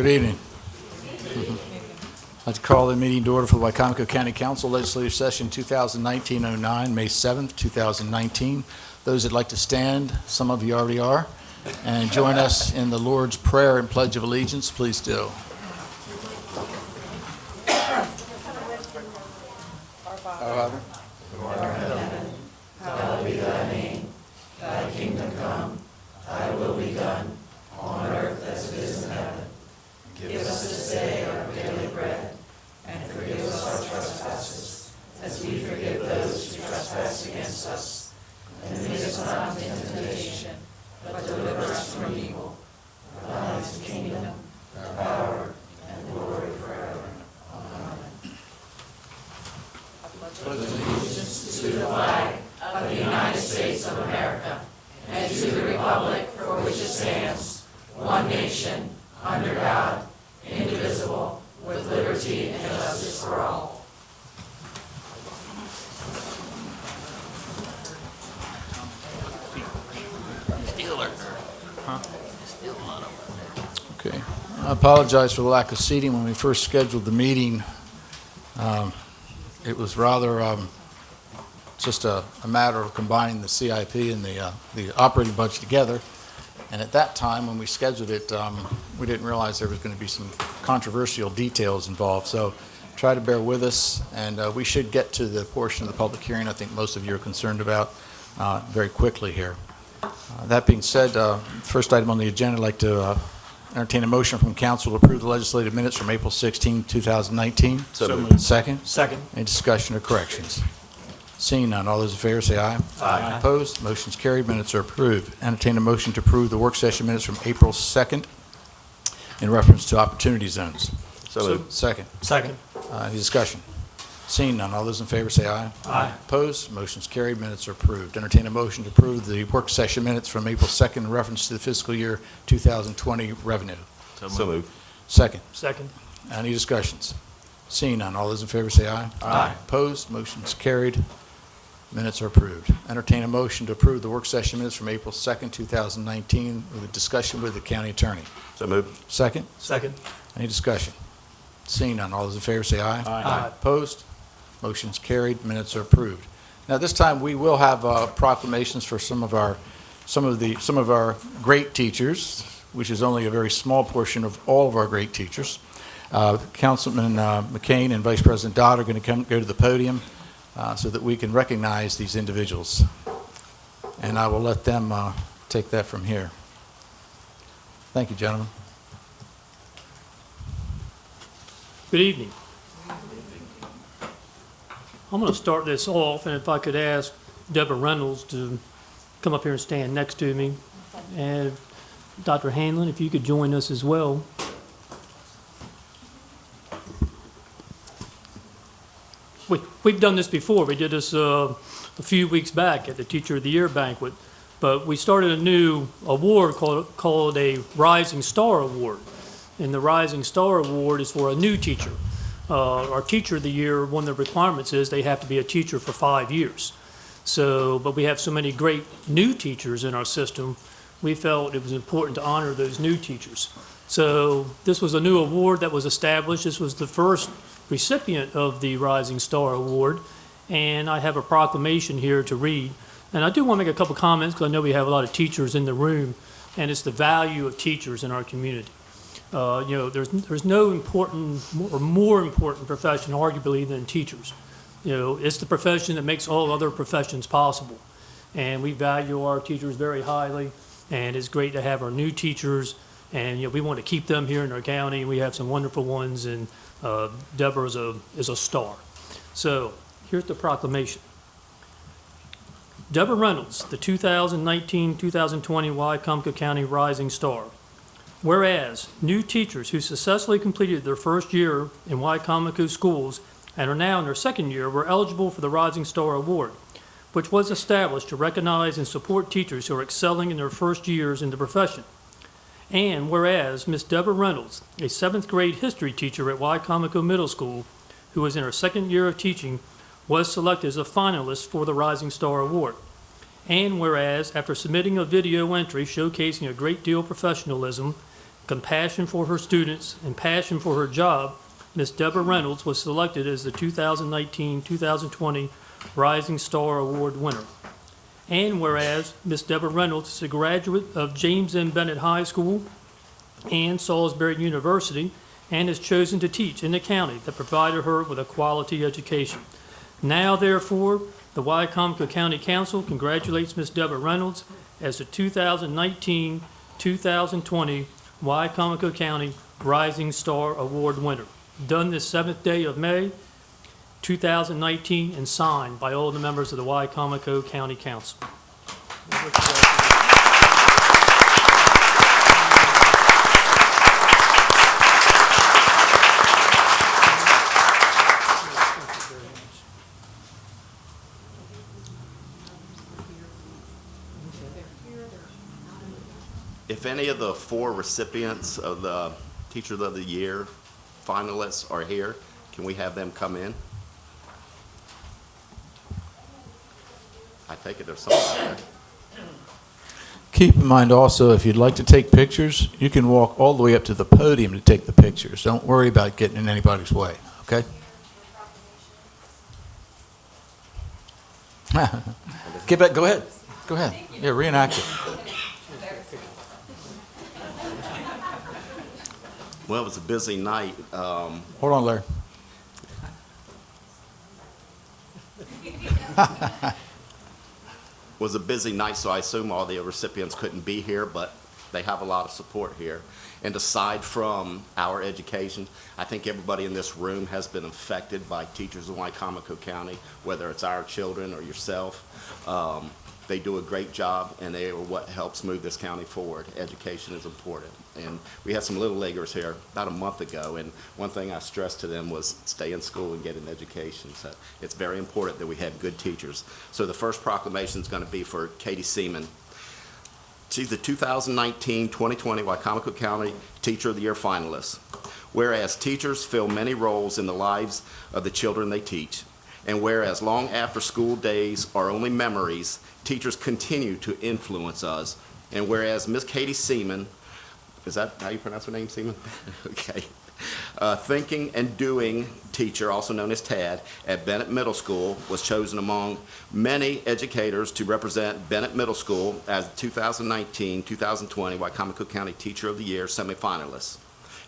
Good evening. I'd like to call the meeting to order for the Wicomico County Council Legislative Session 2019-09, May 7th, 2019. Those that'd like to stand, some of you already are, and join us in the Lord's Prayer and Pledge of Allegiance, please do. Our Father, who art in heaven, hallowed be thy name. Thy kingdom come, thy will be done, on earth as it is in heaven. Give us this day our daily bread, and forgive us our trespasses, as we forgive those who trespass against us. And lead us not into temptation, but deliver us from evil. For thine is the kingdom, the power, and the glory forever. Amen. I pledge allegiance to the flag of the United States of America, and to the republic for which it stands, one nation, under God, indivisible, with liberty and justice for all. Okay. I apologize for the lack of seating. When we first scheduled the meeting, it was rather just a matter of combining the CIP and the operating budget together. And at that time, when we scheduled it, we didn't realize there was going to be some controversial details involved. So try to bear with us, and we should get to the portion of the public hearing I think most of you are concerned about very quickly here. That being said, first item on the agenda, I'd like to entertain a motion from council to approve the legislative minutes from April 16, 2019. So moved. Second? Second. Any discussion or corrections? Seeing none, all those in favor say aye. Aye. Opposed? Motion's carried. Minutes are approved. Entertain a motion to approve the work session minutes from April 2nd in reference to opportunity zones. So moved. Second. Second. Any discussion? Seeing none, all those in favor say aye. Aye. Opposed? Motion's carried. Minutes are approved. Entertain a motion to approve the work session minutes from April 2nd in reference to the fiscal year 2020 revenue. So moved. Second. Second. Any discussions? Seeing none, all those in favor say aye. Aye. Opposed? Motion's carried. Minutes are approved. Entertain a motion to approve the work session minutes from April 2nd, 2019 with a discussion with the county attorney. So moved. Second. Second. Any discussion? Seeing none, all those in favor say aye. Aye. Opposed? Motion's carried. Minutes are approved. Now this time we will have proclamations for some of our great teachers, which is only a very small portion of all of our great teachers. Councilman McCain and Vice President Dodd are going to go to the podium so that we can recognize these individuals. And I will let them take that from here. Thank you, gentlemen. Good evening. I'm going to start this off, and if I could ask Debra Reynolds to come up here and stand next to me, and Dr. Hanlon, if you could join us as well. We've done this before. We did this a few weeks back at the Teacher of the Year banquet, but we started a new award called a Rising Star Award, and the Rising Star Award is for a new teacher. Our Teacher of the Year, one of the requirements is they have to be a teacher for 5 years. But we have so many great new teachers in our system, we felt it was important to honor those new teachers. So this was a new award that was established. This was the first recipient of the Rising Star Award, and I have a proclamation here to read. And I do want to make a couple comments because I know we have a lot of teachers in the room, and it's the value of teachers in our community. There's no important or more important profession, arguably, than teachers. It's the profession that makes all other professions possible, and we value our teachers very highly. And it's great to have our new teachers, and we want to keep them here in our county. We have some wonderful ones, and Debra is a star. So here's the proclamation. Debra Reynolds, the 2019-2020 Wicomico County Rising Star. Whereas new teachers who successfully completed their first year in Wicomico schools and are now in their second year were eligible for the Rising Star Award, which was established to recognize and support teachers who are excelling in their first years in the profession. And whereas Ms. Debra Reynolds, a 7th grade history teacher at Wicomico Middle School, who was in her second year of teaching, was selected as a finalist for the Rising Star Award. And whereas after submitting a video entry showcasing a great deal of professionalism compassion for her students, and passion for her job, Ms. Debra Reynolds was selected as the 2019-2020 Rising Star Award winner. And whereas Ms. Debra Reynolds is a graduate of James M. Bennett High School and Salisbury University and has chosen to teach in the county that provided her with a quality education. Now, therefore, the Wicomico County Council congratulates Ms. Debra Reynolds as the 2019-2020 Wicomico County Rising Star Award winner. Done this 7th day of May, 2019, and signed by all the members of the Wicomico County Council. If any of the 4 recipients of the Teachers of the Year finalists are here, can we have them come in? I take it there's someone out there. Keep in mind also, if you'd like to take pictures, you can walk all the way up to the podium to take the pictures. Don't worry about getting in anybody's way, okay? Get back, go ahead. Go ahead. Yeah, reenact it. Well, it was a busy night. Hold on, Larry. Was a busy night, so I assume all the recipients couldn't be here, but they have a lot of support here. And aside from our education, I think everybody in this room has been affected by teachers in Wicomico County, whether it's our children or yourself. They do a great job, and they are what helps move this county forward. Education is important. And we had some little leaguers here about a month ago, and one thing I stressed to them was stay in school and get an education. So it's very important that we have good teachers. So the first proclamation is going to be for Katie Seaman. She's the 2019-2020 Wicomico County Teacher of the Year finalist. Whereas teachers fill many roles in the lives of the children they teach, and whereas long after school days are only memories, teachers continue to influence us. And whereas Miss Katie Seaman, is that how you pronounce her name, Seaman? Okay. Thinking and Doing teacher, also known as TAD, at Bennett Middle School, was chosen among many educators to represent Bennett Middle School as the 2019-2020 Wicomico County Teacher of the Year semifinalists.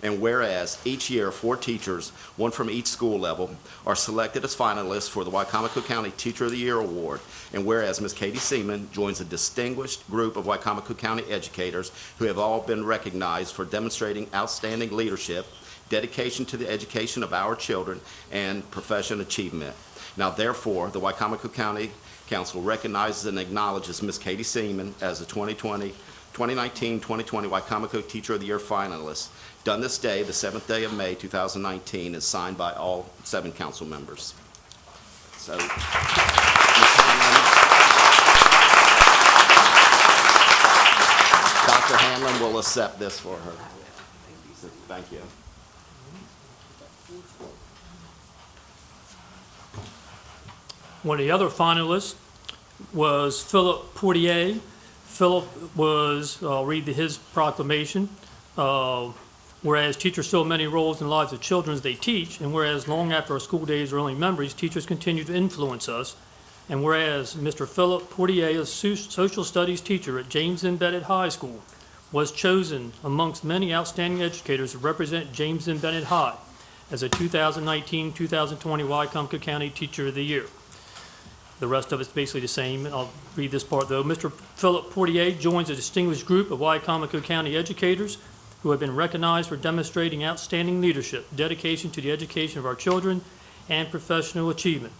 And whereas each year 4 teachers, one from each school level, are selected as finalists for the Wicomico County Teacher of the Year Award, and whereas Ms. Katie Seaman joins a distinguished group of Wicomico County educators who have all been recognized for demonstrating outstanding leadership, dedication to the education of our children, and professional achievement. Now, therefore, the Wicomico County Council recognizes and acknowledges Ms. Katie Seaman as the 2019-2020 Wicomico Teacher of the Year finalist. Done this day, the 7th day of May 2019, is signed by all 7 council members. So, Ms. Hanlon, Dr. Hanlon will accept this for her. Thank you. One of the other finalists was Philip Portier. Philip was, I'll read his proclamation. Whereas teachers fill many roles in the lives of children as they teach, and whereas long after our school days are only memories, teachers continue to influence us, and whereas Mr. Philip Portier, a social studies teacher at James M. Bennett High School, was chosen amongst many outstanding educators to represent James M. Bennett High as a 2019-2020 Wicomico County Teacher of the Year. The rest of it's basically the same. I'll read this part, though. Mr. Philip Portier joins a distinguished group of Wicomico County educators who have been recognized for demonstrating outstanding leadership, dedication to the education of our children, and professional achievement.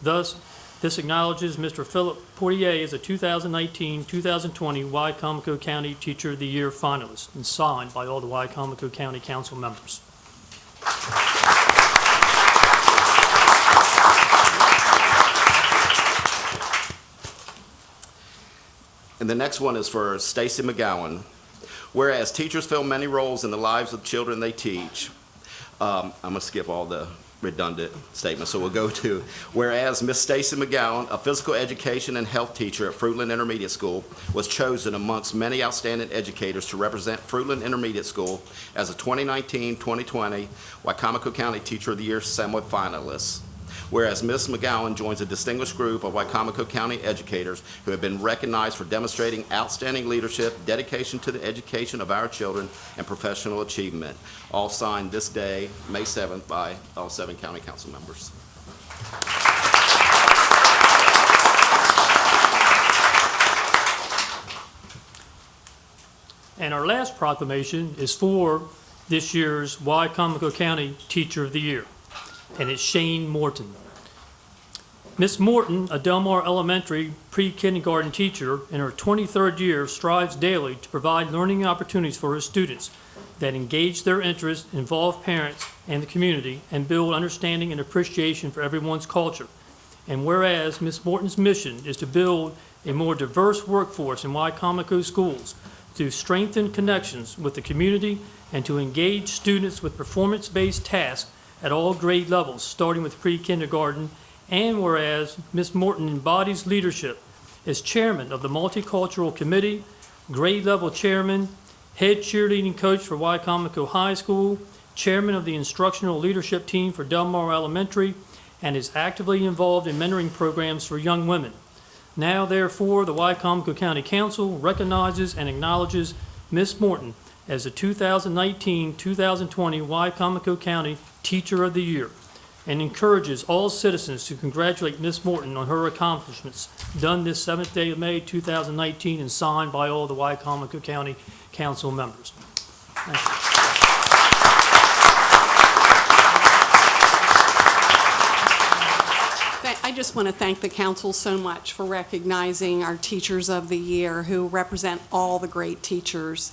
Thus, this acknowledges Mr. Philip Portier as a 2019-2020 Wicomico County Teacher of the Year finalist, and signed by all the Wicomico County Council members. And the next one is for Stacy McGowan. Whereas teachers fill many roles in the lives of children they teach. I'm going to skip all the redundant statement. So we'll go to, whereas Miss Stacy McGowan, a physical education and health teacher at Fruitland Intermediate School, was chosen amongst many outstanding educators to represent Fruitland Intermediate School as a 2019-2020 Wicomico County Teacher of the Year semifinalist. Whereas Ms. McGowan joins a distinguished group of Wicomico County educators who have been recognized for demonstrating outstanding leadership, dedication to the education of our children, and professional achievement. All signed this day, May 7th, by all 7 county council members. And our last proclamation is for this year's Wicomico County Teacher of the Year, and it's Shane Morton. Miss Morton, a Delmar Elementary pre-kindergarten teacher in her 23rd year, strives daily to provide learning opportunities for her students that engage their interests, involve parents and the community, and build understanding and appreciation for everyone's culture. And whereas Miss Morton's mission is to build a more diverse workforce in Wicomico schools, to strengthen connections with the community, and to engage students with performance-based tasks at all grade levels, starting with pre-kindergarten. And whereas Ms. Morton embodies leadership as chairman of the Multicultural Committee, grade level chairman, head cheerleading coach for Wicomico High School, chairman of the instructional leadership team for Delmar Elementary, and is actively involved in mentoring programs for young women. Now, therefore, the Wicomico County Council recognizes and acknowledges Ms. Morton as the 2019-2020 Wicomico County Teacher of the Year, and encourages all citizens to congratulate Ms. Morton on her accomplishments done this 7th day of May 2019 and signed by all the Wicomico County Council members. Thank you. I just want to thank the council so much for recognizing our Teachers of the Year who represent all the great teachers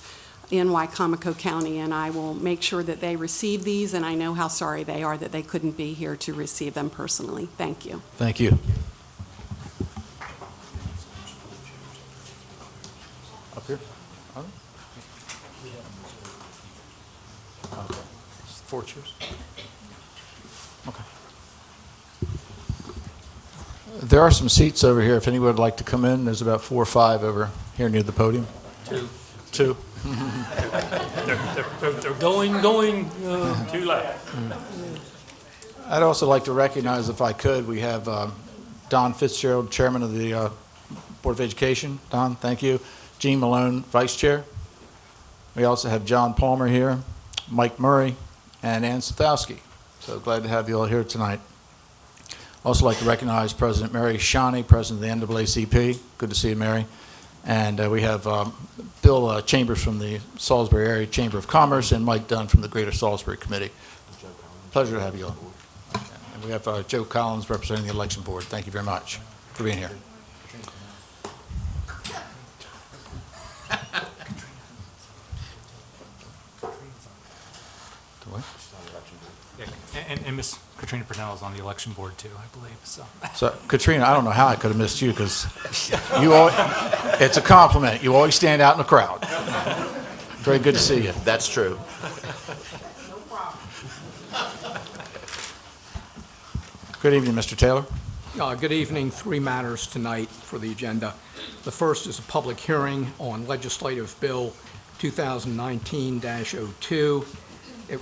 in Wicomico County, and I will make sure that they receive these, and I know how sorry they are that they couldn't be here to receive them personally. Thank you. Thank you. Up here? Oh. Okay. 4 chairs? Okay. There are some seats over here if anyone would like to come in. There's about 4 or 5 over here near the podium. 2. They're going too loud. I'd also like to recognize, if I could, we have Don Fitzgerald, Chairman of the Board of Education. Don, thank you. Jean Malone, Vice Chair. We also have John Palmer here, Mike Murray, and Ann Sathowski. So glad to have you all here tonight. Also like to recognize President Mary Shawnee, President of the NAACP. Good to see you, Mary. And we have Bill Chambers from the Salisbury Area Chamber of Commerce and Mike Dunn from the Greater Salisbury Committee. Pleasure to have you all. And we have Joe Collins representing the Election Board. Thank you very much for being here. And Miss Katrina Purnell is on the election board too, I believe. So Katrina, I don't know how I could have missed you, because you always, it's a compliment. You always stand out in the crowd. Very good to see you. That's true. No problem. Good evening, Mr. Taylor. Good evening. 3 matters tonight for the agenda. The first is a public hearing on legislative bill 2019-02. It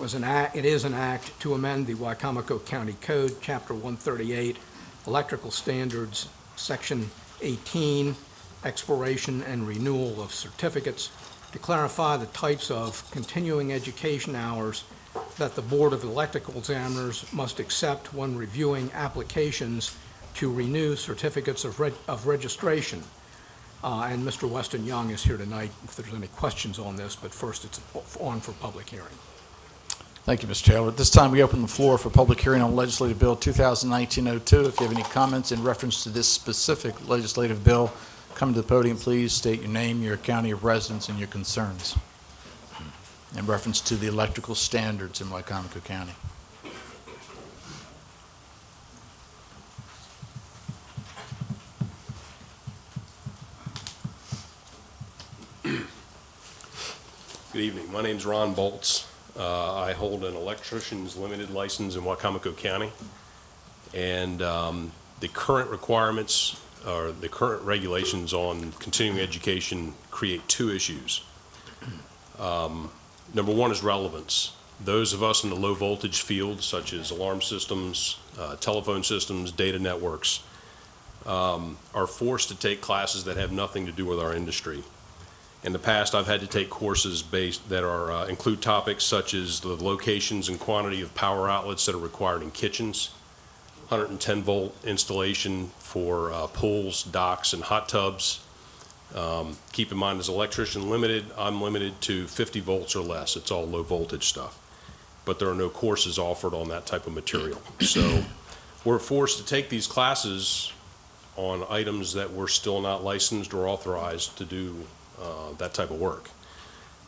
is an act to amend the Wicomico County Code, Chapter 138, Electrical Standards, Section 18, Expiration and Renewal of Certificates, to clarify the types of continuing education hours that the Board of Electrical Examiners must accept when reviewing applications to renew certificates of registration. And Mr. Weston Young is here tonight if there's any questions on this, but first it's on for public hearing. Thank you, Mr. Taylor. At this time, we open the floor for public hearing on legislative bill 2019-02. If you have any comments in reference to this specific legislative bill, come to the podium, please. State your name, your county of residence, and your concerns in reference to the electrical standards in Wicomico County. Good evening. My name's Ron Boltz. I hold an electrician's limited license in Wicomico County, and the current requirements or the current regulations on continuing education create two issues. Number one is relevance. Those of us in the low voltage field, such as alarm systems, telephone systems, data networks, are forced to take classes that have nothing to do with our industry. In the past, I've had to take courses that include topics such as the locations and quantity of power outlets that are required in kitchens, 110 volt installation for pools, docks, and hot tubs. Keep in mind, as electrician limited, I'm limited to 50 volts or less. It's all low voltage stuff. But there are no courses offered on that type of material. So we're forced to take these classes on items that we're still not licensed or authorized to do that type of work.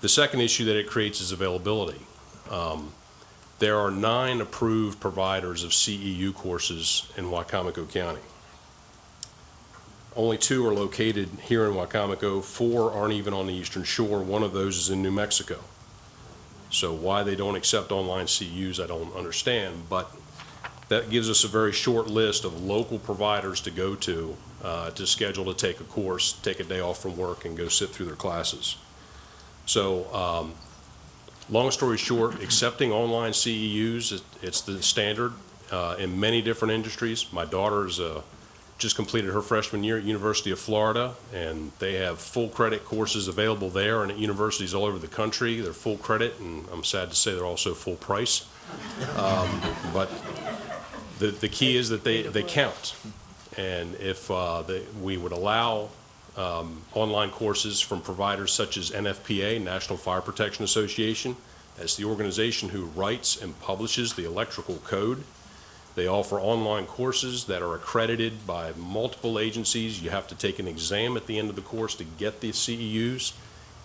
The second issue that it creates is availability. There are 9 approved providers of CEU courses in Wicomico County. Only 2 are located here in Wicomico. 4 aren't even on the Eastern Shore. One of those is in New Mexico. So why they don't accept online CEUs, I don't understand, but that gives us a very short list of local providers to go to schedule to take a course, take a day off from work, and go sit through their classes. So long story short, accepting online CEUs, it's the standard in many different industries. My daughter's just completed her freshman year at University of Florida, and they have full credit courses available there and at universities all over the country. They're full credit, and I'm sad to say they're also full price. But the key is that they count. And if we would allow online courses from providers such as NFPA, National Fire Protection Association, as the organization who writes and publishes the electrical code, they offer online courses that are accredited by multiple agencies. You have to take an exam at the end of the course to get the CEUs.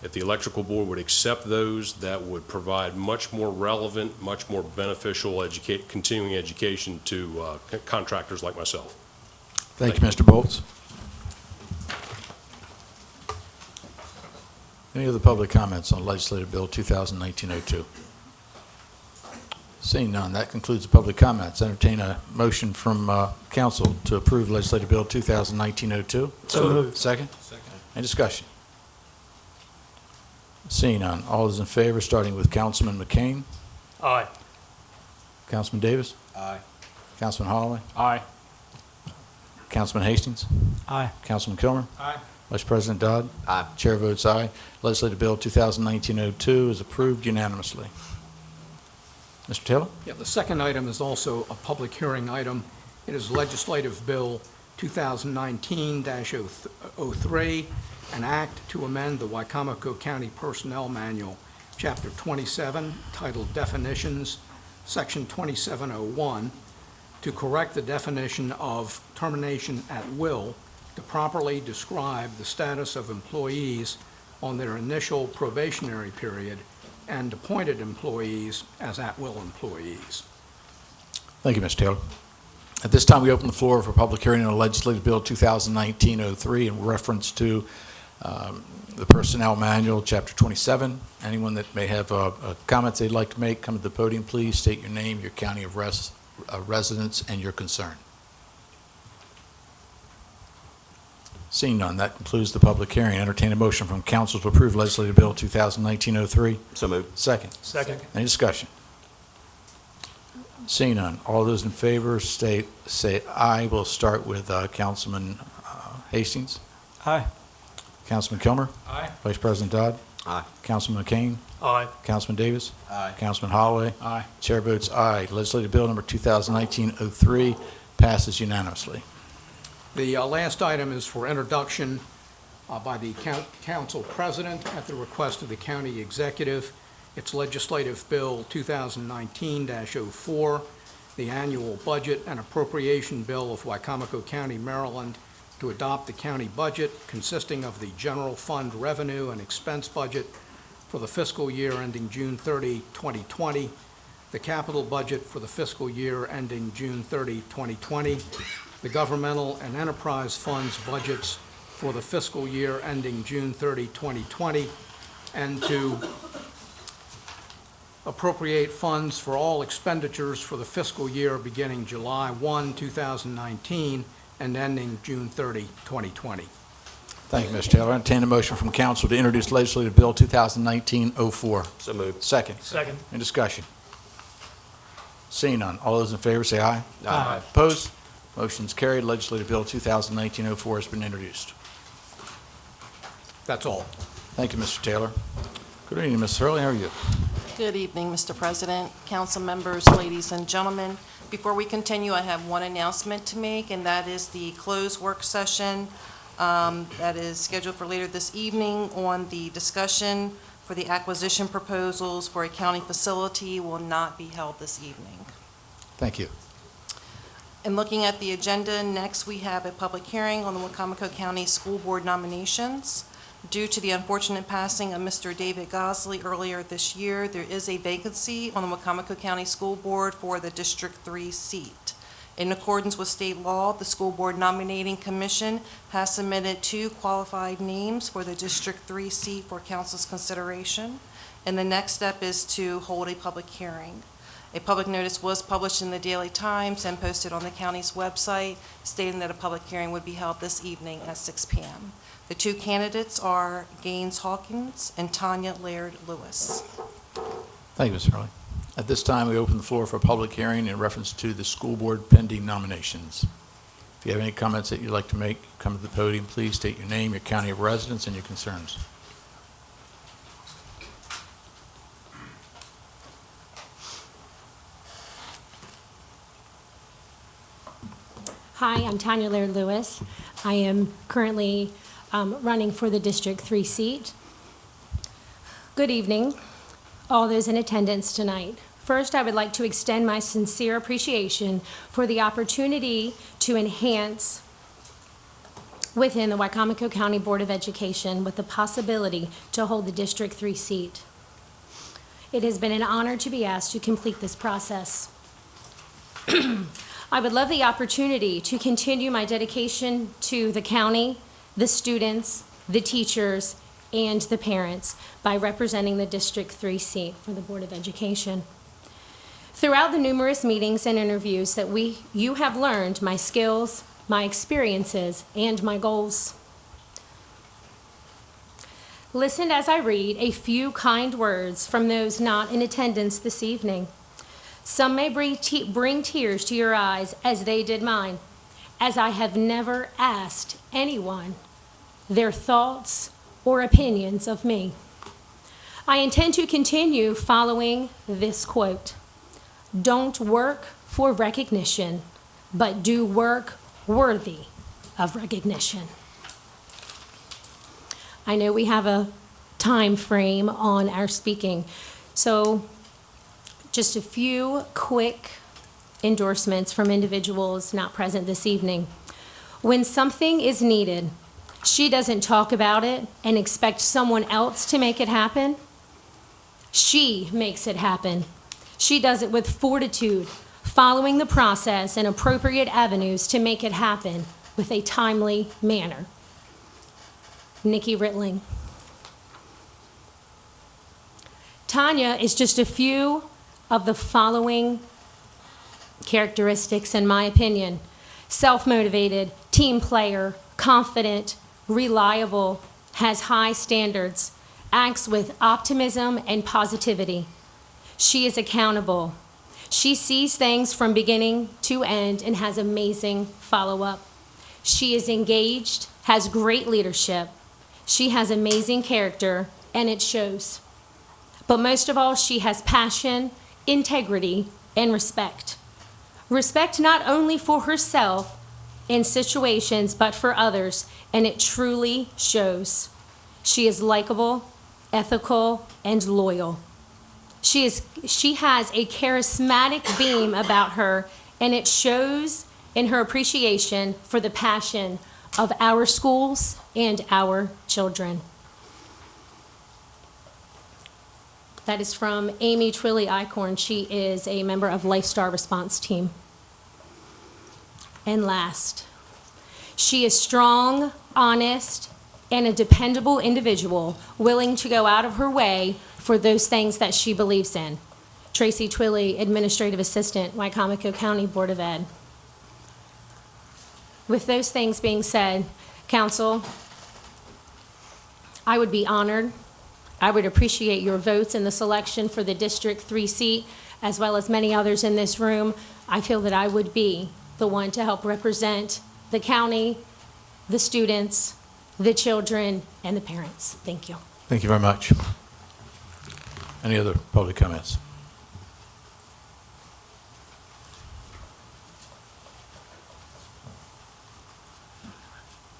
If the electrical board would accept those, that would provide much more relevant, much more beneficial continuing education to contractors like myself. Thank you, Mr. Bolts. Any other public comments on Legislative Bill 2019-02? Seeing none, that concludes the public comments. Entertain a motion from council to approve Legislative Bill 2019-02. So moved. Second? Second. Any discussion? Seeing none, all those in favor, starting with Councilman McCain. Aye. Councilman Davis? Aye. Councilman Holloway? Aye. Councilman Hastings? Aye. Councilman Kilmer? Aye. Vice President Dodd? Aye. Chair votes aye. Legislative Bill 2019-02 is approved unanimously. Mr. Taylor? Yeah, the second item is also a public hearing item. It is Legislative Bill 2019-03, an act to amend the Wicomico County Personnel Manual, Chapter 27, titled Definitions, Section 2701, to correct the definition of termination at will to properly describe the status of employees on their initial probationary period and appointed employees as at-will employees. Thank you, Mr. Taylor. At this time, we open the floor for public hearing on Legislative Bill 2019-03 in reference to the Personnel Manual, Chapter 27. Anyone that may have comments they'd like to make, come to the podium, please. State your name, your county of residence, and your concern. Seeing none, that concludes the public hearing. Entertain a motion from council to approve Legislative Bill 2019-03. So moved. Second. Second. Any discussion? Seeing none, all those in favor say aye. We'll start with Councilman Hastings. Aye. Councilman Kilmer. Aye. Vice President Dodd. Aye. Councilman McCain. Aye. Councilman Davis. Aye. Councilman Holloway. Aye. Chair votes aye. Legislative Bill number 2019-03 passes unanimously. The last item is for introduction by the council president at the request of the county executive. It's Legislative Bill 2019-04, the annual budget and appropriation bill of Wicomico County, Maryland, to adopt the county budget consisting of the general fund revenue and expense budget for the fiscal year ending June 30, 2020, the capital budget for the fiscal year ending June 30, 2020, the governmental and enterprise funds budgets for the fiscal year ending June 30, 2020, and to appropriate funds for all expenditures for the fiscal year beginning July 1, 2019, and ending June 30, 2020. Thank you, Mr. Taylor. I entertain a motion from council to introduce legislative bill 2019-04. So moved. Second. Second. Any discussion? Seeing none. All those in favor say aye. Aye. Opposed? Motion's carried. Legislative bill 2019-04 has been introduced. That's all. Thank you, Mr. Taylor. Good evening, Ms. Hurley. How are you? Good evening, Mr. President, council members, ladies and gentlemen. Before we continue, I have one announcement to make, and that is the closed work session that is scheduled for later this evening on the discussion for the acquisition proposals for a county facility will not be held this evening. Thank you. And looking at the agenda, next we have a public hearing on the Wicomico County School Board nominations. Due to the unfortunate passing of Mr. David Gosley earlier this year, there is a vacancy on the Wicomico County School Board for the District 3 seat. In accordance with state law, the School Board Nominating Commission has submitted 2 qualified names for the District 3 seat for council's consideration, and the next step is to hold a public hearing. A public notice was published in the Daily Times and posted on the county's website stating that a public hearing would be held this evening at 6 p.m. The 2 candidates are Gaines Hawkins and Tanya Laird-Lewis. Thank you, Ms. Hurley. At this time, we open the floor for a public hearing in reference to the school board pending nominations. If you have any comments that you'd like to make, come to the podium, please state your name, your county of residence, and your concerns. Hi, I'm Tanya Laird-Lewis. I am currently running for the District 3 seat. Good evening, all those in attendance tonight. First, I would like to extend my sincere appreciation for the opportunity to enhance within the Wicomico County Board of Education with the possibility to hold the District 3 seat. It has been an honor to be asked to complete this process. I would love the opportunity to continue my dedication to the county, the students, the teachers, and the parents by representing the District 3 seat for the Board of Education. Throughout the numerous meetings and interviews that you have learned my skills, my experiences, and my goals. Listen as I read a few kind words from those not in attendance this evening. Some may bring tears to your eyes as they did mine, as I have never asked anyone their thoughts or opinions of me. I intend to continue following this quote. Don't work for recognition, but do work worthy of recognition. I know we have a time frame on our speaking, so just a few quick endorsements from individuals not present this evening. When something is needed, she doesn't talk about it and expect someone else to make it happen. She makes it happen. She does it with fortitude, following the process and appropriate avenues to make it happen with a timely manner. Nikki Rittling. Tanya is just a few of the following characteristics, in my opinion. Self-motivated, team player, confident, reliable, has high standards, acts with optimism and positivity. She is accountable. She sees things from beginning to end and has amazing follow-up. She is engaged, has great leadership. She has amazing character, and it shows. But most of all, she has passion, integrity, and respect. Respect not only for herself in situations, but for others, and it truly shows. She is likable, ethical, and loyal. She has a charismatic beam about her, and it shows in her appreciation for the passion of our schools and our children. That is from Amy Twilley Eichhorn. She is a member of Lifestar Response Team. And last, she is strong, honest, and a dependable individual, willing to go out of her way for those things that she believes in. Tracy Twilley, Administrative Assistant, Wicomico County Board of Ed. With those things being said, Council, I would be honored. I would appreciate your votes in the selection for the District 3 seat, as well as many others in this room. I feel that I would be the one to help represent the county, the students, the children, and the parents. Thank you. Thank you very much. Any other public comments?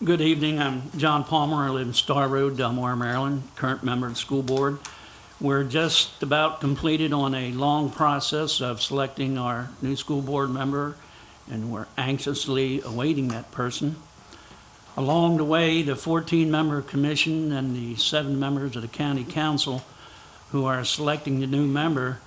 Good evening. I'm John Palmer. I live in Star Road, Delmar, Maryland, current member of the school board. We're just about completed on a long process of selecting our new school board member, and we're anxiously awaiting that person. Along the way, the 14-member commission and the 7 members of the county council who are selecting the new member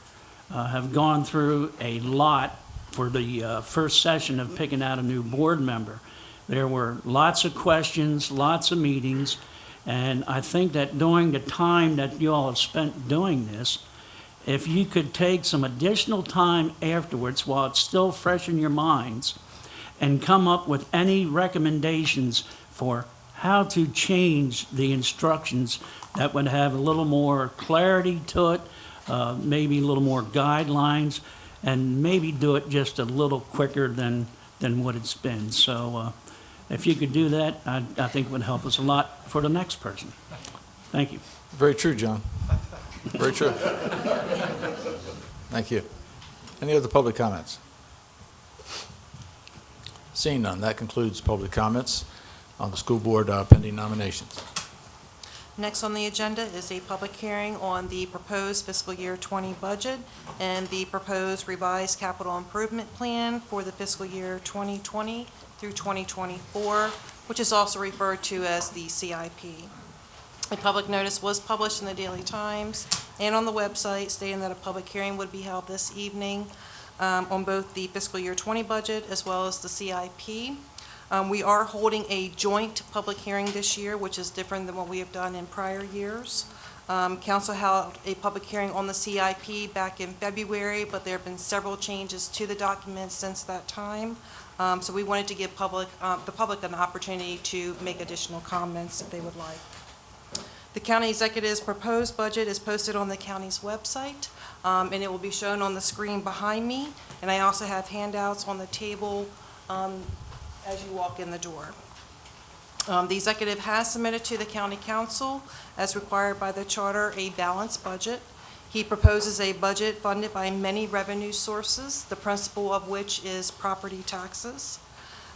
have gone through a lot for the first session of picking out a new board member. There were lots of questions, lots of meetings, and I think that during the time that you all have spent doing this, if you could take some additional time afterwards while it's still fresh in your minds and come up with any recommendations for how to change the instructions that would have a little more clarity to it, maybe a little more guidelines, and maybe do it just a little quicker than what it's been. So if you could do that, I think it would help us a lot for the next person. Thank you. Very true, John. Very true. Thank you. Any other public comments? Seeing none, that concludes public comments on the school board pending nominations. Next on the agenda is a public hearing on the proposed fiscal year 20 budget and the proposed revised capital improvement plan for the fiscal year 2020 through 2024, which is also referred to as the CIP. A public notice was published in the Daily Times and on the website stating that a public hearing would be held this evening on both the fiscal year 20 budget as well as the CIP. We are holding a joint public hearing this year, which is different than what we have done in prior years. Council held a public hearing on the CIP back in February, but there have been several changes to the document since that time. So we wanted to give the public an opportunity to make additional comments if they would like. The county executive's proposed budget is posted on the county's website, and it will be shown on the screen behind me. And I also have handouts on the table as you walk in the door. The executive has submitted to the county council, as required by the charter, a balanced budget. He proposes a budget funded by many revenue sources, the principal of which is property taxes.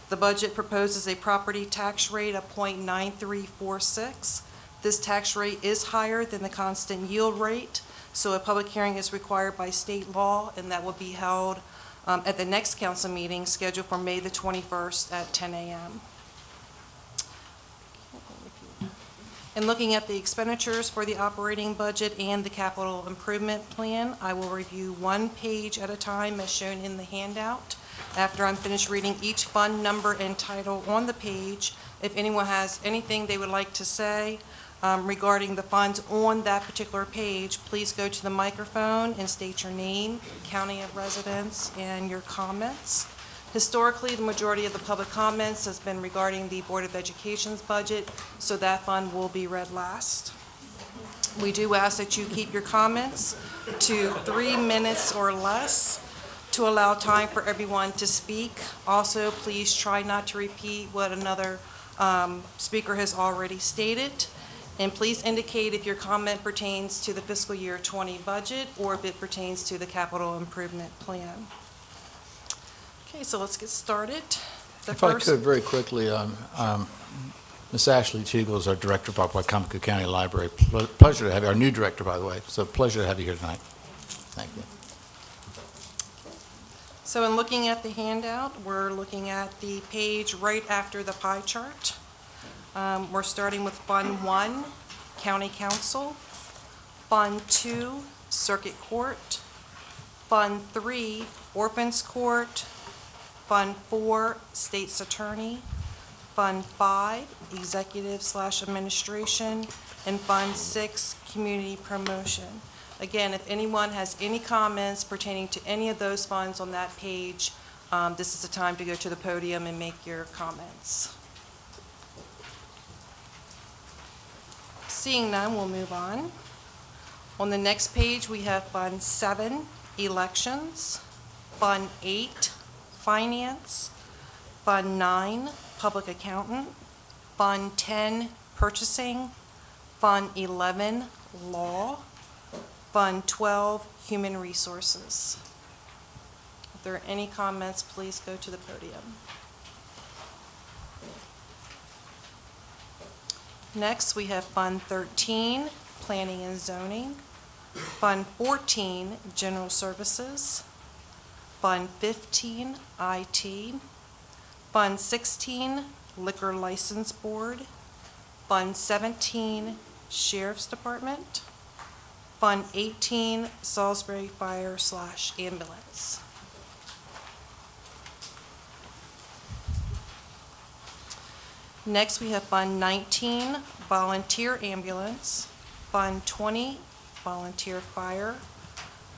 The budget proposes a property tax rate of 0.9346. This tax rate is higher than the constant yield rate, so a public hearing is required by state law, and that will be held at the next council meeting scheduled for May the 21st at 10 a.m. In looking at the expenditures for the operating budget and the capital improvement plan, I will review one page at a time as shown in the handout. After I'm finished reading each fund number and title on the page, if anyone has anything they would like to say regarding the funds on that particular page, please go to the microphone and state your name, county of residence, and your comments. Historically, the majority of the public comments has been regarding the Board of Education's budget, so that fund will be read last. We do ask that you keep your comments to 3 minutes or less to allow time for everyone to speak. Also, please try not to repeat what another speaker has already stated. And please indicate if your comment pertains to the fiscal year 20 budget or if it pertains to the capital improvement plan. Okay, so let's get started. If I could, very quickly, Ms. Ashley Teagle is our director of our Wicomico County Library. Pleasure to have you, our new director, by the way. So pleasure to have you here tonight. Thank you. So in looking at the handout, we're looking at the page right after the pie chart. We're starting with Fund 1, County Council, Fund 2, Circuit Court, Fund 3, Orphans Court, Fund 4, State's Attorney, Fund 5, Executive/Administration, and Fund 6, Community Promotion. Again, if anyone has any comments pertaining to any of those funds on that page, this is the time to go to the podium and make your comments. Seeing none, we'll move on. On the next page, we have Fund 7, Elections, Fund 8, Finance, Fund 9, Public Accountant, Fund 10, Purchasing, Fund 11, Law, Fund 12, Human Resources. If there are any comments, please go to the podium. Next, we have Fund 13, Planning and Zoning, Fund 14, General Services, Fund 15, IT, Fund 16, Liquor License Board, Fund 17, Sheriff's Department, Fund 18, Salisbury Fire/Ambulance. Next, we have Fund 19, Volunteer Ambulance, Fund 20, Volunteer Fire,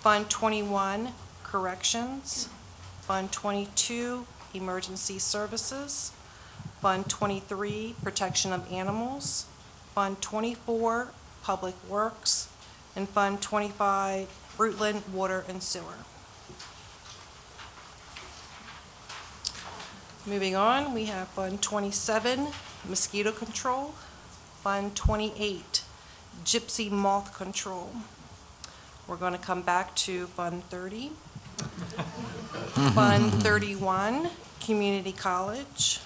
Fund 21, Corrections, Fund 22, Emergency Services, Fund 23, Protection of Animals, Fund 24, Public Works, and Fund 25, Fruitland Water and Sewer. Moving on, we have Fund 27, Mosquito Control, Fund 28, Gypsy Moth Control. We're going to come back to Fund 30. Fund 31, Community College.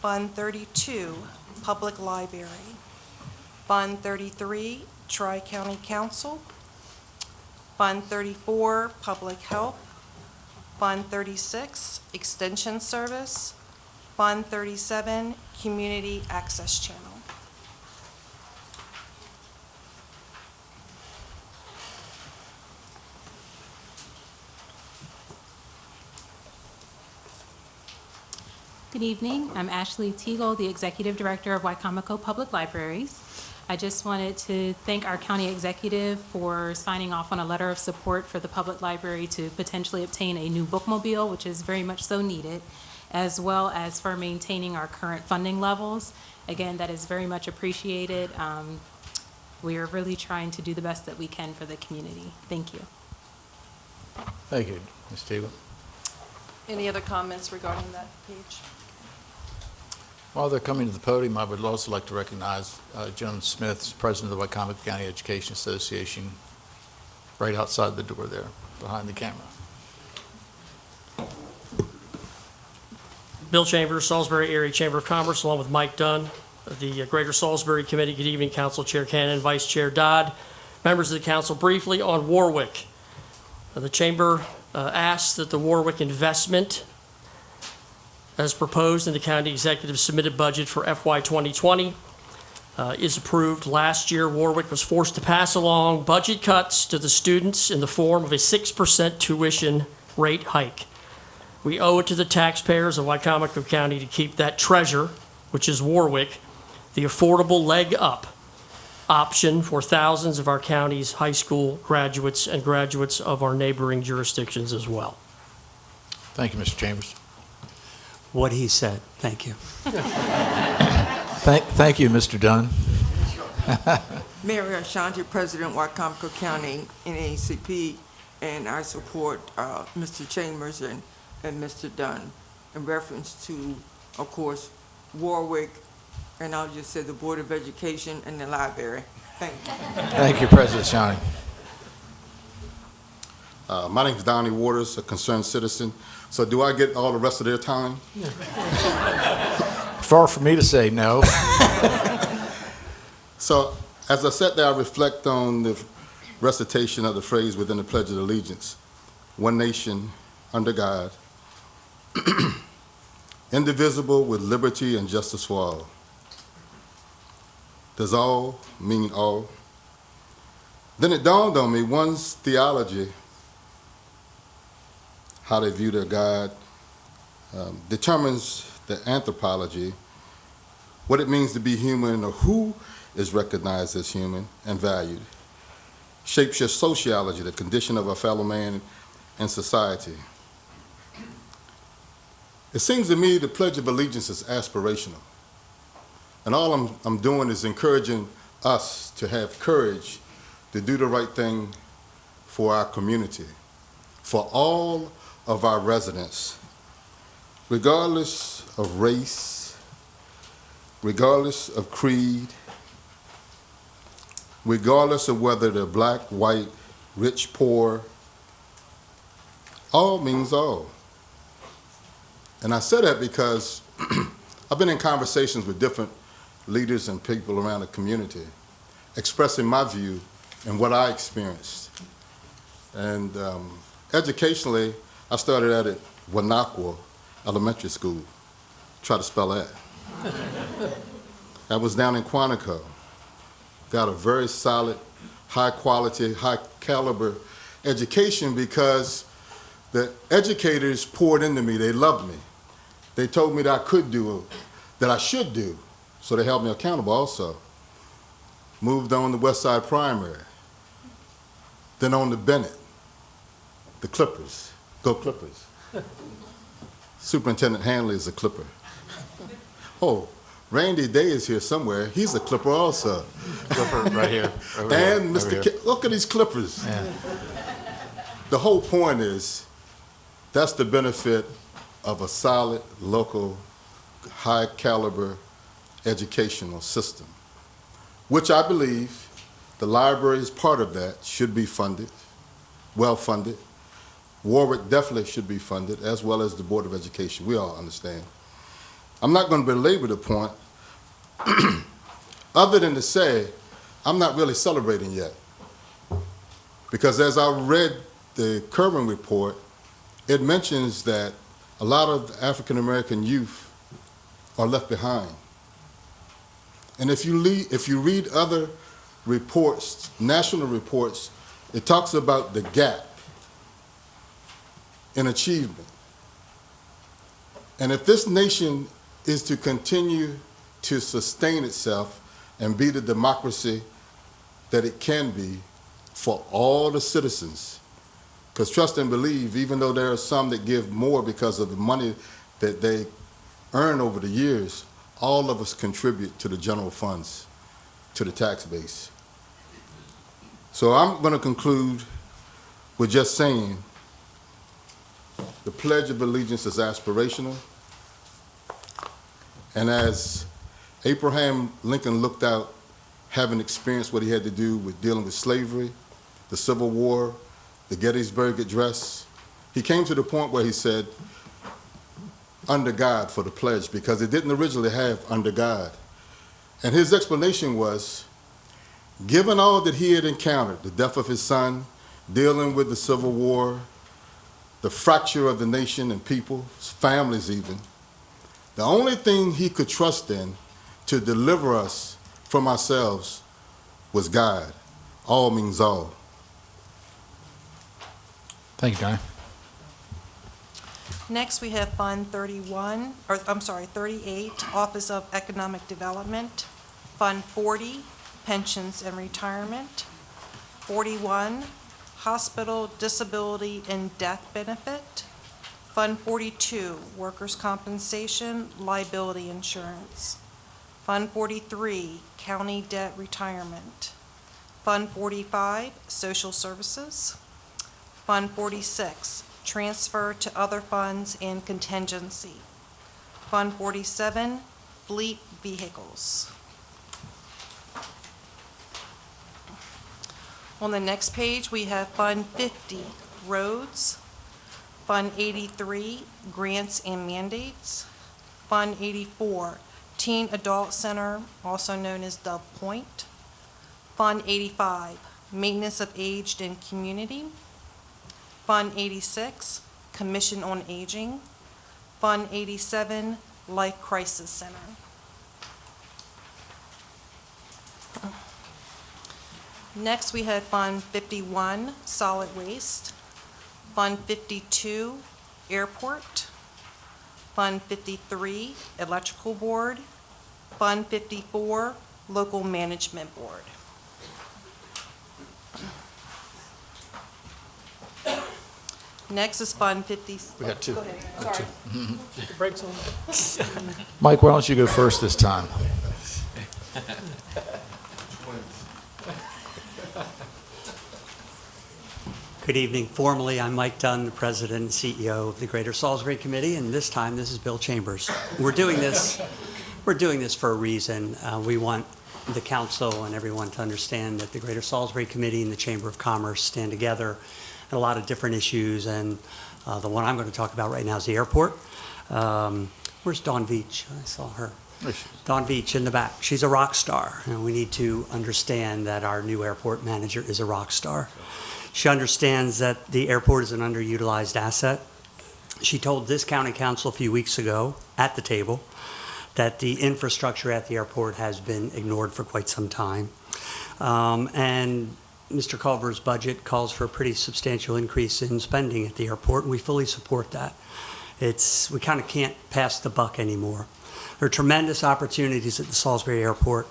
Fund 32, Public Library. Fund 33, Tri-County Council. Fund 34, Public Health. Fund 36, Extension Service. Fund 37, Community Access Channel. Good evening. I'm Ashley Teagle, the Executive Director of Wicomico Public Libraries. I just wanted to thank our county executive for signing off on a letter of support for the public library to potentially obtain a new bookmobile, which is very much so needed, as well as for maintaining our current funding levels. Again, that is very much appreciated. We are really trying to do the best that we can for the community. Thank you. Thank you, Ms. Teagle. Any other comments regarding that page? While they're coming to the podium, I would also like to recognize Joan Smith, President of the Wicomico County Education Association, right outside the door there, behind the camera. Bill Chambers, Salisbury Area Chamber of Commerce, along with Mike Dunn, of the Greater Salisbury Committee. Good evening, Council Chair Cannon, Vice Chair Dodd, members of the council. Briefly on Warwick, the Chamber asks that the Warwick investment as proposed in the county executive submitted budget for FY 2020 is approved. Last year, Warwick was forced to pass along budget cuts to the students in the form of a 6% tuition rate hike. We owe it to the taxpayers of Wicomico County to keep that treasure, which is Warwick, the affordable leg up option for thousands of our county's high school graduates and graduates of our neighboring jurisdictions as well. Thank you, Mr. Chambers. What he said. Thank you. Thank you, Mr. Dunn. Mary Ashanti, President, Wicomico County NAACP, and I support Mr. Chambers and Mr. Dunn in reference to, of course, Warwick, and I'll just say the Board of Education and the library. Thank you. Thank you, President Ashanti. My name is Donnie Waters, a concerned citizen. So do I get all the rest of their time? Far from me to say no. So as I sat there, I reflect on the recitation of the phrase within the Pledge of Allegiance, one nation under God, indivisible with liberty and justice for all. Does all mean all? Then it dawned on me, one's theology, how they view their God, determines the anthropology, what it means to be human or who is recognized as human and valued. shapes your sociology, the condition of a fellow man in society. It seems to me the Pledge of Allegiance is aspirational. And all I'm doing is encouraging us to have courage to do the right thing for our community, for all of our residents, regardless of race, regardless of creed, regardless of whether they're black, white, rich, poor. All means all. And I say that because I've been in conversations with different leaders and people around the community, expressing my view and what I experienced. And educationally, I started out at Wicomico Elementary School. Try to spell that. I was down in Quantico. Got a very solid, high quality, high caliber education because the educators poured into me. They loved me. They told me that I could do, that I should do, so they held me accountable also. Moved on to West Side Primary, then on to Bennett, the Clippers. Go Clippers. Superintendent Hanley is a Clipper. Oh, Randy Day is here somewhere. He's a Clipper also. Clipper right here. And Mr. Look at these Clippers. Yeah. The whole point is that's the benefit of a solid, local, high caliber educational system, which I believe the library is part of that, should be funded, well funded. Warwick definitely should be funded, as well as the Board of Education. We all understand. I'm not going to belabor the point, other than to say I'm not really celebrating yet. Because as I read the Kerwin report, it mentions that a lot of African American youth are left behind. And if you read other reports, national reports, it talks about the gap in achievement. And if this nation is to continue to sustain itself and be the democracy that it can be for all the citizens, because trust and believe, even though there are some that give more because of the money that they earn over the years, all of us contribute to the general funds, to the tax base. So I'm going to conclude with just saying the Pledge of Allegiance is aspirational. And as Abraham Lincoln looked out, having experienced what he had to do with dealing with slavery, the Civil War, the Gettysburg Address, he came to the point where he said, under God for the pledge, because it didn't originally have under God. And his explanation was, given all that he had encountered, the death of his son, dealing with the Civil War, the fracture of the nation and people, families even, the only thing he could trust in to deliver us from ourselves was God. All means all. Thank you, Johnny. Next, we have Fund 38, Office of Economic Development. Fund 40, Pensions and Retirement. 41, Hospital, Disability, and Death Benefit. Fund 42, Workers' Compensation, Liability Insurance. Fund 43, County Debt Retirement. Fund 45, Social Services. Fund 46, Transfer to Other Funds and Contingency. Fund 47, Fleet Vehicles. On the next page, we have Fund 50, Roads. Fund 83, Grants and Mandates. Fund 84, Teen Adult Center, also known as Dove Point. Fund 85, Maintenance of Aged and Community. Fund 86, Commission on Aging. Fund 87, Life Crisis Center. Next, we have Fund 51, Solid Waste. Fund 52, Airport. Fund 53, Electrical Board. Fund 54, Local Management Board. Next is Fund 50. We got two. Go ahead, sorry. Brakes on. Mike, why don't you go first this time? Good evening. Formally, I'm Mike Dunn, the President and CEO of the Greater Salisbury Committee, and this time this is Bill Chambers. We're doing this for a reason. We want the council and everyone to understand that the Greater Salisbury Committee and the Chamber of Commerce stand together on a lot of different issues, and the one I'm going to talk about right now is the airport. Where's Dawn Veach? I saw her. Dawn Veach in the back. She's a rock star, and we need to understand that our new airport manager is a rock star. She understands that the airport is an underutilized asset. She told this county council a few weeks ago at the table that the infrastructure at the airport has been ignored for quite some time. And Mr. Culver's budget calls for a pretty substantial increase in spending at the airport, and we fully support that. We kind of can't pass the buck anymore. There are tremendous opportunities at the Salisbury Airport.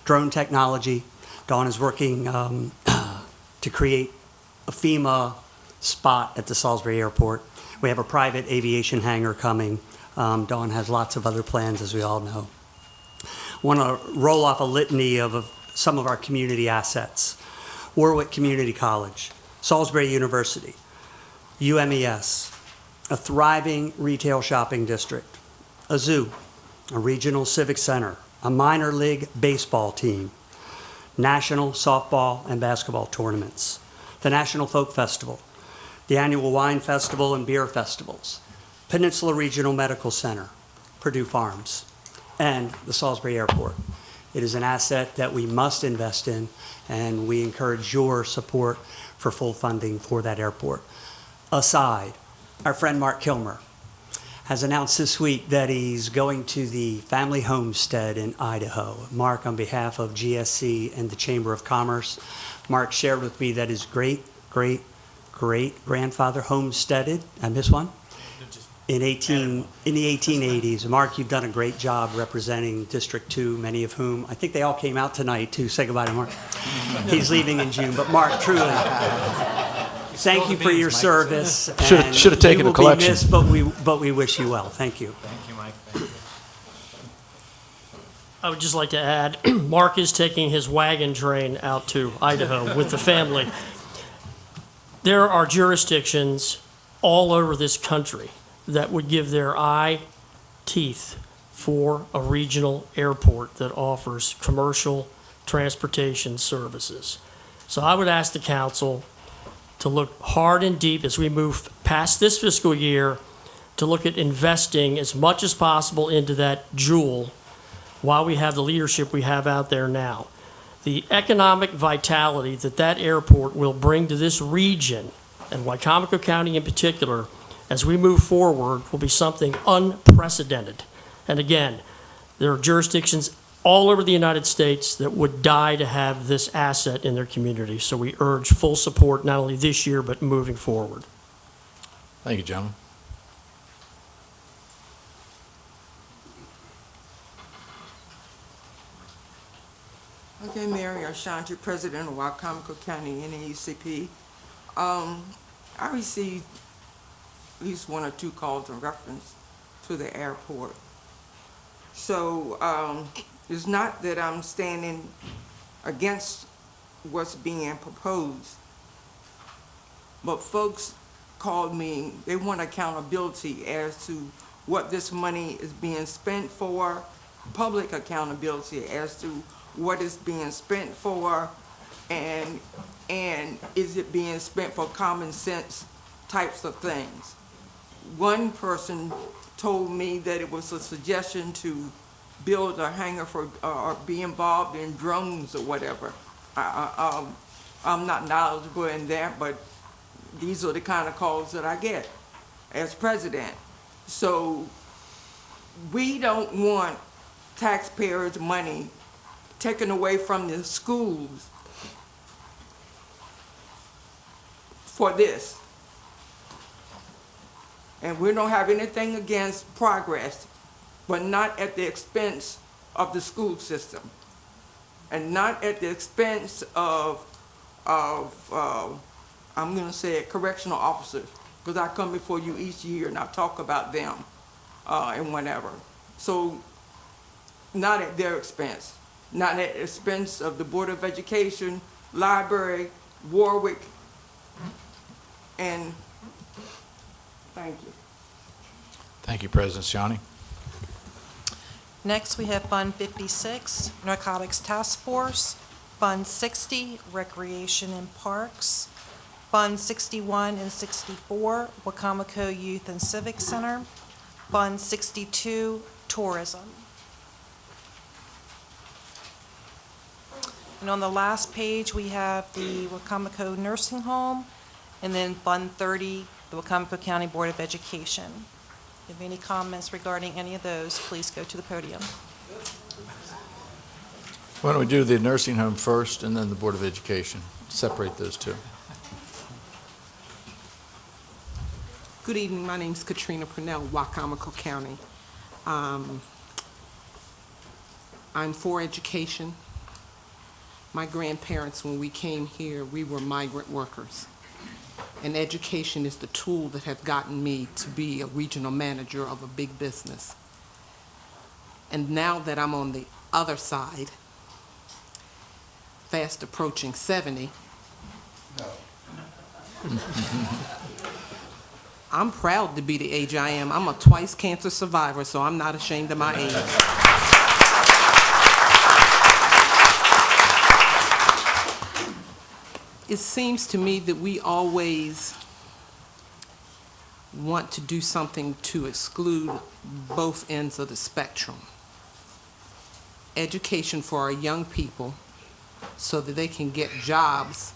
Drone technology. Dawn is working to create a FEMA spot at the Salisbury Airport. We have a private aviation hangar coming. Dawn has lots of other plans, as we all know. I want to roll off a litany of some of our community assets. Warwick Community College, Salisbury University, UMES, a thriving retail shopping district, a zoo, a regional civic center, a minor league baseball team, national softball and basketball tournaments, the National Folk Festival, the annual wine festival and beer festivals, Peninsula Regional Medical Center, Purdue Farms, and the Salisbury Airport. It is an asset that we must invest in, and we encourage your support for full funding for that airport. Aside, our friend Mark Kilmer has announced this week that he's going to the family homestead in Idaho. Mark, on behalf of GSC and the Chamber of Commerce, Mark shared with me that his great-great-great-grandfather homesteaded, I missed one? In the 1880s. Mark, you've done a great job representing District 2, many of whom, I think they all came out tonight to say goodbye to Mark. He's leaving in June, but Mark, truly, thank you for your service. Should have taken a collection. You will be missed, but we wish you well. Thank you. Thank you, Mike. Thank you. I would just like to add, Mark is taking his wagon train out to Idaho with the family. There are jurisdictions all over this country that would give their teeth for a regional airport that offers commercial transportation services. So I would ask the council to look hard and deep as we move past this fiscal year to look at investing as much as possible into that jewel while we have the leadership we have out there now. The economic vitality that that airport will bring to this region, and Wicomico County in particular, as we move forward, will be something unprecedented. And again, there are jurisdictions all over the United States that would die to have this asset in their community. So we urge full support, not only this year, but moving forward. Thank you, gentlemen. Okay, Mary Ashanti, President of Wicomico County NAECP. I received at least one or two calls in reference to the airport. So it's not that I'm standing against what's being proposed, but folks called me, they want accountability as to what this money is being spent for, public accountability as to what it's being spent for, and is it being spent for common sense types of things. One person told me that it was a suggestion to build a hangar for, or be involved in drones or whatever. I'm not knowledgeable in that, but these are the kind of calls that I get as president. So we don't want taxpayers' money taken away from the schools for this. And we don't have anything against progress, but not at the expense of the school system, and not at the expense of I'm going to say it, correctional officers, because I come before you each year and I talk about them and whatever. So not at their expense, not at the expense of the Board of Education, library, Warwick, and thank you. Thank you, President Siani. Next, we have Fund 56, Narcotics Task Force, Fund 60, Recreation and Parks, Fund 61 and 64, Wicomico Youth and Civic Center, Fund 62, Tourism. And on the last page, we have the Wicomico Nursing Home, and then Fund 30, the Wicomico County Board of Education. If you have any comments regarding any of those, please go to the podium. Why don't we do the nursing home first and then the Board of Education? Separate those two. Good evening. My name is Katrina Purnell, Wicomico County. I'm for education. My grandparents, when we came here, we were migrant workers. And education is the tool that has gotten me to be a regional manager of a big business. And now that I'm on the other side, fast approaching 70, I'm proud to be the age I am. I'm a twice cancer survivor, so I'm not ashamed of my age. It seems to me that we always want to do something to exclude both ends of the spectrum. Education for our young people so that they can get jobs,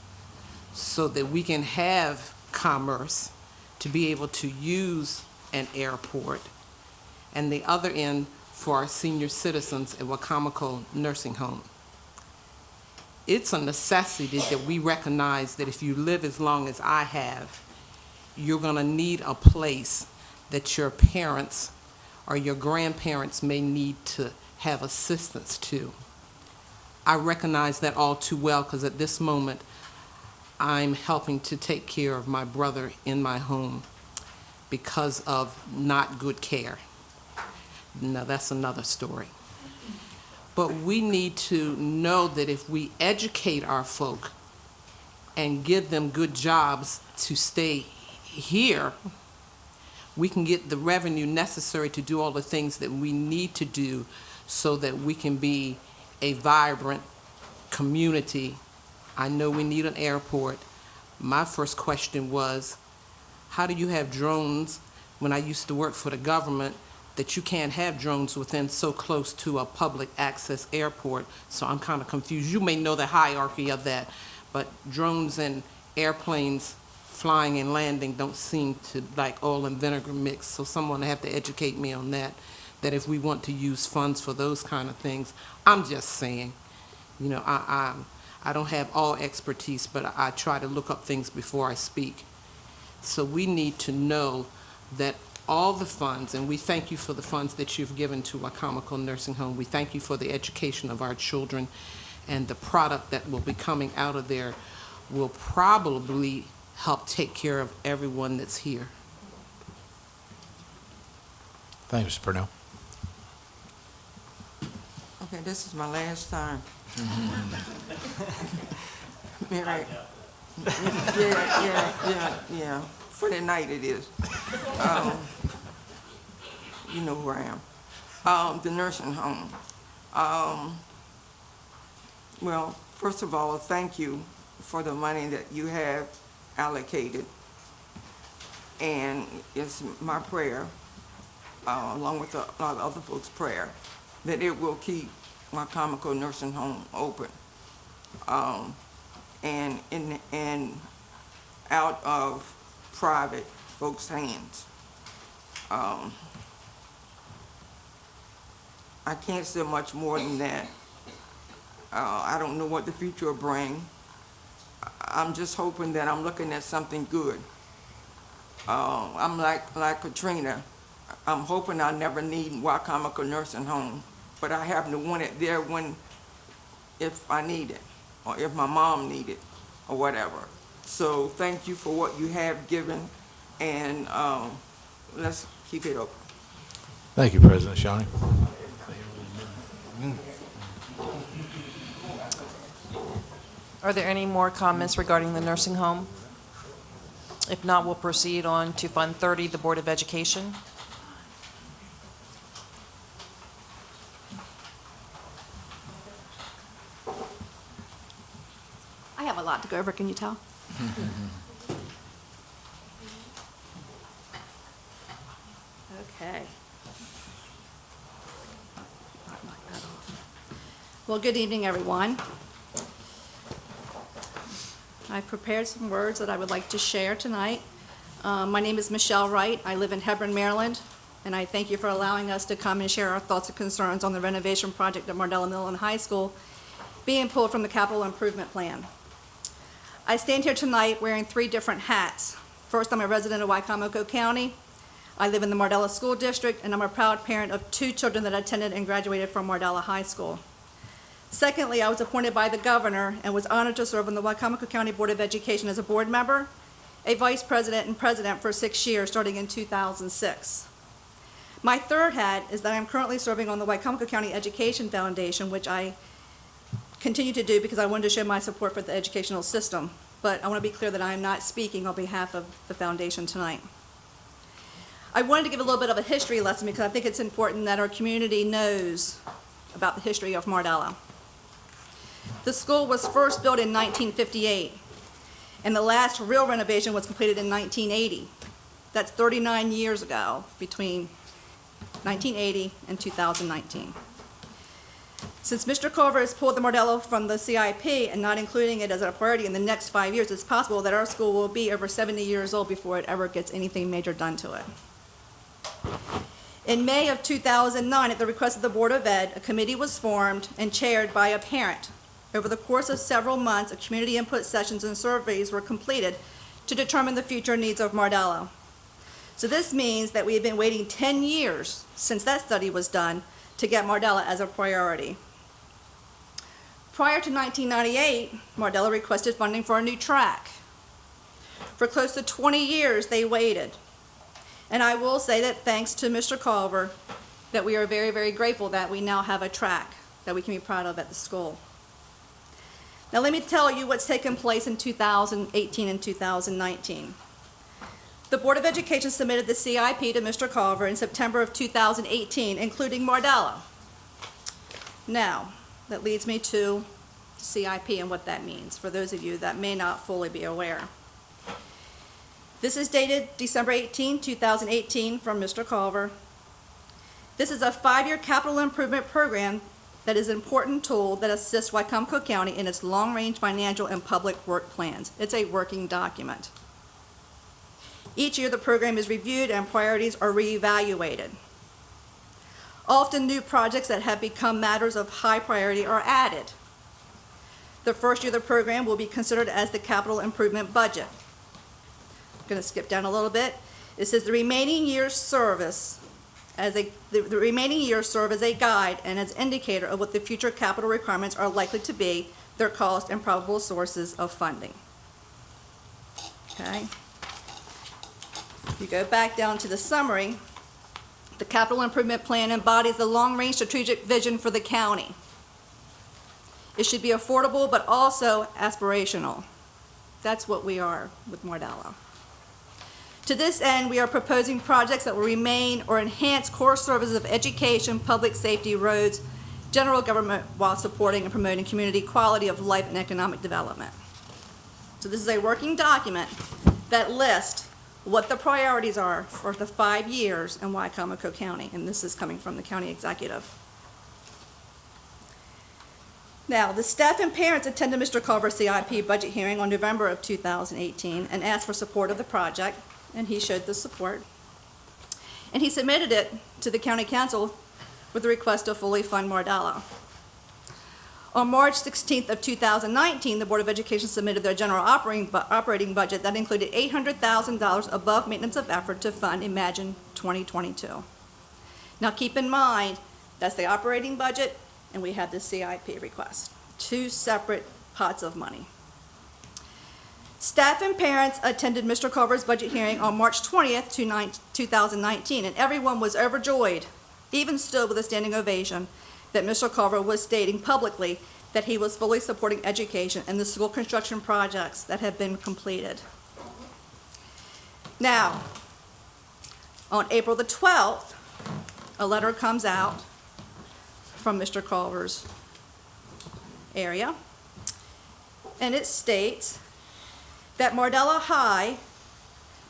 so that we can have commerce, to be able to use an airport, and the other end for our senior citizens at Wicomico Nursing Home. It's a necessity that we recognize that if you live as long as I have, you're going to need a place that your parents or your grandparents may need to have assistance to. I recognize that all too well because at this moment, I'm helping to take care of my brother in my home because of not good care. Now, that's another story. But we need to know that if we educate our folk and give them good jobs to stay here, we can get the revenue necessary to do all the things that we need to do so that we can be a vibrant community. I know we need an airport. My first question was, how do you have drones when I used to work for the government that you can't have drones within so close to a public access airport? So I'm kind of confused. You may know the hierarchy of that, but drones and airplanes flying and landing don't seem to like oil and vinegar mix. So someone will have to educate me on that if we want to use funds for those kind of things. I'm just saying, you know, I don't have all expertise, but I try to look up things before I speak. So we need to know that all the funds, and we thank you for the funds that you've given to Wicomico Nursing Home. We thank you for the education of our children, and the product that will be coming out of there will probably help take care of everyone that's here. Thank you, Mr. Purnell. Okay, this is my last time. Right. Yeah. For the night it is. You know who I am. The nursing home. Well, first of all, thank you for the money that you have allocated. And it's my prayer, along with a lot of other folks' prayer, that it will keep Wicomico Nursing Home open. And out of private folks' hands. I can't say much more than that. I don't know what the future will bring. I'm just hoping that I'm looking at something good. I'm like Katrina. I'm hoping I never need Wicomico Nursing Home, but I happen to want it there if I need it, or if my mom need it, or whatever. So thank you for what you have given, and let's keep it open. Thank you, President Shawnee. Are there any more comments regarding the nursing home? If not, we'll proceed on to Fund 30, the Board of Education. I have a lot to go over, can you tell? Okay. Knock that off. Well, good evening, everyone. I've prepared some words that I would like to share tonight. My name is Michelle Wright. I live in Hebron, Maryland, and I thank you for allowing us to come and share our thoughts and concerns on the renovation project at Mardella Middle and High School being pulled from the capital improvement plan. I stand here tonight wearing 3 different hats. First, I'm a resident of Wicomico County. I live in the Mardella School District, and I'm a proud parent of 2 children that attended and graduated from Mardella High School. Secondly, I was appointed by the governor and was honored to serve on the Wicomico County Board of Education as a board member, a vice president, and president for 6 years, starting in 2006. My third hat is that I'm currently serving on the Wicomico County Education Foundation, which I continue to do because I wanted to show my support for the educational system. But I want to be clear that I am not speaking on behalf of the foundation tonight. I wanted to give a little bit of a history lesson because I think it's important that our community knows about the history of Mardella. The school was first built in 1958, and the last real renovation was completed in 1980. That's 39 years ago, between 1980 and 2019. Since Mr. Culver has pulled the Mardella from the CIP and not including it as a priority in the next 5 years, it's possible that our school will be over 70 years old before it ever gets anything major done to it. In May of 2009, at the request of the Board of Ed, a committee was formed and chaired by a parent. Over the course of several months, community input sessions and surveys were completed to determine the future needs of Mardella. So this means that we have been waiting 10 years since that study was done to get Mardella as a priority. Prior to 1998, Mardella requested funding for a new track. For close to 20 years, they waited. And I will say that thanks to Mr. Culver, that we are very, very grateful that we now have a track that we can be proud of at the school. Now let me tell you what's taken place in 2018 and 2019. The Board of Education submitted the CIP to Mr. Culver in September of 2018, including Mardella. Now, that leads me to CIP and what that means, for those of you that may not fully be aware. This is dated December 18, 2018 from Mr. Culver. This is a 5-year capital improvement program that is an important tool that assists Wicomico County in its long-range financial and public work plans. It's a working document. Each year the program is reviewed and priorities are reevaluated. Often new projects that have become matters of high priority are added. The first year of the program will be considered as the capital improvement budget. I'm going to skip down a little bit. It says the remaining years serve as a guide and as indicator of what the future capital requirements are likely to be, their cost and probable sources of funding. Okay. If you go back down to the summary, the capital improvement plan embodies the long-range strategic vision for the county. It should be affordable but also aspirational. That's what we are with Mardella. To this end, we are proposing projects that will remain or enhance core services of education, public safety, roads, general government, while supporting and promoting community quality of life and economic development. So this is a working document that lists what the priorities are for the 5 years in Wicomico County, and this is coming from the county executive. Now, the staff and parents attended Mr. Culver's CIP budget hearing on November of 2018 and asked for support of the project, and he showed the support. And he submitted it to the county council with a request to fully fund Mardella. On March 16th of 2019, the Board of Education submitted their general operating budget that included $800,000 above maintenance of effort to fund Imagine 2022. Now keep in mind, that's the operating budget, and we have the CIP request. 2 separate pots of money. Staff and parents attended Mr. Culver's budget hearing on March 20th, 2019, and everyone was overjoyed, even stood with a standing ovation, that Mr. Culver was stating publicly that he was fully supporting education and the school construction projects that have been completed. Now, on April the 12th, a letter comes out from Mr. Culver's area, and it states that Mardella High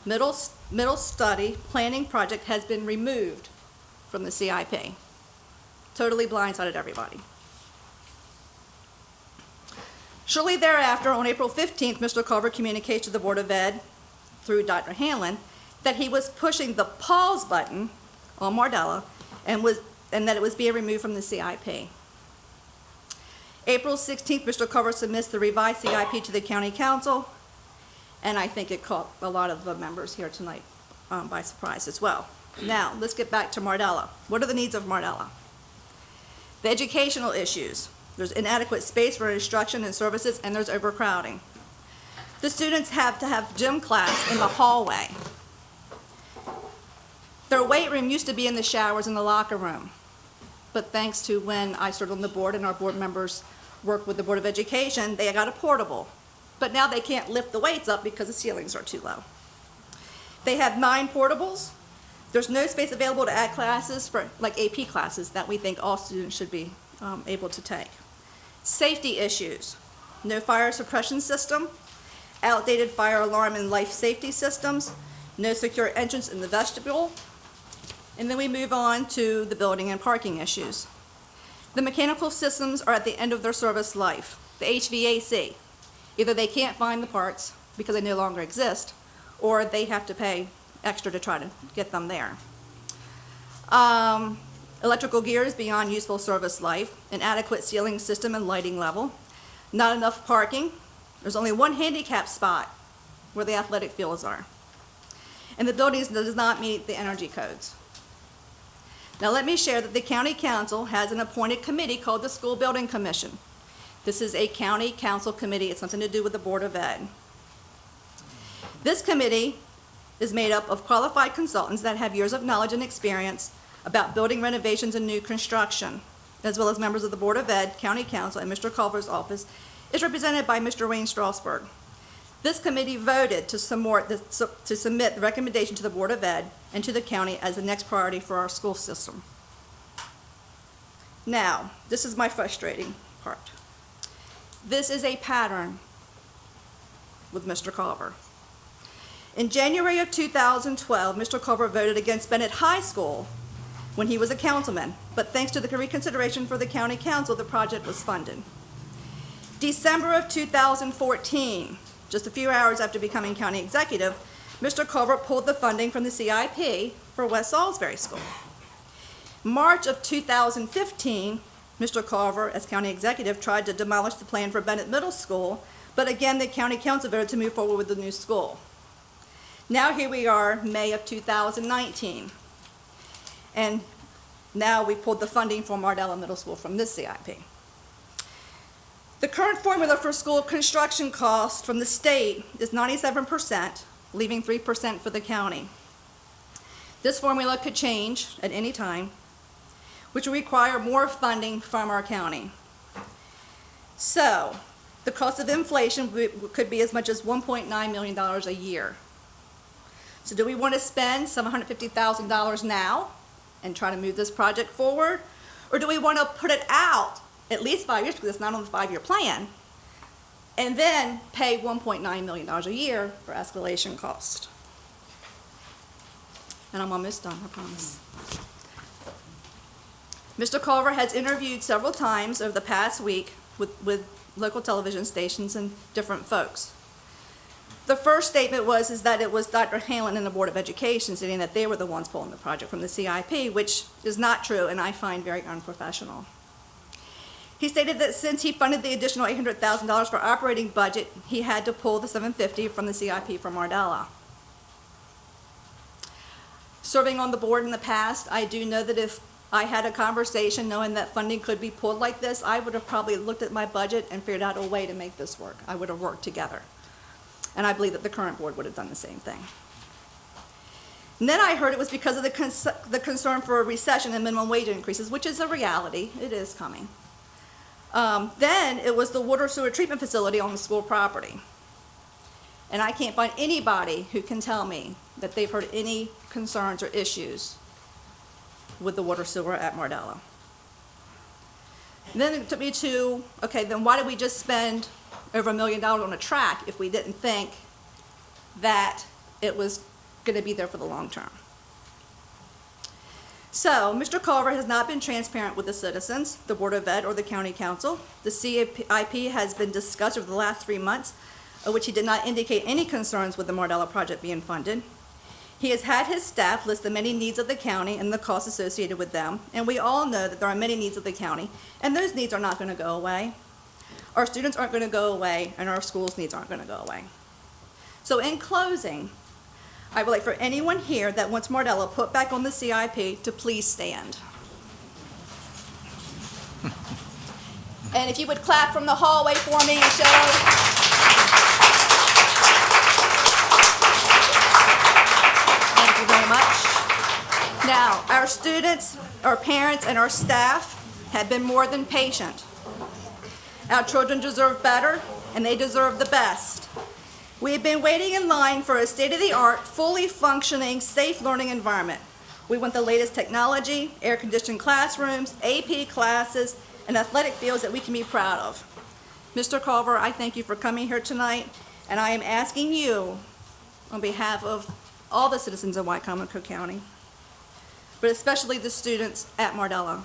middle study planning project has been removed from the CIP. Totally blindsided everybody. Shortly thereafter, on April 15th, Mr. Culver communicates to the Board of Ed through Dr. Hanlon that he was pushing the pause button on Mardella and that it was being removed from the CIP. April 16th, Mr. Culver submits the revised CIP to the County Council, and I think it caught a lot of the members here tonight by surprise as well. Now, let's get back to Mardella. What are the needs of Mardella? The educational issues. There's inadequate space for instruction and services, and there's overcrowding. The students have to have gym class in the hallway. Their weight room used to be in the showers in the locker room, but thanks to when I served on the board and our board members worked with the Board of Education, they got a portable. But now they can't lift the weights up because the ceilings are too low. They have 9 portables. There's no space available to add classes for like AP classes that we think all students should be able to take. Safety issues, no fire suppression system, outdated fire alarm and life safety systems, no secure entrance in the vestibule, and then we move on to the building and parking issues. The mechanical systems are at the end of their service life. The HVAC, either they can't find the parts because they no longer exist, or they have to pay extra to try to get them there. Electrical gears beyond useful service life, inadequate ceiling system and lighting level, not enough parking. There's only 1 handicap spot where the athletic fields are. And the building does not meet the energy codes. Now let me share that the County Council has an appointed committee called the School Building Commission. This is a county council committee. It's something to do with the Board of Ed. This committee is made up of qualified consultants that have years of knowledge and experience about building renovations and new construction, as well as members of the Board of Ed, County Council, and Mr. Culver's office, is represented by Mr. Wayne Strasburg. This committee voted to submit the recommendation to the Board of Ed and to the county as the next priority for our school system. Now, this is my frustrating part. This is a pattern with Mr. Culver. In January of 2012, Mr. Culver voted against Bennett High School when he was a councilman, but thanks to the reconsideration for the county council, the project was funded. December of 2014, just a few hours after becoming county executive, Mr. Culver pulled the funding from the CIP for West Salisbury School. March of 2015, Mr. Culver, as county executive, tried to demolish the plan for Bennett Middle School, but again, the county council voted to move forward with the new school. Now here we are, May of 2019. And now we pulled the funding for Mardella Middle School from this CIP. The current formula for school construction costs from the state is 97%, leaving 3% for the county. This formula could change at any time, which will require more funding from our county. So, the cost of inflation could be as much as $1.9 million a year. So do we want to spend some $150,000 now and try to move this project forward? Or do we want to put it out at least 5 years, because it's not on the 5-year plan, and then pay $1.9 million a year for escalation cost? And I'm almost done, I promise. Mr. Culver has interviewed several times over the past week with local television stations and different folks. The first statement is that it was Dr. Hanlon and the Board of Education saying that they were the ones pulling the project from the CIP, which is not true and I find very unprofessional. He stated that since he funded the additional $800,000 for operating budget, he had to pull the $750,000 from the CIP for Mardella. Serving on the board in the past, I do know that if I had a conversation knowing that funding could be pulled like this, I would have probably looked at my budget and figured out a way to make this work. I would have worked together. and I believe that the current board would have done the same thing. And then I heard it was because of the concern for a recession and minimum wage increases, which is a reality. It is coming. Then it was the water sewer treatment facility on the school property. And I can't find anybody who can tell me that they've heard any concerns or issues with the water sewer at Mardella. Then it took me to, okay, then why did we just spend over $1 million on a track if we didn't think that it was going to be there for the long term? So, Mr. Culver has not been transparent with the citizens, the Board of Ed, or the County Council. The CIP has been discussed over the last 3 months, of which he did not indicate any concerns with the Mardella project being funded. He has had his staff list the many needs of the county and the costs associated with them, and we all know that there are many needs of the county, and those needs are not going to go away. Our students aren't going to go away, and our schools' needs aren't going to go away. So in closing, I would like for anyone here that wants Mardella put back on the CIP to please stand. And if you would clap from the hallway for me and show. Thank you very much. Now, our students, our parents, and our staff have been more than patient. Our children deserve better, and they deserve the best. We have been waiting in line for a state-of-the-art, fully functioning, safe learning environment. We want the latest technology, air-conditioned classrooms, AP classes, and athletic fields that we can be proud of. Mr. Culver, I thank you for coming here tonight, and I am asking you, on behalf of all the citizens of Wicomico County, but especially the students at Mardella,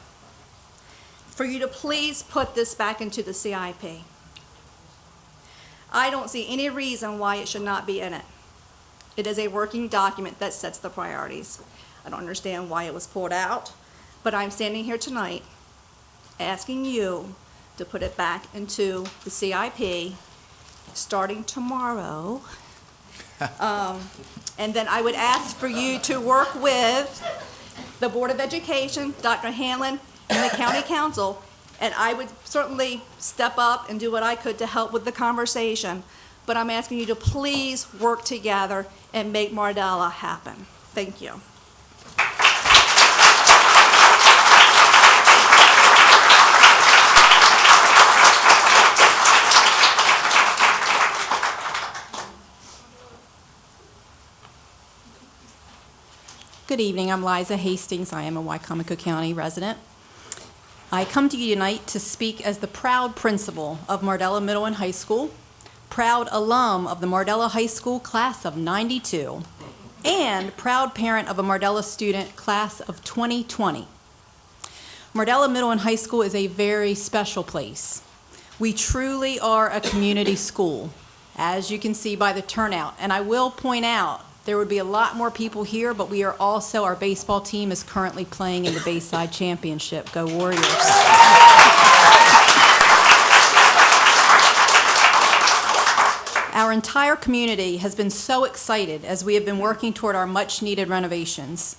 for you to please put this back into the CIP. I don't see any reason why it should not be in it. It is a working document that sets the priorities. I don't understand why it was pulled out, but I'm standing here tonight asking you to put it back into the CIP starting tomorrow. And then I would ask for you to work with the Board of Education, Dr. Hanlon, and the County Council, and I would certainly step up and do what I could to help with the conversation. But I'm asking you to please work together and make Mardella happen. Thank you. Good evening. I'm Liza Hastings. I am a Wicomico County resident. I come to you tonight to speak as the proud principal of Mardella Middle and High School, proud alum of the Mardella High School class of '92, and proud parent of a Mardella student class of 2020. Mardella Middle and High School is a very special place. We truly are a community school, as you can see by the turnout. And I will point out, there would be a lot more people here, but we are also, our baseball team is currently playing in the Bayside Championship. Go Warriors. Our entire community has been so excited as we have been working toward our much-needed renovations.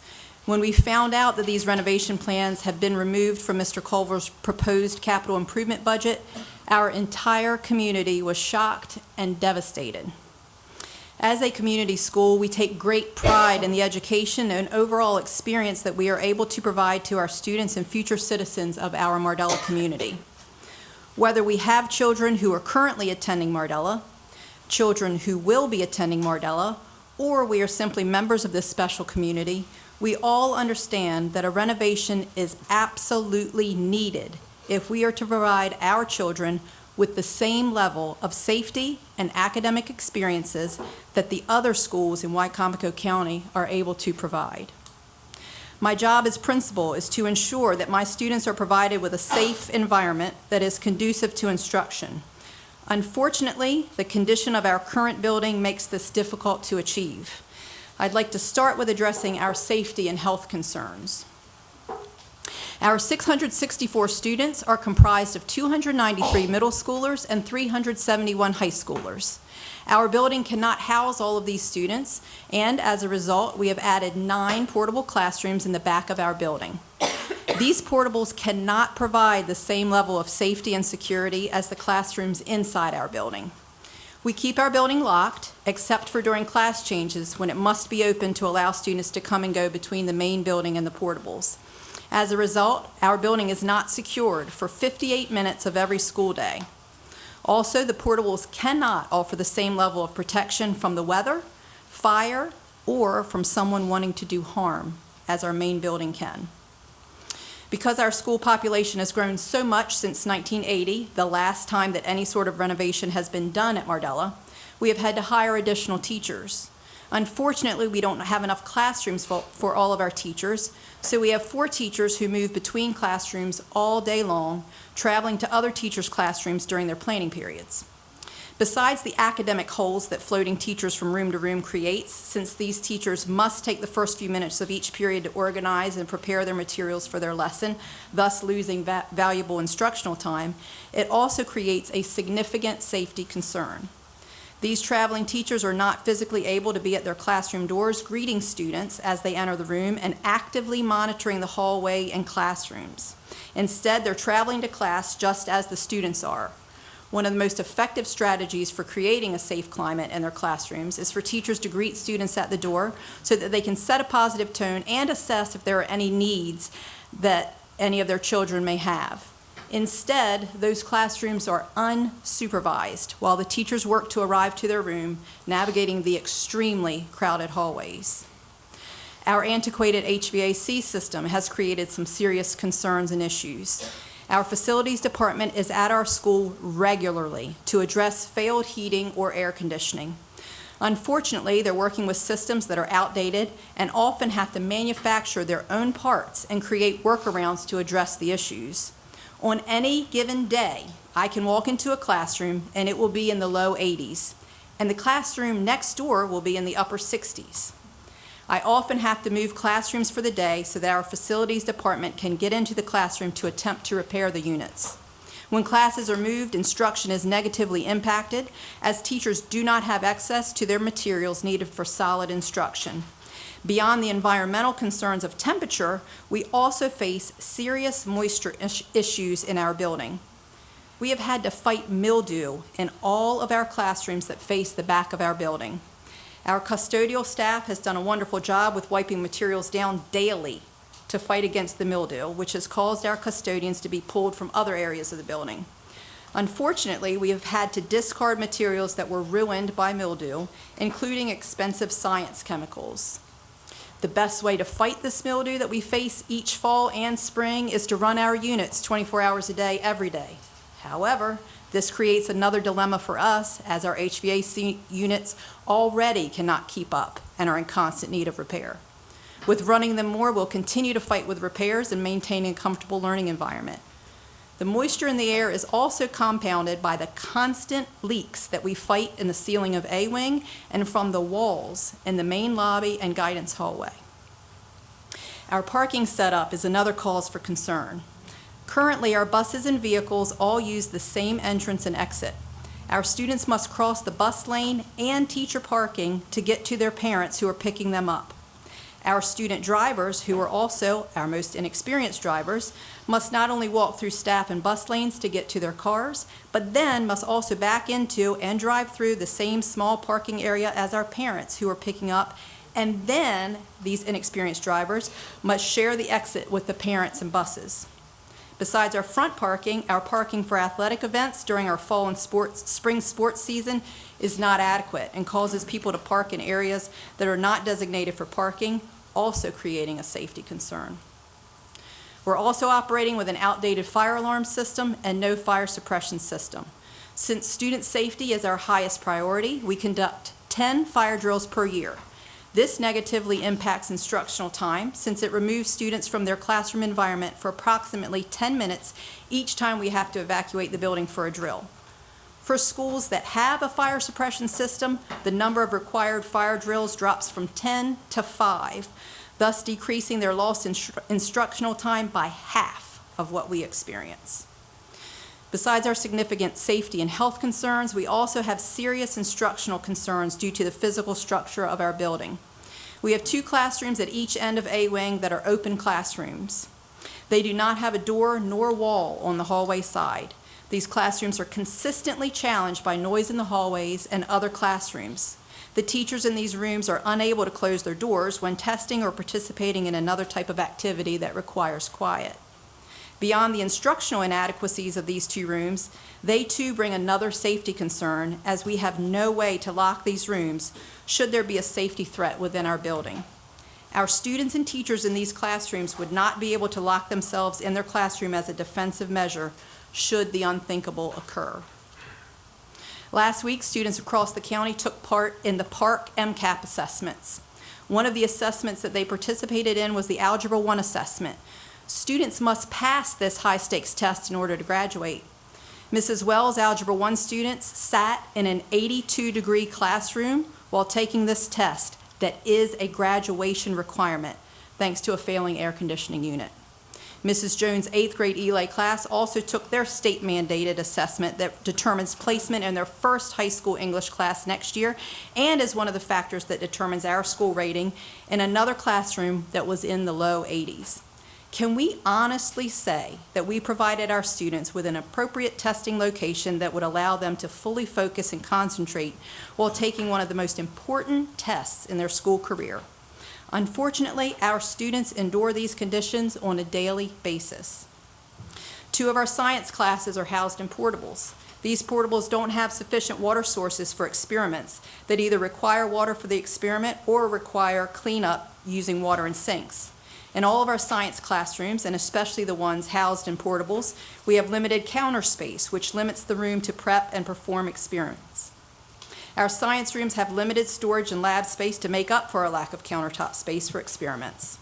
When we found out that these renovation plans have been removed from Mr. Culver's proposed capital improvement budget, our entire community was shocked and devastated. As a community school, we take great pride in the education and overall experience that we are able to provide to our students and future citizens of our Mardella community. Whether we have children who are currently attending Mardella, children who will be attending Mardella, or we are simply members of this special community, we all understand that a renovation is absolutely needed if we are to provide our children with the same level of safety and academic experiences that the other schools in Wicomico County are able to provide. My job as principal is to ensure that my students are provided with a safe environment that is conducive to instruction. Unfortunately, the condition of our current building makes this difficult to achieve. I'd like to start with addressing our safety and health concerns. Our 664 students are comprised of 293 middle schoolers and 371 high schoolers. Our building cannot house all of these students, and as a result, we have added 9 portable classrooms in the back of our building. These portables cannot provide the same level of safety and security as the classrooms inside our building. We keep our building locked, except for during class changes when it must be open to allow students to come and go between the main building and the portables. As a result, our building is not secured for 58 minutes of every school day. Also, the portables cannot offer the same level of protection from the weather, fire, or from someone wanting to do harm as our main building can. Because our school population has grown so much since 1980, the last time that any sort of renovation has been done at Mardella, we have had to hire additional teachers. Unfortunately, we don't have enough classrooms for all of our teachers, so we have 4 teachers who move between classrooms all day long, traveling to other teachers' classrooms during their planning periods. Besides the academic holes that floating teachers from room to room creates, since these teachers must take the first few minutes of each period to organize and prepare their materials for their lesson, thus losing valuable instructional time, it also creates a significant safety concern. These traveling teachers are not physically able to be at their classroom doors greeting students as they enter the room and actively monitoring the hallway and classrooms. Instead, they're traveling to class just as the students are. One of the most effective strategies for creating a safe climate in their classrooms is for teachers to greet students at the door so that they can set a positive tone and assess if there are any needs that any of their children may have. Instead, those classrooms are unsupervised while the teachers work to arrive to their room, navigating the extremely crowded hallways. Our antiquated HVAC system has created some serious concerns and issues. Our facilities department is at our school regularly to address failed heating or air conditioning. Unfortunately, they're working with systems that are outdated and often have to manufacture their own parts and create workarounds to address the issues. On any given day, I can walk into a classroom and it will be in the low 80s, and the classroom next door will be in the upper 60s. I often have to move classrooms for the day so that our facilities department can get into the classroom to attempt to repair the units. When classes are moved, instruction is negatively impacted as teachers do not have access to their materials needed for solid instruction. Beyond the environmental concerns of temperature, we also face serious moisture issues in our building. We have had to fight mildew in all of our classrooms that face the back of our building. Our custodial staff has done a wonderful job with wiping materials down daily to fight against the mildew, which has caused our custodians to be pulled from other areas of the building. Unfortunately, we have had to discard materials that were ruined by mildew, including expensive science chemicals. The best way to fight this mildew that we face each fall and spring is to run our units 24 hours a day, every day. However, this creates another dilemma for us as our HVAC units already cannot keep up and are in constant need of repair. With running them more, we'll continue to fight with repairs and maintaining a comfortable learning environment. The moisture in the air is also compounded by the constant leaks that we fight in the ceiling of A wing and from the walls in the main lobby and guidance hallway. Our parking setup is another cause for concern. Currently, our buses and vehicles all use the same entrance and exit. Our students must cross the bus lane and teacher parking to get to their parents who are picking them up. Our student drivers, who are also our most inexperienced drivers, must not only walk through staff and bus lanes to get to their cars, but then must also back into and drive through the same small parking area as our parents who are picking up, and then these inexperienced drivers must share the exit with the parents and buses. Besides our front parking, our parking for athletic events during our fall and spring sports season is not adequate and causes people to park in areas that are not designated for parking, also creating a safety concern. We're also operating with an outdated fire alarm system and no fire suppression system. Since student safety is our highest priority, we conduct 10 fire drills per year. This negatively impacts instructional time since it removes students from their classroom environment for approximately 10 minutes each time we have to evacuate the building for a drill. For schools that have a fire suppression system, the number of required fire drills drops from 10 to 5, thus decreasing their lost instructional time by half of what we experience. Besides our significant safety and health concerns, we also have serious instructional concerns due to the physical structure of our building. We have 2 classrooms at each end of A wing that are open classrooms. They do not have a door nor wall on the hallway side, These classrooms are consistently challenged by noise in the hallways and other classrooms. The teachers in these rooms are unable to close their doors when testing or participating in another type of activity that requires quiet. Beyond the instructional inadequacies of these two rooms, they too bring another safety concern, as we have no way to lock these rooms should there be a safety threat within our building. Our students and teachers in these classrooms would not be able to lock themselves in their classroom as a defensive measure should the unthinkable occur. Last week, students across the county took part in the Park MCAP assessments. One of the assessments that they participated in was the Algebra 1 assessment. Students must pass this high-stakes test in order to graduate. Mrs. Wells' Algebra 1 students sat in an 82-degree classroom while taking this test that is a graduation requirement, thanks to a failing air conditioning unit. Mrs. Jones' 8th grade ELA class also took their state-mandated assessment that determines placement in their first high school English class next year, and is one of the factors that determines our school rating in another classroom that was in the low 80s. Can we honestly say that we provided our students with an appropriate testing location that would allow them to fully focus and concentrate while taking one of the most important tests in their school career? Unfortunately, our students endure these conditions on a daily basis. 2 of our science classes are housed in portables. These portables don't have sufficient water sources for experiments that either require water for the experiment or require cleanup using water in sinks. In all of our science classrooms, and especially the ones housed in portables, we have limited counter space, which limits the room to prep and perform experiments. Our science rooms have limited storage and lab space to make up for our lack of countertop space for experiments.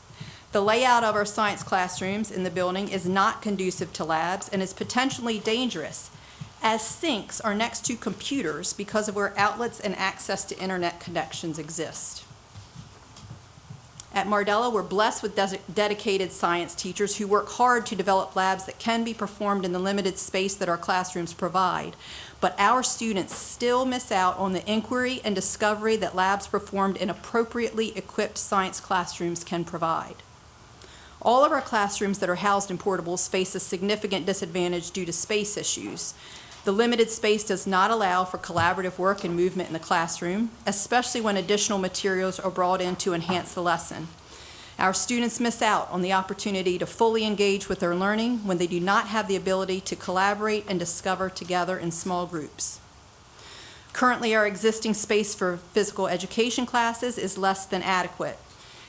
The layout of our science classrooms in the building is not conducive to labs and is potentially dangerous, as sinks are next to computers because of where outlets and access to internet connections exist. At Mardella, we're blessed with dedicated science teachers who work hard to develop labs that can be performed in the limited space that our classrooms provide. But our students still miss out on the inquiry and discovery that labs performed in appropriately equipped science classrooms can provide. All of our classrooms that are housed in portables face a significant disadvantage due to space issues. The limited space does not allow for collaborative work and movement in the classroom, especially when additional materials are brought in to enhance the lesson. Our students miss out on the opportunity to fully engage with their learning when they do not have the ability to collaborate and discover together in small groups. Currently, our existing space for physical education classes is less than adequate.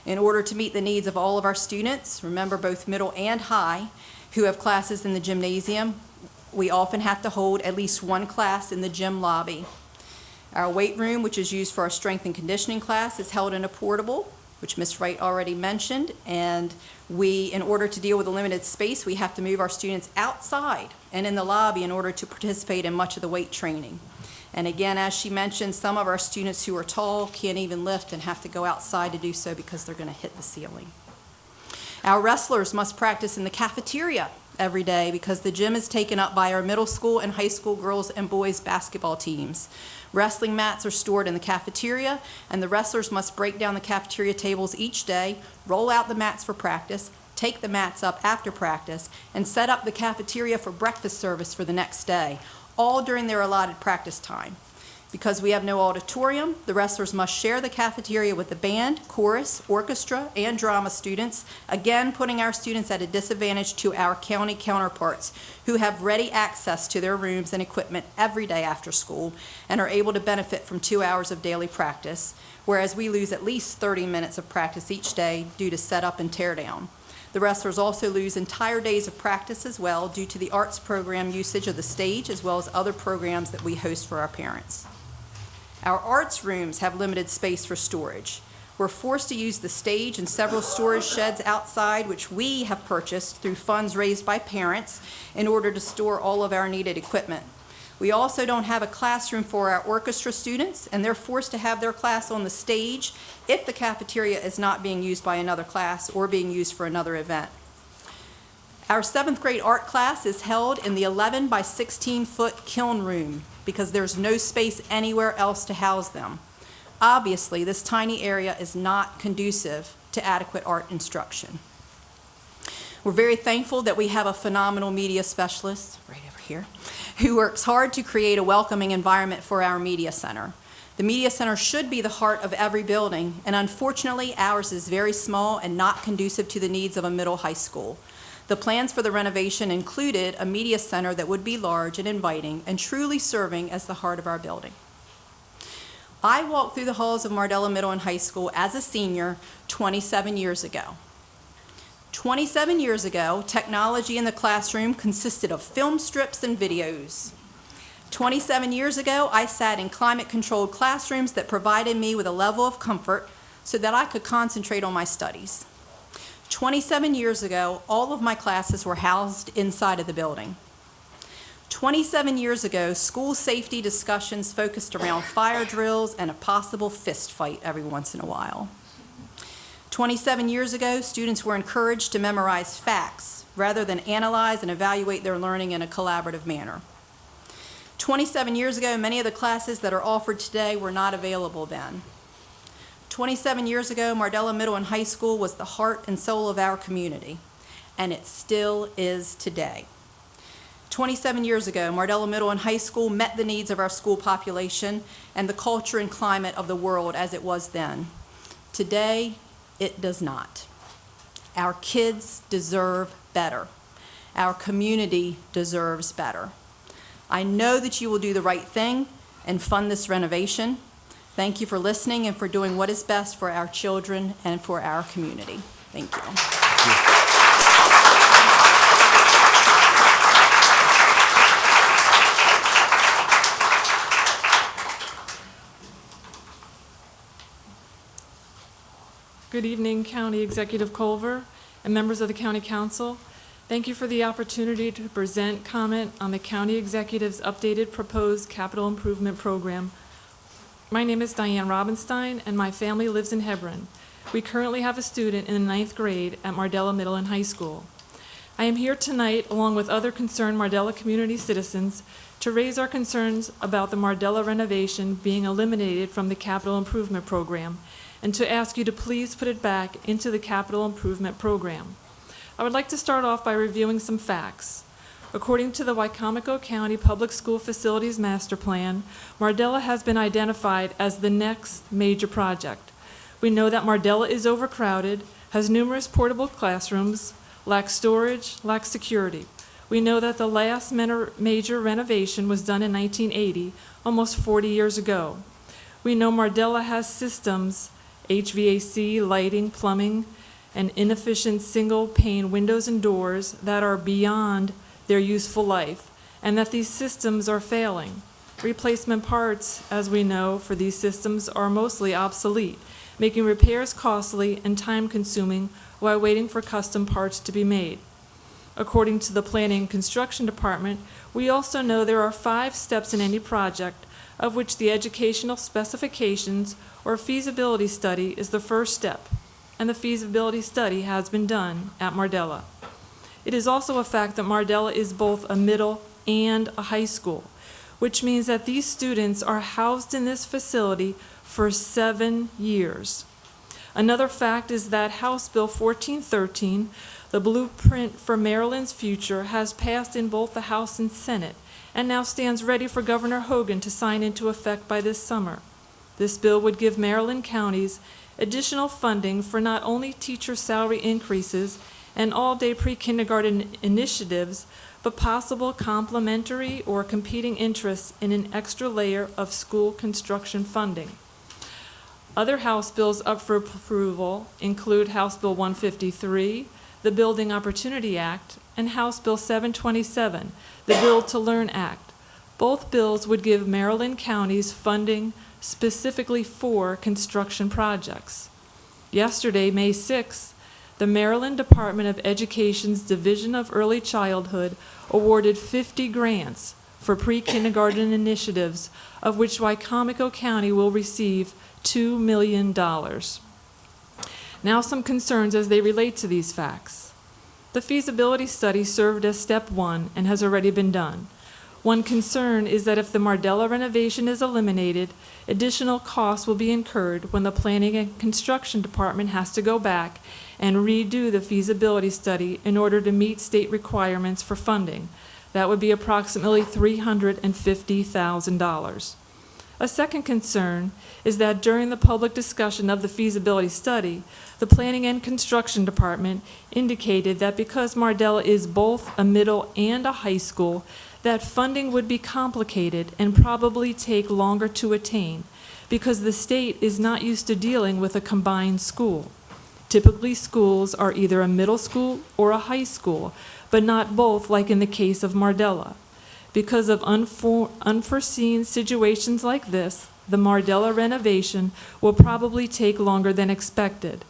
In order to meet the needs of all of our students, remember both middle and high, who have classes in the gymnasium, we often have to hold at least one class in the gym lobby. Our weight room, which is used for our strength and conditioning class, is held in a portable, which Ms. Wright already mentioned, and in order to deal with the limited space, we have to move our students outside and in the lobby in order to participate in much of the weight training. And again, as she mentioned, some of our students who are tall can't even lift and have to go outside to do so because they're going to hit the ceiling. Our wrestlers must practice in the cafeteria every day because the gym is taken up by our middle school and high school girls and boys basketball teams. Wrestling mats are stored in the cafeteria, and the wrestlers must break down the cafeteria tables each day, roll out the mats for practice, take the mats up after practice, and set up the cafeteria for breakfast service for the next day, all during their allotted practice time. Because we have no auditorium, the wrestlers must share the cafeteria with the band, chorus, orchestra, and drama students, again putting our students at a disadvantage to our county counterparts who have ready access to their rooms and equipment every day after school and are able to benefit from 2 hours of daily practice, whereas we lose at least 30 minutes of practice each day due to setup and tear down. The wrestlers also lose entire days of practice as well due to the arts program usage of the stage as well as other programs that we host for our parents. Our arts rooms have limited space for storage. We're forced to use the stage and several storage sheds outside, which we have purchased through funds raised by parents in order to store all of our needed equipment. We also don't have a classroom for our orchestra students, and they're forced to have their class on the stage if the cafeteria is not being used by another class or being used for another event. Our 7th grade art class is held in the 11 by 16 foot kiln room because there's no space anywhere else to house them. Obviously, this tiny area is not conducive to adequate art instruction. We're very thankful that we have a phenomenal media specialist right over here who works hard to create a welcoming environment for our media center. The media center should be the heart of every building, and unfortunately, ours is very small and not conducive to the needs of a middle high school. The plans for the renovation included a media center that would be large and inviting and truly serving as the heart of our building. I walked through the halls of Mardella Middle and High School as a senior 27 years ago. 27 years ago, technology in the classroom consisted of film strips and videos. 27 years ago, I sat in climate-controlled classrooms that provided me with a level of comfort so that I could concentrate on my studies. 27 years ago, all of my classes were housed inside of the building. 27 years ago, school safety discussions focused around fire drills and a possible fist fight every once in a while. 27 years ago, students were encouraged to memorize facts rather than analyze and evaluate their learning in a collaborative manner. 27 years ago, many of the classes that are offered today were not available then. 27 years ago, Mardella Middle and High School was the heart and soul of our community, and it still is today. 27 years ago, Mardella Middle and High School met the needs of our school population and the culture and climate of the world as it was then. Today, it does not. Our kids deserve better. Our community deserves better. I know that you will do the right thing and fund this renovation. Thank you for listening and for doing what is best for our children and for our community. Thank you. Good evening, County Executive Culver and members of the County Council. Thank you for the opportunity to present comment on the County Executive's updated proposed capital improvement program. My name is Diane Robinstein, and my family lives in Hebron. We currently have a student in the 9th grade at Mardella Middle and High School. I am here tonight, along with other concerned Mardella community citizens, to raise our concerns about the Mardella renovation being eliminated from the capital improvement program, and to ask you to please put it back into the capital improvement program. I would like to start off by reviewing some facts. According to the Wicomico County Public School Facilities Master Plan, Mardella has been identified as the next major project. We know that Mardella is overcrowded, has numerous portable classrooms, lacks storage, lacks security. We know that the last major renovation was done in 1980, almost 40 years ago. We know Mardella has systems, HVAC, lighting, plumbing, and inefficient single-pane windows and doors that are beyond their useful life, and that these systems are failing. Replacement parts, as we know, for these systems are mostly obsolete, making repairs costly and time-consuming while waiting for custom parts to be made. According to the Planning and Construction Department, we also know there are 5 steps in any project, of which the educational specifications or feasibility study is the first step, and the feasibility study has been done at Mardella. It is also a fact that Mardella is both a middle and a high school, which means that these students are housed in this facility for 7 years. Another fact is that House Bill 1413, the blueprint for Maryland's future, has passed in both the House and Senate, and now stands ready for Governor Hogan to sign into effect by this summer. This bill would give Maryland counties additional funding for not only teacher salary increases and all-day pre-kindergarten initiatives, but possible complementary or competing interests in an extra layer of school construction funding. Other House bills up for approval include House Bill 153, the Building Opportunity Act, and House Bill 727, the Build to Learn Act. Both bills would give Maryland counties funding specifically for construction projects. Yesterday, May 6th, the Maryland Department of Education's Division of Early Childhood awarded 50 grants for pre-kindergarten initiatives, of which Wicomico County will receive $2 million. Now some concerns as they relate to these facts. The feasibility study served as step 1 and has already been done. One concern is that if the Mardella renovation is eliminated, additional costs will be incurred when the Planning and Construction Department has to go back and redo the feasibility study in order to meet state requirements for funding. That would be approximately $350,000. A second concern is that during the public discussion of the feasibility study, the Planning and Construction Department indicated that because Mardella is both a middle and a high school, that funding would be complicated and probably take longer to attain because the state is not used to dealing with a combined school. Typically, schools are either a middle school or a high school, but not both like in the case of Mardella. Because of unforeseen situations like this, the Mardella renovation will probably take longer than expected.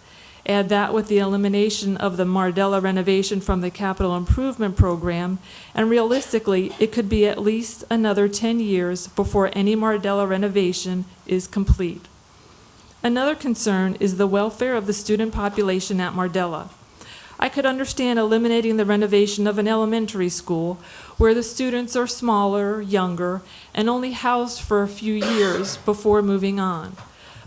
Add that with the elimination of the Mardella renovation from the capital improvement program, and realistically, it could be at least another 10 years before any Mardella renovation is complete. Another concern is the welfare of the student population at Mardella. I could understand eliminating the renovation of an elementary school where the students are smaller, younger, and only housed for a few years before moving on.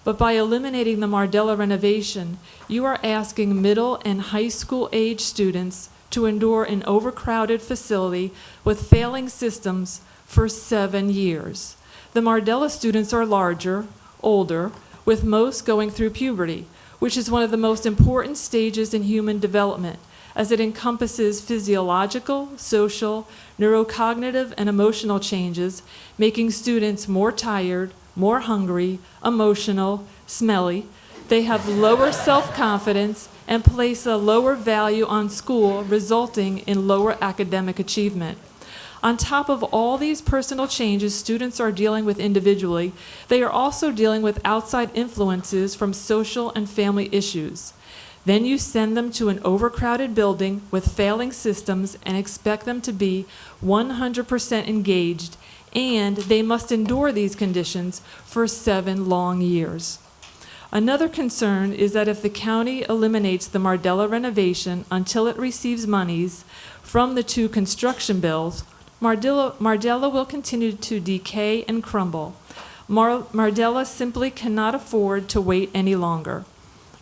But by eliminating the Mardella renovation, you are asking middle and high school age students to endure an overcrowded facility with failing systems for 7 years. The Mardella students are larger, older, with most going through puberty, which is one of the most important stages in human development, as it encompasses physiological, social, neurocognitive, and emotional changes, making students more tired, more hungry, emotional, smelly. They have lower self-confidence and place a lower value on school, resulting in lower academic achievement. On top of all these personal changes students are dealing with individually, they are also dealing with outside influences from social and family issues. Then you send them to an overcrowded building with failing systems and expect them to be 100% engaged, and they must endure these conditions for 7 long years. Another concern is that if the county eliminates the Mardella renovation until it receives monies from the 2 construction bills, Mardella will continue to decay and crumble. Mardella simply cannot afford to wait any longer.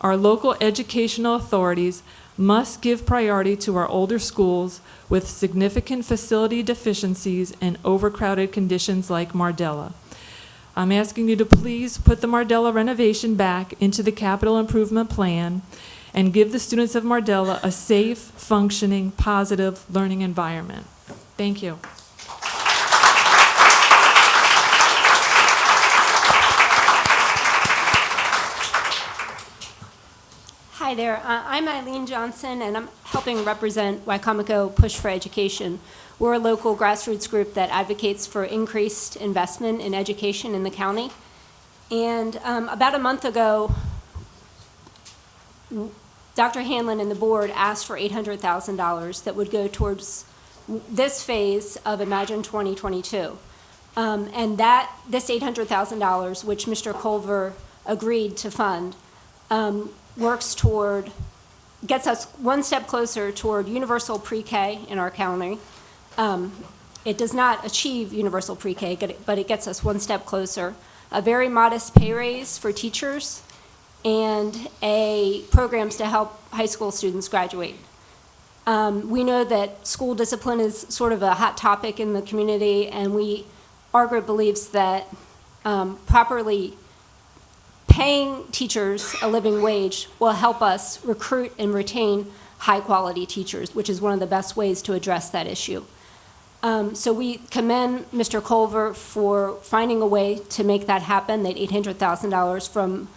Our local educational authorities must give priority to our older schools with significant facility deficiencies and overcrowded conditions like Mardella. I'm asking you to please put the Mardella renovation back into the capital improvement plan and give the students of Mardella a safe, functioning, positive learning environment. Thank you. Hi there, I'm Eileen Johnson, and I'm helping represent Wicomico Push for Education. We're a local grassroots group that advocates for increased investment in education in the county. And about a month ago, Dr. Hanlon and the board asked for $800,000 that would go towards this phase of Imagine 2022. And this $800,000, which Mr. Culver agreed to fund, gets us one step closer toward universal pre-K in our county. It does not achieve universal pre-K, but it gets us one step closer. A very modest pay raise for teachers and programs to help high school students graduate. We know that school discipline is sort of a hot topic in the community, and our group believes that properly paying teachers a living wage will help us recruit and retain high-quality teachers, which is one of the best ways to address that issue. So we commend Mr. Culver for finding a way to make that happen, that $800,000 from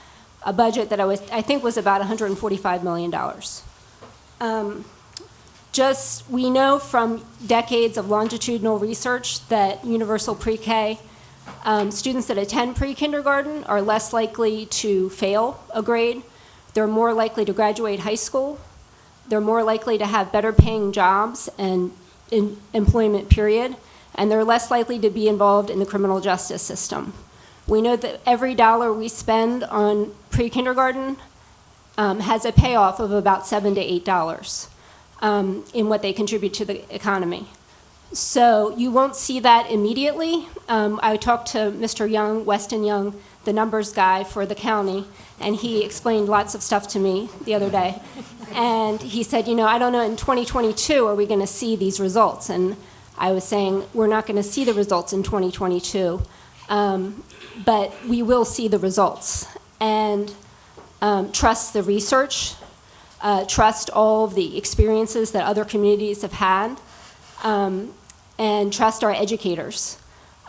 a budget that I think was about $145 million. We know from decades of longitudinal research that universal pre-K, students that attend pre-kindergarten are less likely to fail a grade. They're more likely to graduate high school. They're more likely to have better paying jobs and employment period, and they're less likely to be involved in the criminal justice system. We know that every dollar we spend on pre-kindergarten has a payoff of about $7 to $8 in what they contribute to the economy. So you won't see that immediately. I talked to Mr. Young, Weston Young, the numbers guy for the county, and he explained lots of stuff to me the other day. And he said, I don't know, in 2022, are we going to see these results? And I was saying we're not going to see the results in 2022, but we will see the results. And trust the research, trust all of the experiences that other communities have had, and trust our educators.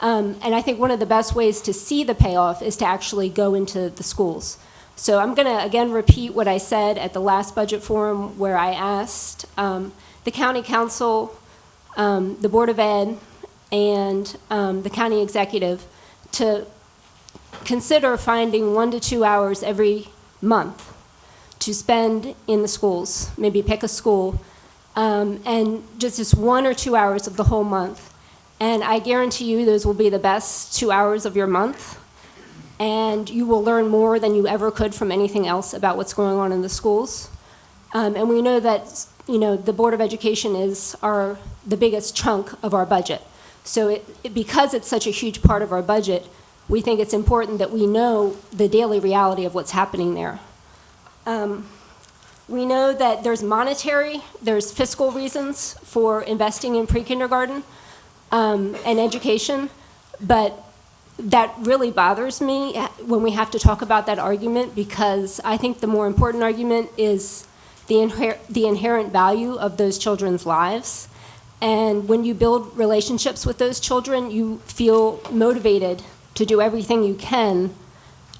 And I think one of the best ways to see the payoff is to actually go into the schools. So I'm going to, again, repeat what I said at the last budget forum where I asked the county council, the Board of Ed, and the county executive to consider finding 1 to 2 hours every month to spend in the schools, maybe pick a school, and just 1 or 2 hours of the whole month. And I guarantee you those will be the best 2 hours of your month, and you will learn more than you ever could from anything else about what's going on in the schools. And we know that, the Board of Education is the biggest chunk of our budget. So because it's such a huge part of our budget, we think it's important that we know the daily reality of what's happening there. We know that there's fiscal reasons for investing in pre-kindergarten and education, but that really bothers me when we have to talk about that argument, because I think the more important argument is the inherent value of those children's lives. And when you build relationships with those children, you feel motivated to do everything you can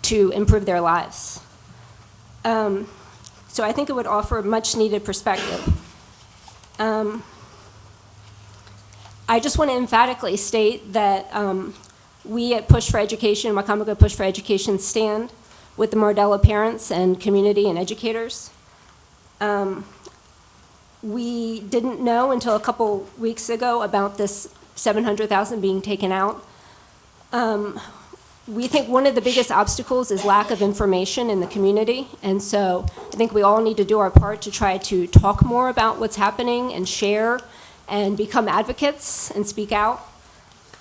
to improve their lives. So I think it would offer much needed perspective. I just want to emphatically state that we at Push for Education, Wicomico Push for Education, stand with the Mardella parents and community and educators. We didn't know until a couple weeks ago about this $700,000 being taken out. We think one of the biggest obstacles is lack of information in the community, and so I think we all need to do our part to try to talk more about what's happening and share and become advocates and speak out.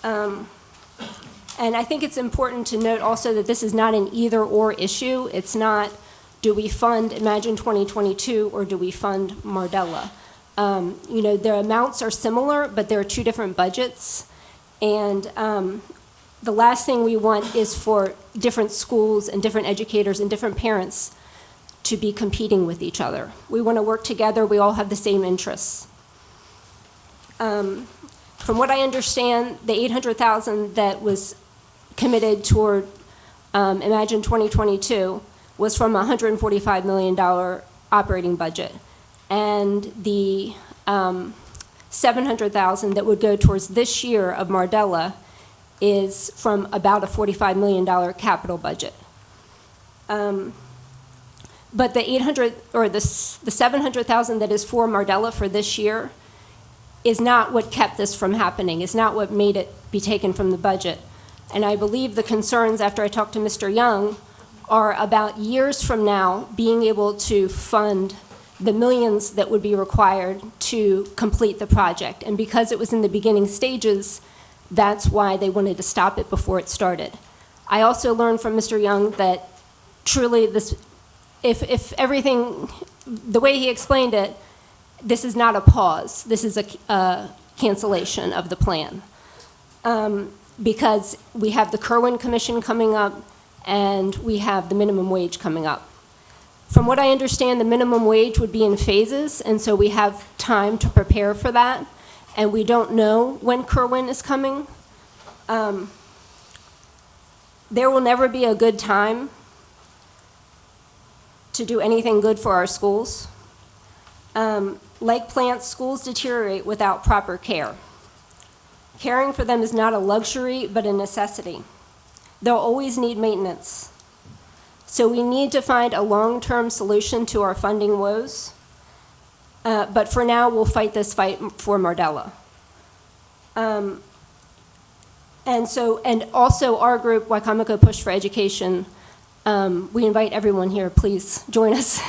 And I think it's important to note also that this is not an either-or issue. It's not, do we fund Imagine 2022 or do we fund Mardella? The amounts are similar, but there are two different budgets. And the last thing we want is for different schools and different educators and different parents to be competing with each other. We want to work together. We all have the same interests. From what I understand, the $800,000 that was committed toward Imagine 2022 was from a $145 million operating budget. And the $700,000 that would go towards this year of Mardella is from about a $45 million capital budget. But the $700,000 that is for Mardella for this year is not what kept this from happening. It's not what made it be taken from the budget. And I believe the concerns, after I talked to Mr. Young, are about years from now being able to fund the millions that would be required to complete the project. And because it was in the beginning stages, that's why they wanted to stop it before it started. I also learned from Mr. Young that truly if everything, the way he explained it, this is not a pause. This is a cancellation of the plan. Because we have the Kerwin Commission coming up and we have the minimum wage coming up. From what I understand, the minimum wage would be in phases, and so we have time to prepare for that. And we don't know when Kerwin is coming. There will never be a good time to do anything good for our schools. Like plants, schools deteriorate without proper care. Caring for them is not a luxury, but a necessity. They'll always need maintenance. So we need to find a long-term solution to our funding woes. But for now, we'll fight this fight for Mardella. And also our group, Wicomico Push for Education, we invite everyone here, please join us.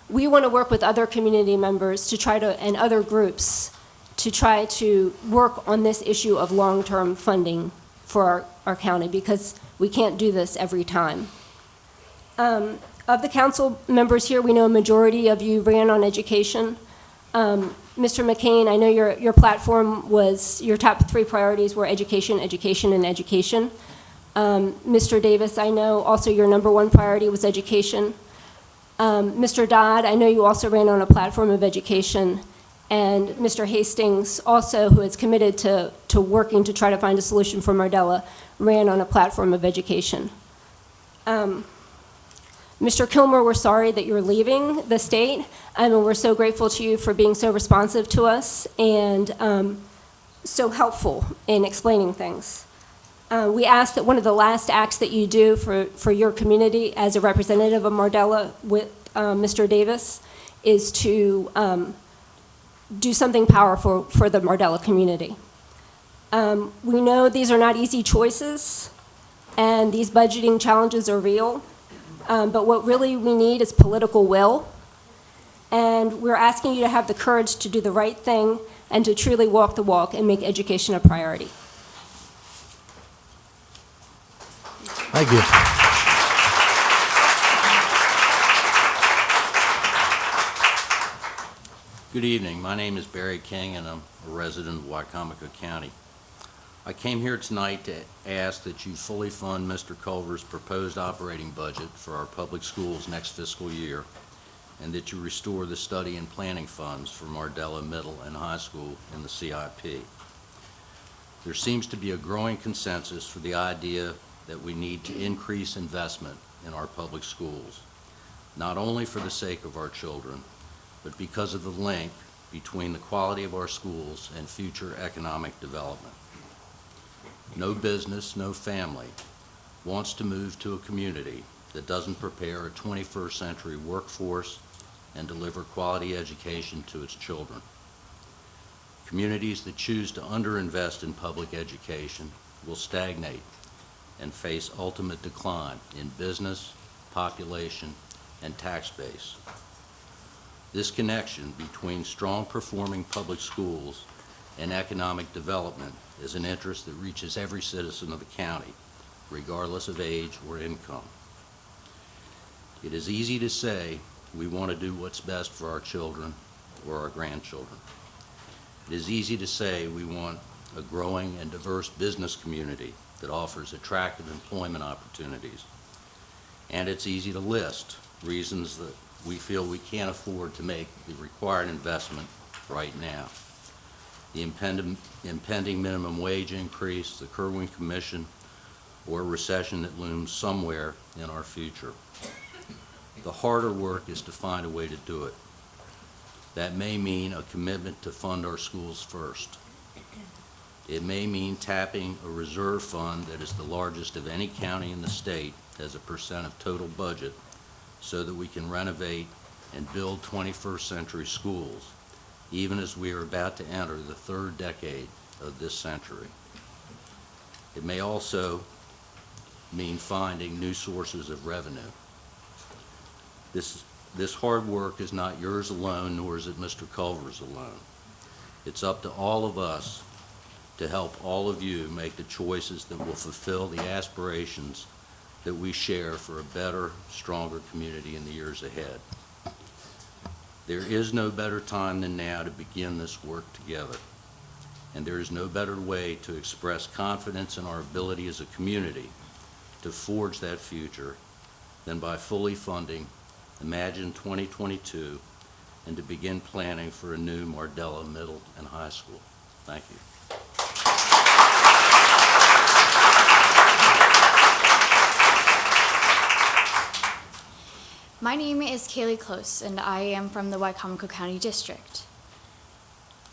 We want to work with other community members to try to, and other groups, to try to work on this issue of long-term funding for our county, because we can't do this every time. Of the council members here, we know a majority of you ran on education. Mr. McCain, I know your platform was, your top 3 priorities were education, education, and education. Mr. Davis, I know also your number 1 priority was education. Mr. Dodd, I know you also ran on a platform of education. And Mr. Hastings, also, who is committed to working to try to find a solution for Mardella, ran on a platform of education. Mr. Kilmer, we're sorry that you're leaving the state, and we're so grateful to you for being so responsive to us and so helpful in explaining things. We ask that one of the last acts that you do for your community as a representative of Mardella with Mr. Davis is to do something powerful for the Mardella community. We know these are not easy choices, and these budgeting challenges are real, but what really we need is political will, and we're asking you to have the courage to do the right thing and to truly walk the walk and make education a priority. Thank you. Good evening. My name is Barry King, and I'm a resident of Wicomico County. I came here tonight to ask that you fully fund Mr. Culver's proposed operating budget for our public schools next fiscal year, and that you restore the study and planning funds for Mardella Middle and High School in the CIP. There seems to be a growing consensus for the idea that we need to increase investment in our public schools, not only for the sake of our children, but because of the link between the quality of our schools and future economic development. No business, no family wants to move to a community that doesn't prepare a 21st century workforce and deliver quality education to its children. Communities that choose to underinvest in public education will stagnate and face ultimate decline in business, population, and tax base. This connection between strong performing public schools and economic development is an interest that reaches every citizen of the county, regardless of age or income. It is easy to say we want to do what's best for our children or our grandchildren. It is easy to say we want a growing and diverse business community that offers attractive employment opportunities. And it's easy to list reasons that we feel we can't afford to make the required investment right now. The impending minimum wage increase, the Kerwin Commission, or a recession that looms somewhere in our future. The harder work is to find a way to do it. That may mean a commitment to fund our schools first. It may mean tapping a reserve fund that is the largest of any county in the state as a percent of total budget, so that we can renovate and build 21st century schools, even as we are about to enter the 3rd decade of this century. It may also mean finding new sources of revenue. This hard work is not yours alone, nor is it Mr. Culver's alone. It's up to all of us to help all of you make the choices that will fulfill the aspirations that we share for a better, stronger community in the years ahead. There is no better time than now to begin this work together, and there is no better way to express confidence in our ability as a community to forge that future than by fully funding Imagine 2022 and to begin planning for a new Mardella Middle and High School. Thank you. My name is Kaylee Close, and I am from the Wicomico County District.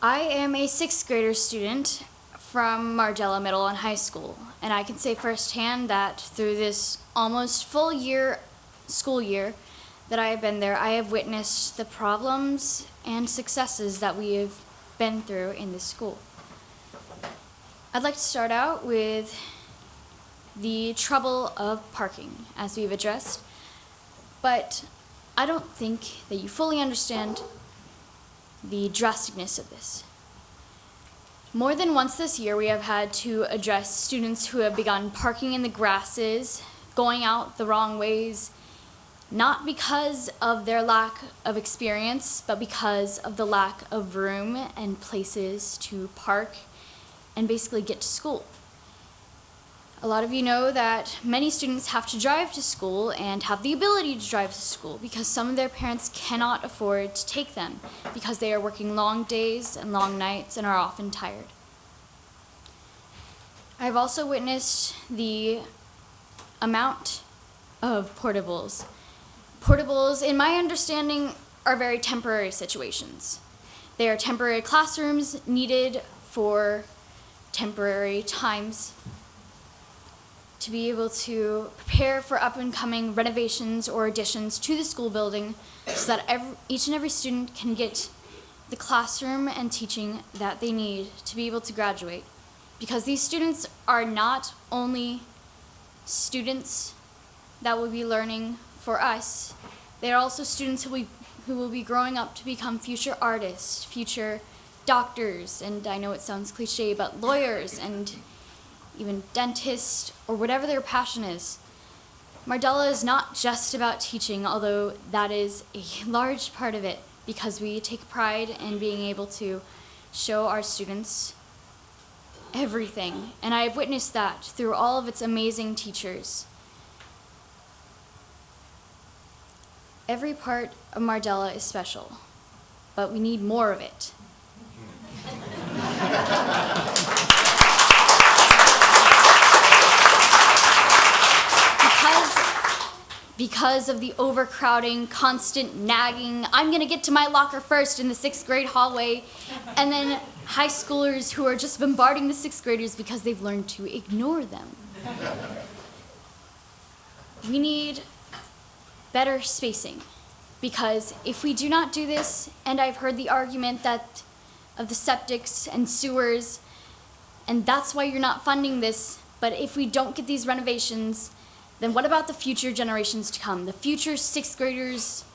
I am a 6th grader student from Mardella Middle and High School, and I can say firsthand that through this almost full school year that I have been there, I have witnessed the problems and successes that we have been through in this school. I'd like to start out with the trouble of parking, as we've addressed. But I don't think that you fully understand the drasticness of this. More than once this year, we have had to address students who have begun parking in the grasses, going out the wrong ways, not because of their lack of experience, but because of the lack of room and places to park and basically get to school. A lot of you know that many students have to drive to school and have the ability to drive to school because some of their parents cannot afford to take them because they are working long days and long nights and are often tired. I've also witnessed the amount of portables. Portables, in my understanding, are very temporary situations. They are temporary classrooms needed for temporary times to be able to prepare for up-and-coming renovations or additions to the school building so that each and every student can get the classroom and teaching that they need to be able to graduate. Because these students are not only students that will be learning for us, they are also students who will be growing up to become future artists, future doctors, and I know it sounds cliche, but lawyers and even dentists, or whatever their passion is. Mardella is not just about teaching, although that is a large part of it, because we take pride in being able to show our students everything. And I have witnessed that through all of its amazing teachers. Every part of Mardella is special, but we need more of it. Because of the overcrowding, constant nagging, I'm gonna get to my locker first in the 6th grade hallway, and then high schoolers who are just bombarding the 6th graders because they've learned to ignore them. We need better spacing, because if we do not do this, and I've heard the argument that of the septics and sewers, and that's why you're not funding this, but if we don't get these renovations, then what about the future generations to come? The future 6th graders,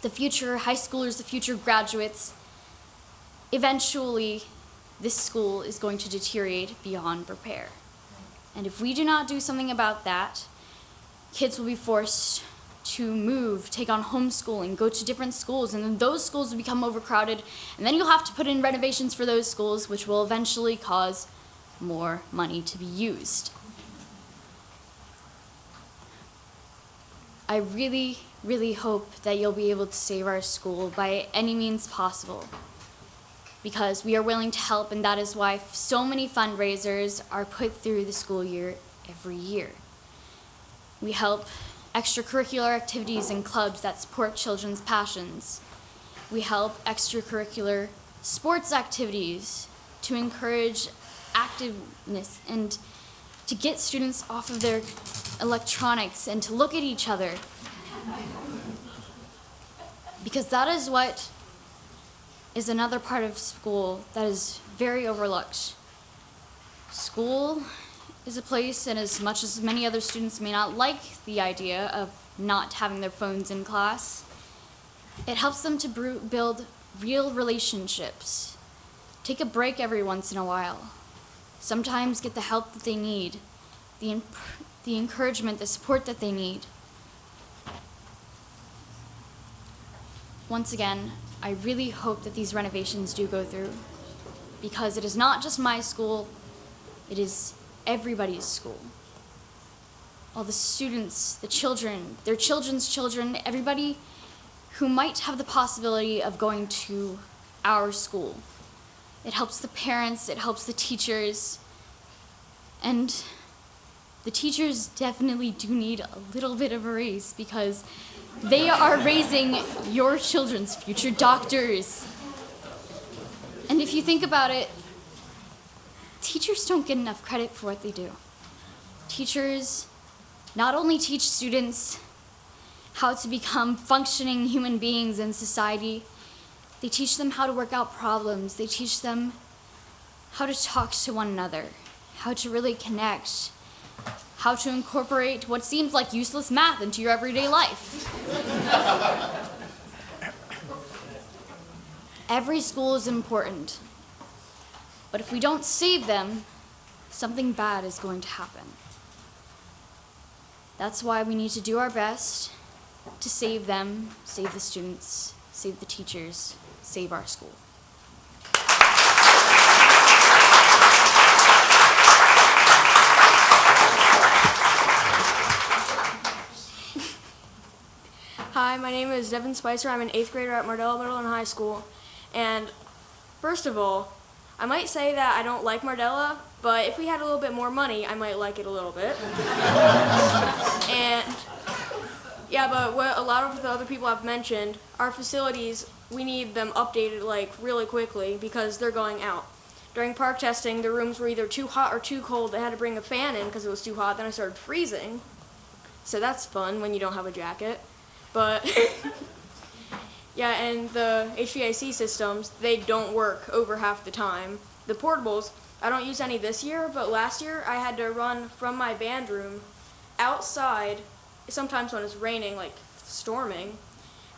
the future high schoolers, the future graduates. Eventually, this school is going to deteriorate beyond repair. And if we do not do something about that, kids will be forced to move, take on homeschooling, go to different schools, and then those schools will become overcrowded, and then you'll have to put in renovations for those schools, which will eventually cause more money to be used. I really, really hope that you'll be able to save our school by any means possible, because we are willing to help, and that is why so many fundraisers are put through the school year every year. We help extracurricular activities and clubs that support children's passions. We help extracurricular sports activities to encourage activeness and to get students off of their electronics and to look at each other. Because that is what is another part of school that is very overlooked. School is a place, and as much as many other students may not like the idea of not having their phones in class, it helps them to build real relationships. Take a break every once in a while. Sometimes get the help that they need, the encouragement, the support that they need. Once again, I really hope that these renovations do go through, because it is not just my school, it is everybody's school. All the students, the children, their children's children, everybody who might have the possibility of going to our school. It helps the parents, it helps the teachers, and the teachers definitely do need a little bit of a raise, because they are raising your children's future doctors. And if you think about it, teachers don't get enough credit for what they do. Teachers not only teach students how to become functioning human beings in society, they teach them how to work out problems. They teach them how to talk to one another, how to really connect, how to incorporate what seems like useless math into your everyday life. Every school is important, but if we don't save them, something bad is going to happen. That's why we need to do our best to save them, save the students, save the teachers, save our school. Hi, my name is Devin Spicer. I'm an 8th grader at Mardella Middle and High School. And first of all, I might say that I don't like Mardella, but if we had a little bit more money, I might like it a little bit. And yeah, but what a lot of the other people have mentioned, our facilities, we need them updated like really quickly because they're going out. During park testing, the rooms were either too hot or too cold. They had to bring a fan in because it was too hot. Then I started freezing. So that's fun when you don't have a jacket. But yeah, and the HVAC systems, they don't work over half the time. The portables, I don't use any this year, but last year I had to run from my band room outside, sometimes when it's raining, like storming,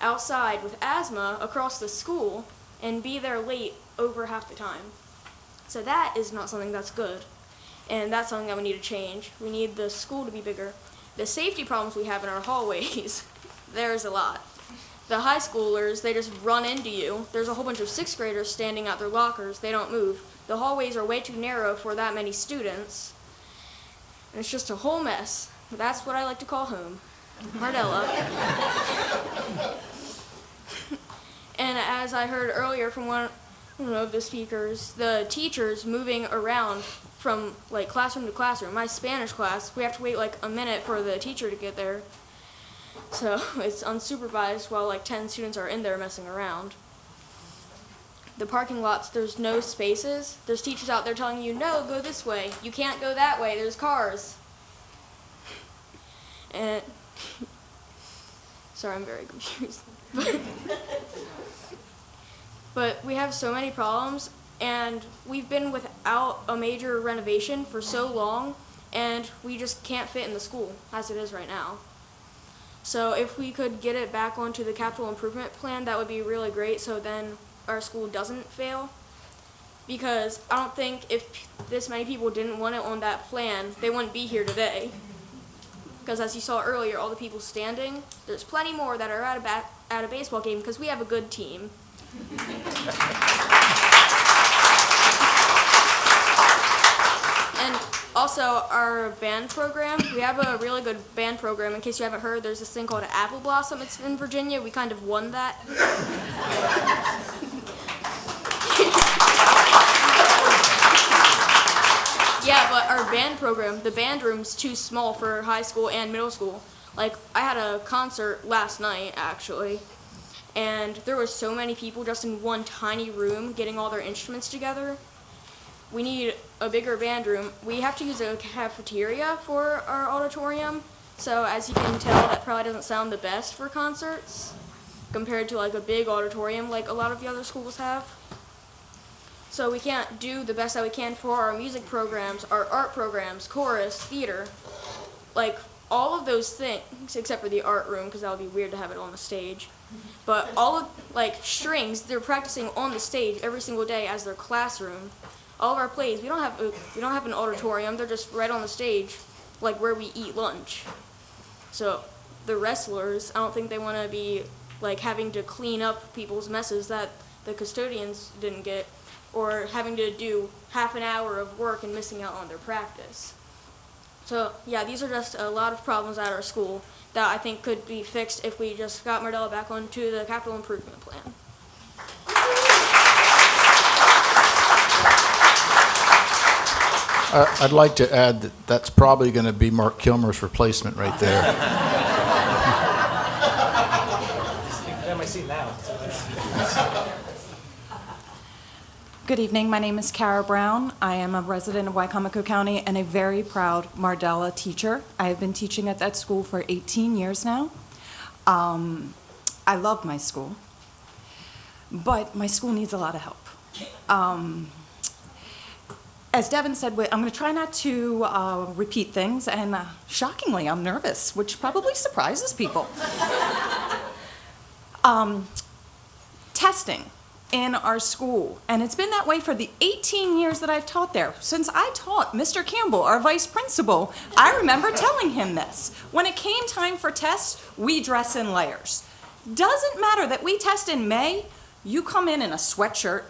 outside with asthma across the school and be there late over half the time. So that is not something that's good. And that's something that we need to change. We need the school to be bigger. The safety problems we have in our hallways, there's a lot. The high schoolers, they just run into you. There's a whole bunch of 6th graders standing at their lockers. They don't move. The hallways are way too narrow for that many students. And it's just a whole mess. That's what I like to call home. Mardella. And as I heard earlier from one of the speakers, the teachers moving around from like classroom to classroom. My Spanish class, we have to wait like a minute for the teacher to get there. So it's unsupervised while like 10 students are in there messing around. The parking lots, there's no spaces. There's teachers out there telling you, no, go this way. You can't go that way, there's cars. And, sorry, I'm very confused. But we have so many problems, and we've been without a major renovation for so long, and we just can't fit in the school as it is right now. So if we could get it back onto the capital improvement plan, that would be really great, so then our school doesn't fail. Because I don't think if this many people didn't want it on that plan, they wouldn't be here today. Because as you saw earlier, all the people standing, there's plenty more that are at a baseball game because we have a good team. And also our band program, we have a really good band program. In case you haven't heard, there's this thing called an Apple Blossom. It's in Virginia. We kind of won that. Yeah, but our band program, the band room's too small for high school and middle school. Like, I had a concert last night, actually, and there was so many people just in one tiny room getting all their instruments together. We need a bigger band room. We have to use a cafeteria for our auditorium, so as you can tell, that probably doesn't sound the best for concerts compared to like a big auditorium like a lot of the other schools have. So we can't do the best that we can for our music programs, our art programs, chorus, theater, like all of those things, except for the art room, because that would be weird to have it on the stage. But all of, like, strings, they're practicing on the stage every single day as their classroom. All of our plays, we don't have an auditorium, they're just right on the stage, like where we eat lunch. So the wrestlers, I don't think they want to be, like, having to clean up people's messes that the custodians didn't get, or having to do half an hour of work and missing out on their practice. So yeah, these are just a lot of problems at our school that I think could be fixed if we just got Mardella back onto the capital improvement plan. I'd like to add that that's probably going to be Mark Kilmer's replacement right there. That might see now. Good evening. My name is Kara Brown. I am a resident of Wicomico County and a very proud Mardella teacher. I have been teaching at that school for 18 years now. I love my school, but my school needs a lot of help. As Devin said, I'm going to try not to repeat things, and shockingly, I'm nervous, which probably surprises people. Testing in our school. And it's been that way for the 18 years that I've taught there. Since I taught Mr. Campbell, our vice principal, I remember telling him this. When it came time for tests, we dress in layers. Doesn't matter that we test in May, you come in a sweatshirt,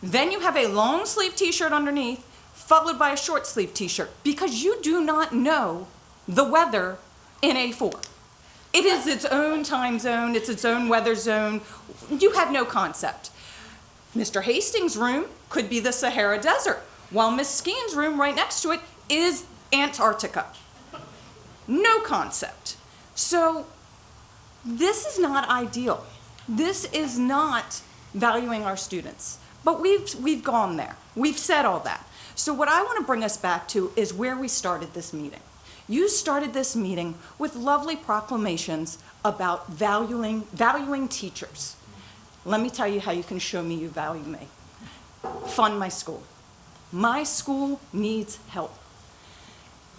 then you have a long sleeve t-shirt underneath, followed by a short sleeve t-shirt, because you do not know the weather in A4. It is its own time zone, it's its own weather zone. You have no concept. Mr. Hastings' room could be the Sahara Desert, while Miss Skeen's room right next to it is Antarctica. No concept. So this is not ideal. This is not valuing our students. But we've gone there. We've said all that. So what I want to bring us back to is where we started this meeting. You started this meeting with lovely proclamations about valuing teachers. Let me tell you how you can show me you value me. Fund my school. My school needs help.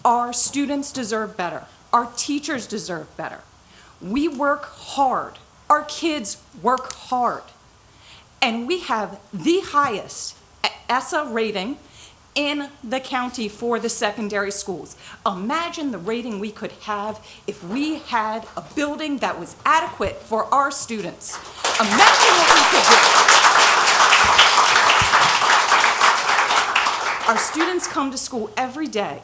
Our students deserve better. Our teachers deserve better. We work hard. Our kids work hard. And we have the highest ESSA rating in the county for the secondary schools. Imagine the rating we could have if we had a building that was adequate for our students. Imagine what we could do. Our students come to school every day,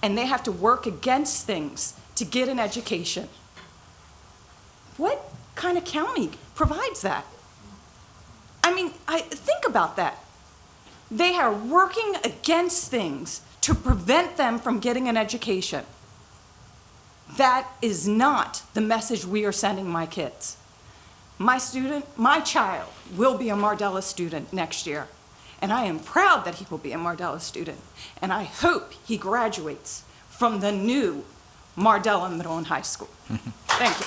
and they have to work against things to get an education. What kind of county provides that? I mean, think about that. They are working against things to prevent them from getting an education. That is not the message we are sending my kids. My child will be a Mardella student next year, and I am proud that he will be a Mardella student, and I hope he graduates from the new Mardella Middle and High School. Thank you.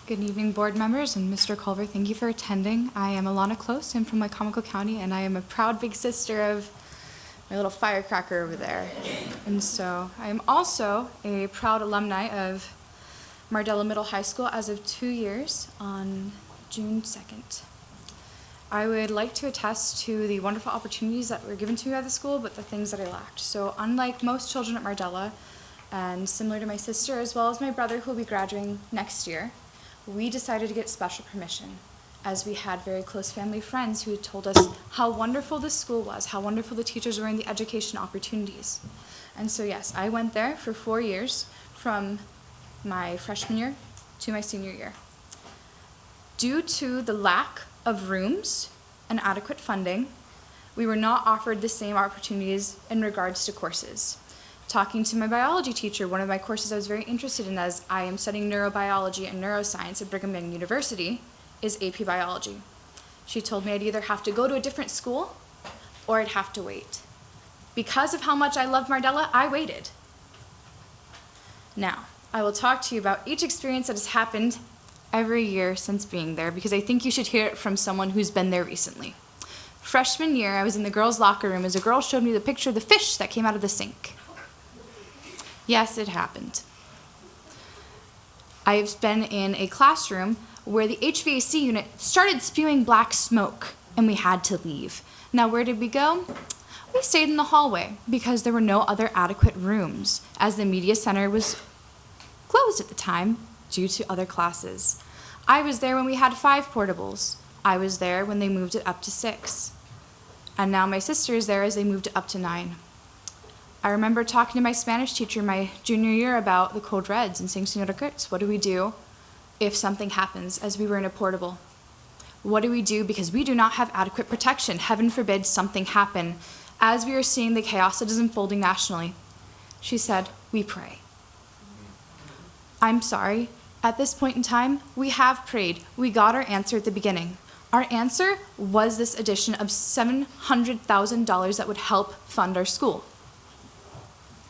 Good evening, board members, and Mr. Culver, thank you for attending. I am Alana Close. I'm from Wicomico County, and I am a proud big sister of my little firecracker over there. And so I am also a proud alumni of Mardella Middle High School as of 2 years on June 2nd. I would like to attest to the wonderful opportunities that were given to me by the school, but the things that I lacked. So unlike most children at Mardella, and similar to my sister as well as my brother who will be graduating next year, we decided to get special permission, as we had very close family friends who told us how wonderful the school was, how wonderful the teachers were, and the education opportunities. And so yes, I went there for 4 years, from my freshman year to my senior year. Due to the lack of rooms and adequate funding, we were not offered the same opportunities in regards to courses. Talking to my biology teacher, one of my courses I was very interested in, as I am studying neurobiology and neuroscience at Brigham Young University, is AP Biology. She told me I'd either have to go to a different school or I'd have to wait. Because of how much I loved Mardella, I waited. Now, I will talk to you about each experience that has happened every year since being there, because I think you should hear it from someone who's been there recently. Freshman year, I was in the girls' locker room as a girl showed me the picture of the fish that came out of the sink. Yes, it happened. I've been in a classroom where the HVAC unit started spewing black smoke, and we had to leave. Now, where did we go? We stayed in the hallway because there were no other adequate rooms, as the media center was closed at the time due to other classes. I was there when we had 5 portables. I was there when they moved it up to 6. And now my sister is there as they moved it up to 9. I remember talking to my Spanish teacher my junior year about the Code Reds and saying, Senora Kurtz, what do we do if something happens, as we were in a portable? What do we do because we do not have adequate protection? Heaven forbid something happen, as we are seeing the chaos that is unfolding nationally. She said, we pray. I'm sorry, at this point in time, we have prayed. We got our answer at the beginning. Our answer was this addition of $700,000 that would help fund our school.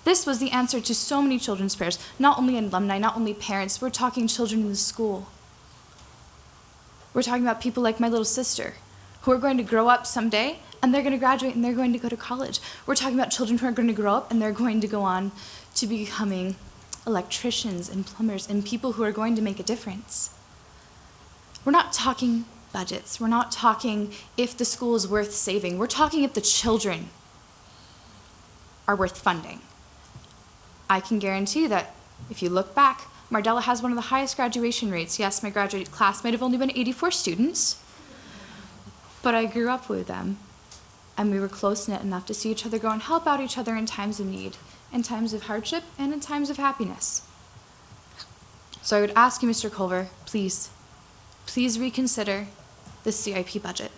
This was the answer to so many children's prayers, not only alumni, not only parents. We're talking children in the school. We're talking about people like my little sister, who are going to grow up someday, and they're going to graduate, and they're going to go to college. We're talking about children who are going to grow up, and they're going to go on to becoming electricians and plumbers and people who are going to make a difference. We're not talking budgets. We're not talking if the school is worth saving. We're talking if the children are worth funding. I can guarantee that if you look back, Mardella has one of the highest graduation rates. Yes, my graduate class might have only been 84 students, but I grew up with them, and we were close-knit enough to see each other go and help out each other in times of need, in times of hardship, and in times of happiness. So I would ask you, Mr. Culver, please reconsider the CIP budget.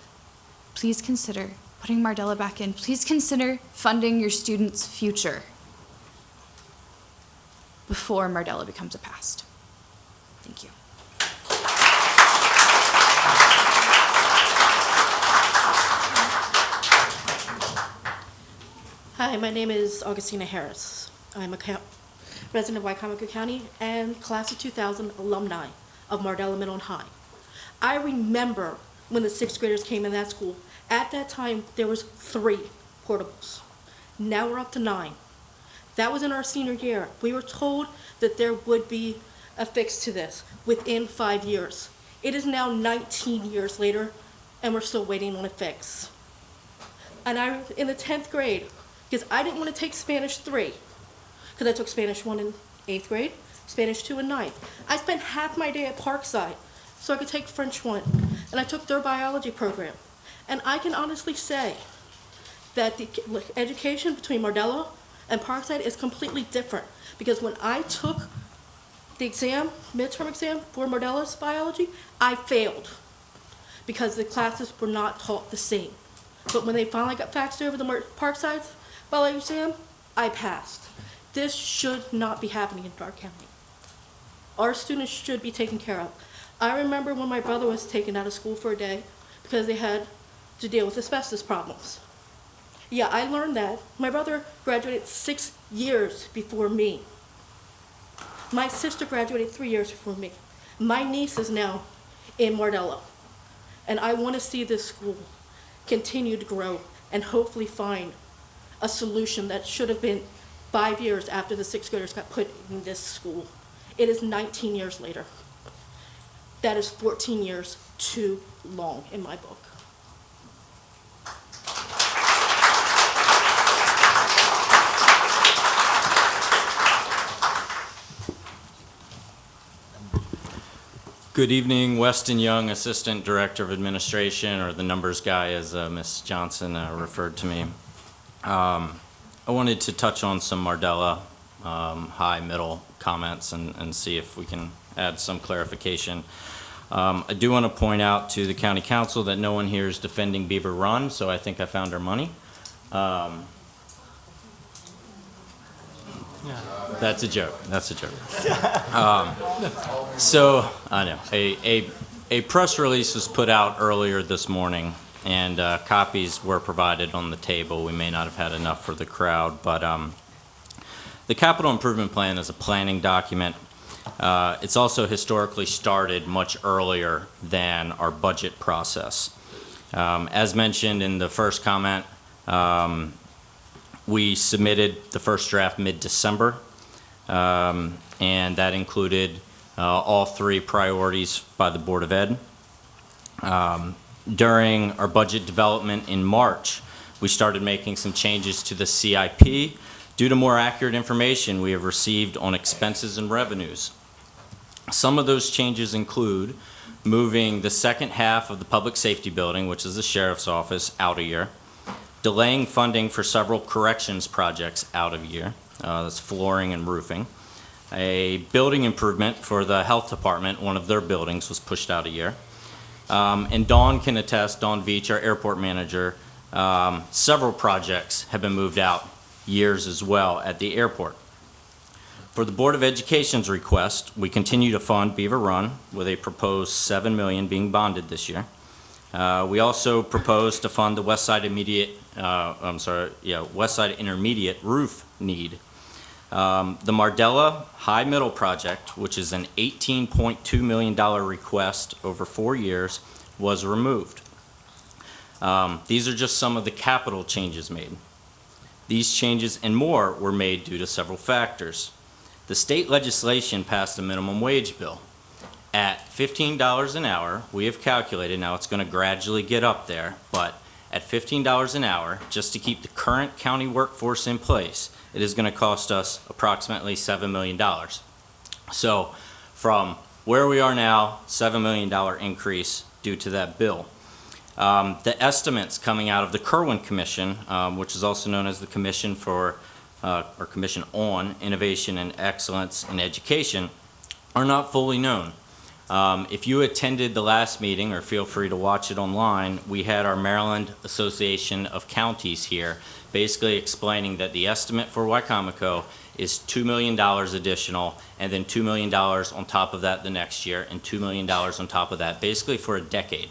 Please consider putting Mardella back in. Please consider funding your students' future before Mardella becomes a past. Thank you. Hi, my name is Augustina Harris. I'm a resident of Wicomico County and class of 2000 alumni of Mardella Middle and High. I remember when the sixth graders came in that school. At that time, there was 3 portables. Now we're up to 9. That was in our senior year. We were told that there would be a fix to this within 5 years. It is now 19 years later, and we're still waiting on a fix. And I was in the 10th grade, because I didn't want to take Spanish 3, because I took Spanish 1 in 8th grade, Spanish 2 in 9th. I spent half my day at Parkside so I could take French 1, and I took their biology program. And I can honestly say that the education between Mardella and Parkside is completely different, because when I took the exam, midterm exam for Mardella's biology, I failed because the classes were not taught the same. But when they finally got faxed over the Parkside's biology exam, I passed. This should not be happening in Dark County. Our students should be taken care of. I remember when my brother was taken out of school for a day because they had to deal with asbestos problems. Yeah, I learned that. My brother graduated 6 years before me. My sister graduated 3 years before me. My niece is now in Mardella. And I want to see this school continue to grow and hopefully find a solution that should have been 5 years after the sixth graders got put in this school. It is 19 years later. That is 14 years too long in my book. Good evening, Weston Young, Assistant Director of Administration, or the numbers guy, as Ms. Johnson referred to me. I wanted to touch on some Mardella high, middle comments and see if we can add some clarification. I do want to point out to the County Council that no one here is defending Beaver Run, so I think I found our money. That's a joke. That's a joke. So I know a press release was put out earlier this morning, and copies were provided on the table. We may not have had enough for the crowd, but the capital improvement plan is a planning document. It's also historically started much earlier than our budget process. As mentioned in the first comment, we submitted the first draft mid-December, and that included all 3 priorities by the Board of Ed. During our budget development in March, we started making some changes to the CIP due to more accurate information we have received on expenses and revenues. Some of those changes include moving the second half of the public safety building, which is the sheriff's office, out a year, delaying funding for several corrections projects out of a year, that's flooring and roofing. A building improvement for the health department, one of their buildings, was pushed out a year. And Dawn can attest, Dawn Veach, our airport manager, several projects have been moved out years as well at the airport. For the Board of Education's request, we continue to fund Beaver Run with a proposed $7 million being bonded this year. We also propose to fund the West Side Intermediate roof need. The Mardella High Middle project, which is an $18.2 million request over 4 years, was removed. These are just some of the capital changes made. These changes and more were made due to several factors. The state legislation passed a minimum wage bill. At $15 an hour, we have calculated, now it's going to gradually get up there, but at $15 an hour, just to keep the current county workforce in place, it is going to cost us approximately $7 million. So from where we are now, $7 million increase due to that bill. The estimates coming out of the Kirwan Commission, which is also known as the Commission for, or Commission on Innovation and Excellence in Education, are not fully known. If you attended the last meeting, or feel free to watch it online, we had our Maryland Association of Counties here basically explaining that the estimate for Wicomico is $2 million additional, and then $2 million on top of that the next year, and $2 million on top of that, basically for a decade.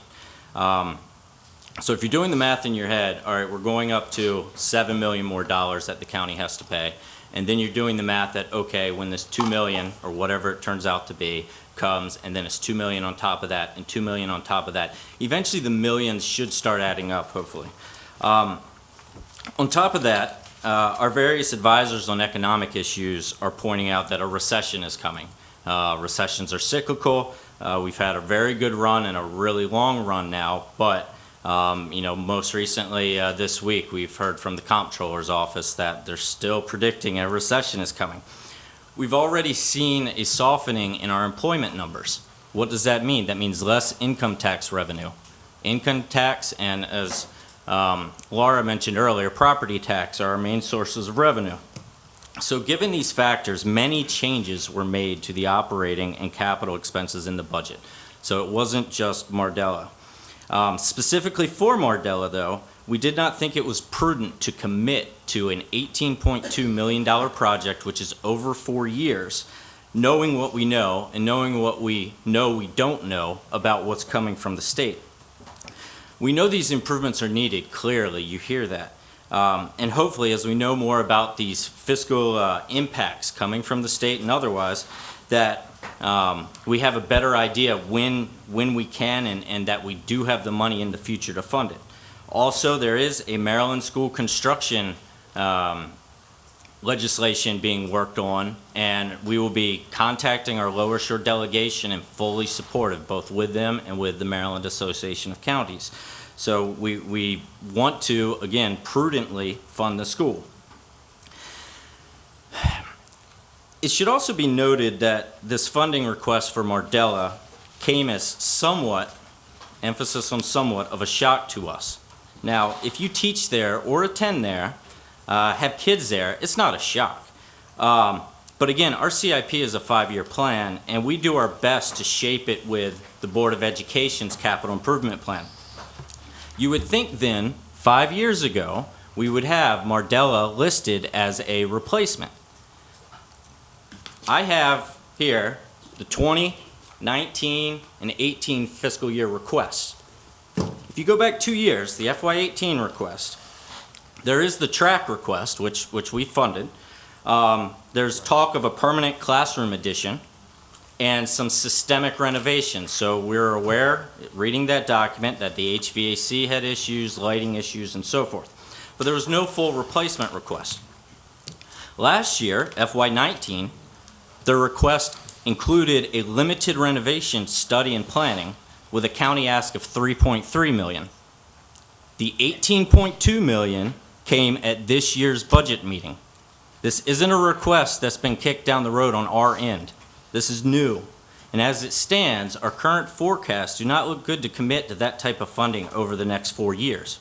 So if you're doing the math in your head, all right, we're going up to $7 million more that the county has to pay, and then you're doing the math that, okay, when this $2 million, or whatever it turns out to be, comes, and then it's $2 million on top of that, and $2 million on top of that. Eventually the millions should start adding up, hopefully. On top of that, our various advisors on economic issues are pointing out that a recession is coming. Recessions are cyclical. We've had a very good run and a really long run now, but you know, most recently this week we've heard from the comptroller's office that they're still predicting a recession is coming. We've already seen a softening in our employment numbers. What does that mean? That means less income tax revenue. Income tax and, as Laura mentioned earlier, property tax are our main sources of revenue. So given these factors, many changes were made to the operating and capital expenses in the budget. So it wasn't just Mardella. Specifically for Mardella, though, we did not think it was prudent to commit to an $18.2 million project, which is over 4 years, knowing what we know and knowing what we know we don't know about what's coming from the state. We know these improvements are needed, clearly, you hear that. And hopefully, as we know more about these fiscal impacts coming from the state and otherwise, that we have a better idea when we can and that we do have the money in the future to fund it. Also, there is a Maryland school construction legislation being worked on, and we will be contacting our Lower Shore delegation and fully supportive, both with them and with the Maryland Association of Counties. So we want to, again, prudently fund the school. It should also be noted that this funding request for Mardella came as somewhat, emphasis on somewhat, of a shock to us. Now, if you teach there or attend there, have kids there, it's not a shock. But again, our CIP is a 5-year plan, and we do our best to shape it with the Board of Education's capital improvement plan. You would think then, 5 years ago, we would have Mardella listed as a replacement. I have here the 20, 19, and 18 fiscal year requests. If you go back 2 years, the FY18 request, there is the track request, which we funded. There's talk of a permanent classroom addition and some systemic renovations. So we're aware, reading that document, that the HVAC had issues, lighting issues, and so forth. But there was no full replacement request. Last year, FY19, the request included a limited renovation study and planning with a county ask of $3.3 million. The $18.2 million came at this year's budget meeting. This isn't a request that's been kicked down the road on our end. This is new. And as it stands, our current forecasts do not look good to commit to that type of funding over the next 4 years.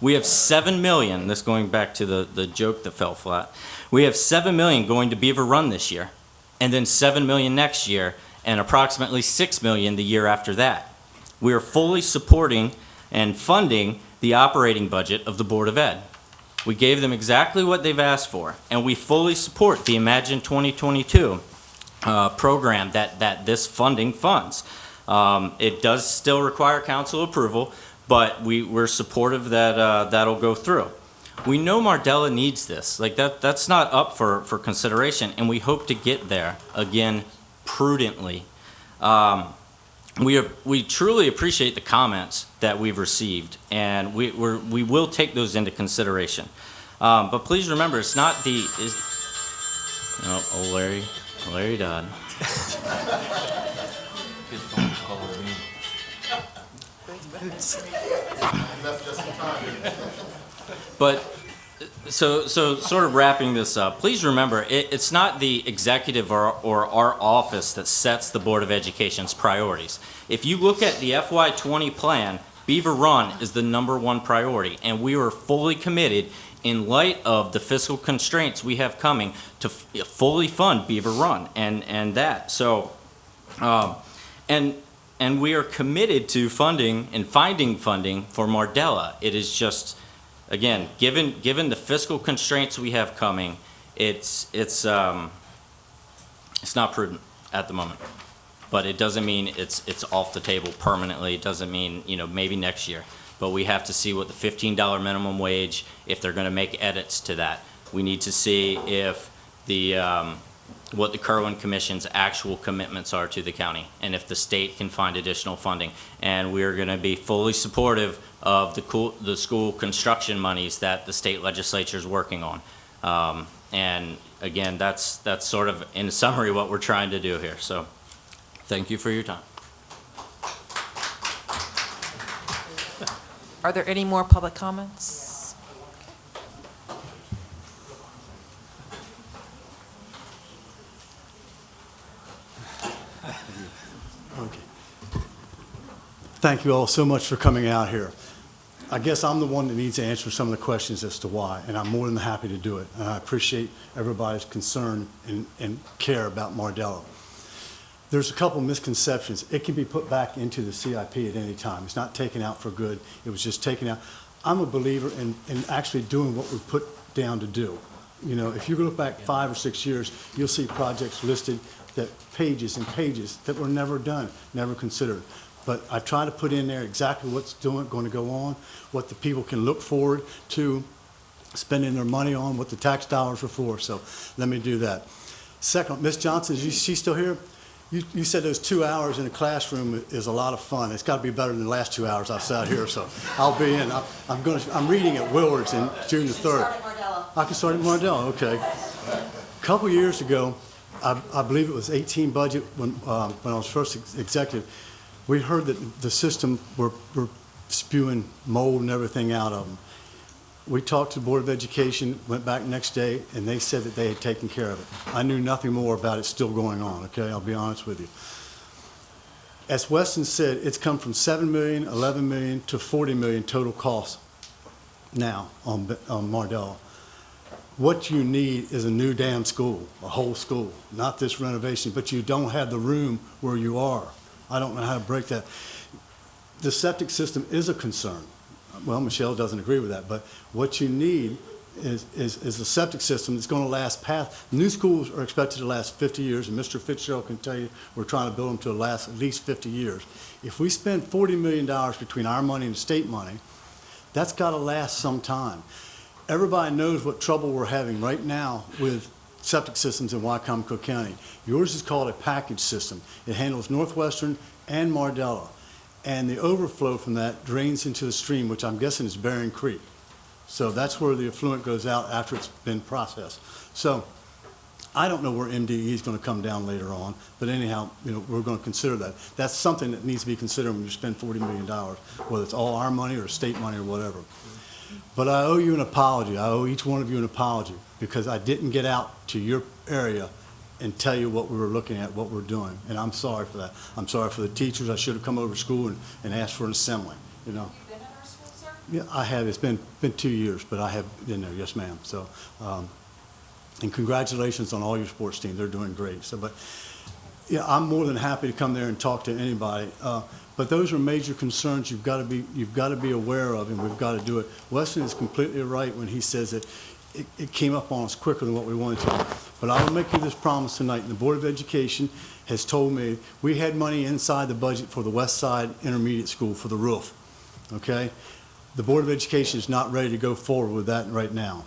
We have $7 million, this going back to the joke that fell flat, we have $7 million going to Beaver Run this year, and then $7 million next year, and approximately $6 million the year after that. We are fully supporting and funding the operating budget of the Board of Ed. We gave them exactly what they've asked for, and we fully support the Imagine 2022 program that this funding funds. It does still require council approval, but we're supportive that that'll go through. We know Mardella needs this. Like that's not up for consideration, and we hope to get there, again, prudently. We truly appreciate the comments that we've received, and we will take those into consideration. But please remember, it's not the... Oh, Larry Dodd. But, so sort of wrapping this up, please remember, it's not the executive or our office that sets the Board of Education's priorities. If you look at the FY20 plan, Beaver Run is the #1 priority, and we were fully committed in light of the fiscal constraints we have coming to fully fund Beaver Run and that. So, and we are committed to funding and finding funding for Mardella. It is just, again, given the fiscal constraints we have coming, it's not prudent at the moment. But it doesn't mean it's off the table permanently. It doesn't mean, maybe next year. But we have to see what the $15 minimum wage, if they're going to make edits to that. We need to see if what the Kerwin Commission's actual commitments are to the county, and if the state can find additional funding. And we are going to be fully supportive of the school construction monies that the state legislature is working on. And again, that's sort of in summary what we're trying to do here. So thank you for your time. Are there any more public comments? Okay. Thank you all so much for coming out here. I guess I'm the one that needs to answer some of the questions as to why, and I'm more than happy to do it. And I appreciate everybody's concern and care about Mardella. There's a couple misconceptions. It can be put back into the CIP at any time. It's not taken out for good. It was just taken out. I'm a believer in actually doing what we put down to do. If you look back 5 or 6 years, you'll see projects listed that pages and pages that were never done, never considered. But I try to put in there exactly what's going to go on, what the people can look forward to spending their money on, what the tax dollars are for. So let me do that. Second, Ms. Johnson, is she still here? You said those 2 hours in a classroom is a lot of fun. It's got to be better than the last 2 hours I've sat here, so I'll be in. I'm reading at Willard's in June the 3rd. I can start at Mardella, okay. A couple years ago, I believe it was 18 budget when I was first executive, we heard that the system were spewing mold and everything out of them. We talked to the Board of Education, went back next day, and they said that they had taken care of it. I knew nothing more about it still going on, okay? I'll be honest with you. As Weston said, it's come from $7 million, $11 million to $40 million total cost now on Mardella. What you need is a new damn school, a whole school, not this renovation, but you don't have the room where you are. I don't know how to break that. The septic system is a concern. Well, Michelle doesn't agree with that, but what you need is a septic system that's going to last past. New schools are expected to last 50 years, and Mr. Fitzgerald can tell you we're trying to build them to last at least 50 years. If we spend $40 million between our money and state money, that's got to last some time. Everybody knows what trouble we're having right now with septic systems in Wicomico County. Yours is called a package system. It handles Northwestern and Mardella. And the overflow from that drains into the stream, which I'm guessing is Bering Creek. So that's where the effluent goes out after it's been processed. So I don't know where MDE is going to come down later on, but anyhow, we're going to consider that. That's something that needs to be considered when you spend $40 million, whether it's all our money or state money or whatever. But I owe you an apology. I owe each one of you an apology because I didn't get out to your area and tell you what we were looking at, what we're doing. And I'm sorry for that. I'm sorry for the teachers. I should have come over to school and asked for an assembly, Have you been at our school, sir? Yeah, I have. It's been 2 years, but I have been there, yes, ma'am. So, and congratulations on all your sports teams. They're doing great. So, but yeah, I'm more than happy to come there and talk to anybody. But those are major concerns you've got to be aware of, and we've got to do it. Weston is completely right when he says that it came up on us quicker than what we wanted to. But I will make you this promise tonight, and the Board of Education has told me we had money inside the budget for the West Side Intermediate School for the roof, okay? The Board of Education is not ready to go forward with that right now.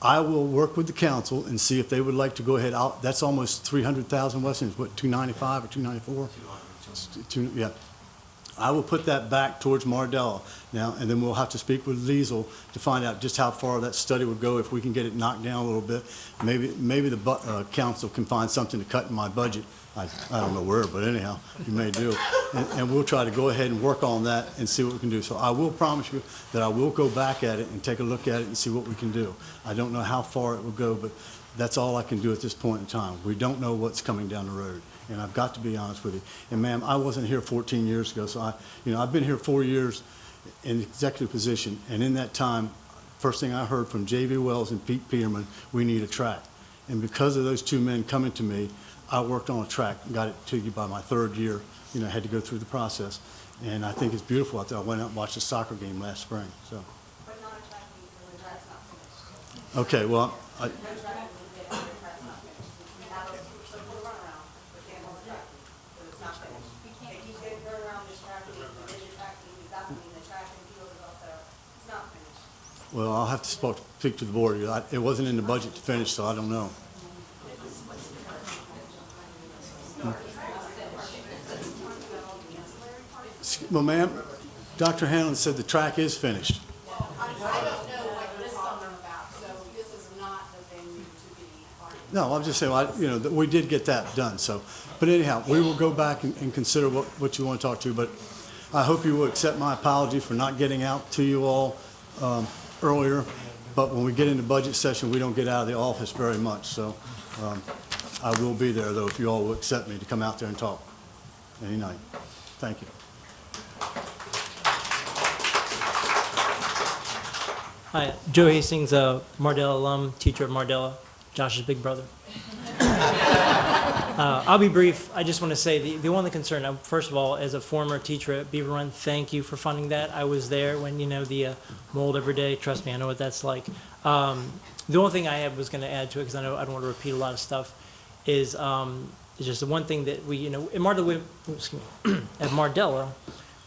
I will work with the council and see if they would like to go ahead. That's almost 300,000, Weston, is what, 295 or 294? Yeah. I will put that back towards Mardella now, and then we'll have to speak with Liesel to find out just how far that study would go, if we can get it knocked down a little bit. Maybe the council can find something to cut in my budget. I don't know where, but anyhow, you may do. And we'll try to go ahead and work on that and see what we can do. So I will promise you that I will go back at it and take a look at it and see what we can do. I don't know how far it will go, but that's all I can do at this point in time. We don't know what's coming down the road, and I've got to be honest with you. And ma'am, I wasn't here 14 years ago, so I've been here 4 years in executive position, and in that time, first thing I heard from J.V. Wells and Pete Peterman, we need a track. And because of those two men coming to me, I worked on a track and got it to you by my third year. I had to go through the process, and I think it's beautiful out there. I went out and watched a soccer game last spring. So. But not a track meet, so the track's not finished. Okay, well, No track meet, the track's not finished. We have a circle to run around, but can't hold a track meet, so it's not finished. They keep getting run around this track meet, and then the track meet, it doesn't mean the track and field is also, it's not finished. well, I'll have to speak to the board. It wasn't in the budget to finish, so I don't know. Well, ma'am, Dr. Hanlon said the track is finished. I don't know what this summer about, so this is not the venue to be. No, I'm just saying, we did get that done, so. But anyhow, we will go back and consider what you want to talk to, but I hope you will accept my apology for not getting out to you all earlier. But when we get into budget session, we don't get out of the office very much, so I will be there, though, if you all will accept me to come out there and talk any night. Thank you. Hi, Joe Hastings, Mardella alum, teacher at Mardella, Josh's big brother. I'll be brief. I just want to say the only concern, first of all, as a former teacher at Beaver Run, thank you for funding that. I was there when, the mold every day. Trust me, I know what that's like. The only thing I was going to add to it, because I know I don't want to repeat a lot of stuff, is just the one thing that we, at Mardella,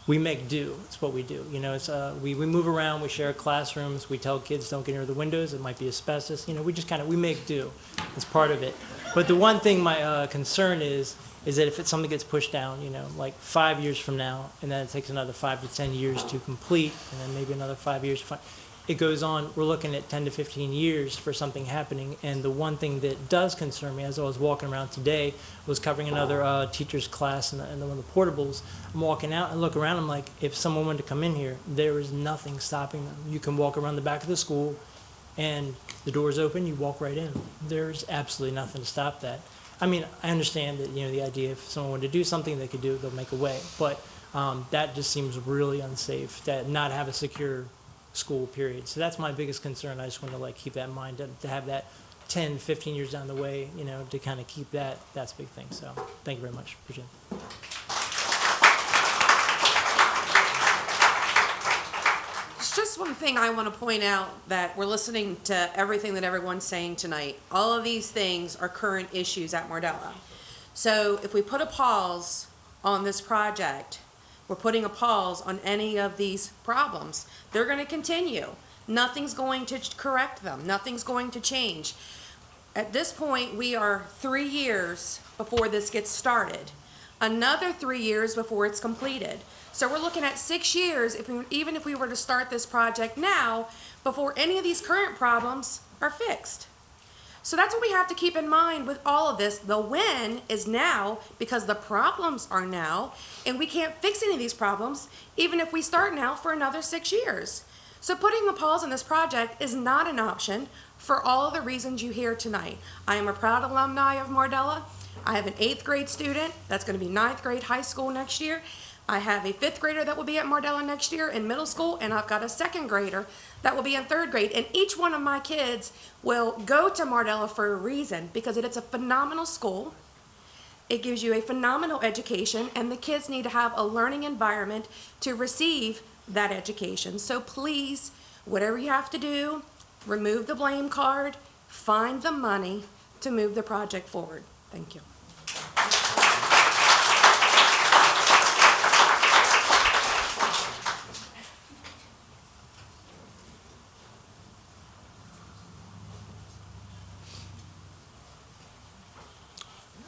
we make do. It's what we do. It's we move around, we share classrooms, we tell kids don't get near the windows, it might be asbestos. We just we make do. It's part of it. But the one thing my concern is that if something gets pushed down, like 5 years from now, and then it takes another 5 to 10 years to complete, and then maybe another 5 years, it goes on. We're looking at 10 to 15 years for something happening. And the one thing that does concern me, as I was walking around today, was covering another teacher's class and one of the portables. I'm walking out and look around. I'm like, if someone wanted to come in here, there is nothing stopping them. You can walk around the back of the school, and the door's open. You walk right in. There's absolutely nothing to stop that. I mean, I understand that the idea if someone wanted to do something, they could do it. They'll make a way. But that just seems really unsafe. That not have a secure school period. So that's my biggest concern. I just want to keep that in mind, to have that 10, 15 years down the way, to kind of keep that's a big thing. So thank you very much. Appreciate it. It's just one thing I want to point out, that we're listening to everything that everyone's saying tonight. All of these things are current issues at Mardella. So if we put a pause on this project, we're putting a pause on any of these problems. They're going to continue. Nothing's going to correct them. Nothing's going to change. At this point, we are 3 years before this gets started. Another 3 years before it's completed. So we're looking at 6 years, even if we were to start this project now, before any of these current problems are fixed. So that's what we have to keep in mind with all of this. The when is now, because the problems are now, and we can't fix any of these problems even if we start now for another 6 years. So putting a pause on this project is not an option for all of the reasons you hear tonight. I am a proud alumni of Mardella. I have an 8th grade student that's going to be 9th grade high school next year. I have a 5th grader that will be at Mardella next year in middle school, and I've got a 2nd grader that will be in 3rd grade. And each one of my kids will go to Mardella for a reason, because it's a phenomenal school. It gives you a phenomenal education, and the kids need to have a learning environment to receive that education. So please, whatever you have to do, remove the blame card, find the money to move the project forward. Thank you.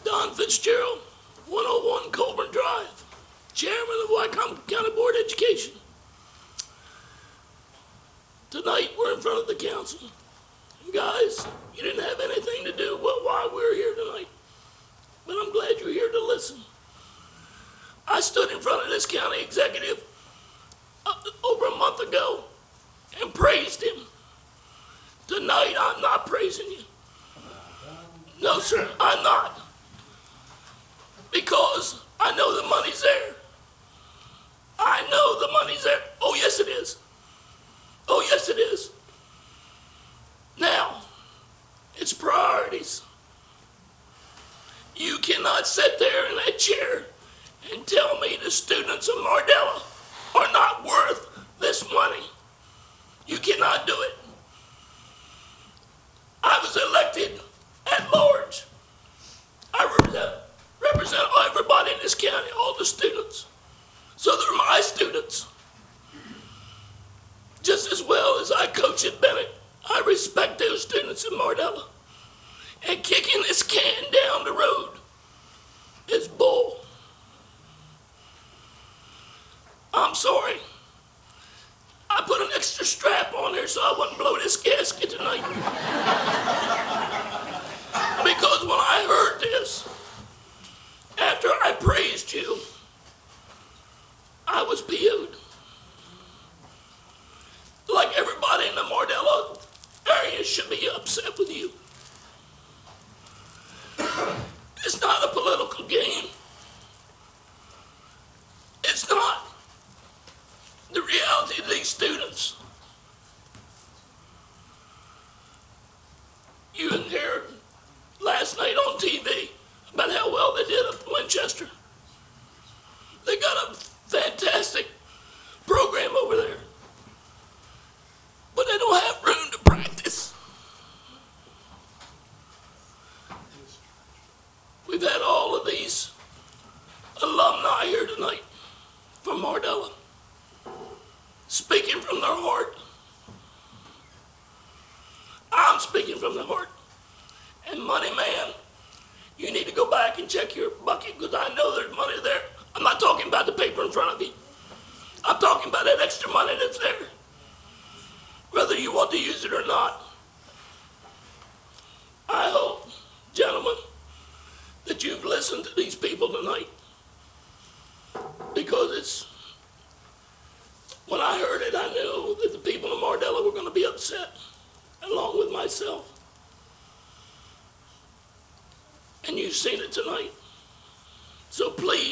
Don Fitzgerald, 101 Colburn Drive. Chairman of Wicomico County Board of Education. Tonight, we're in front of the council. And guys, you didn't have anything to do with why we're here tonight. But I'm glad you're here to listen. I stood in front of this county executive over a month ago and praised him. Tonight, I'm not praising you. No, sir, I'm not. Because I know the money's there. I know the money's there. Oh, yes, it is. Oh, yes, it is. Now, it's priorities. You cannot sit there in that chair and tell me the students of Mardella are not worth this money. You cannot do it. I was elected at large. I represent everybody in this county, all the students. So they're my students. Just as well as I coach at Bennett, I respect those students in Mardella. And kicking this can down the road is bull. I'm sorry. I put an extra strap on there so I wouldn't blow this gasket tonight. Because when I heard this, after I praised you, I was PO'd. Like everybody in the Mardella area should be upset with you. It's not a political game. It's not. The reality of these students. You heard last night on TV about how well they did at Winchester. They got a fantastic program over there. But they don't have room to practice. We've had all of these alumni here tonight from Mardella, speaking from their heart. I'm speaking from the heart. And money man, you need to go back and check your bucket because I know there's money there. I'm not talking about the paper in front of you. I'm talking about that extra money that's there, whether you want to use it or not. I hope, gentlemen, that you've listened to these people tonight, because it's, when I heard it, I knew that the people of Mardella were going to be upset, along with myself. And you've seen it tonight. So please,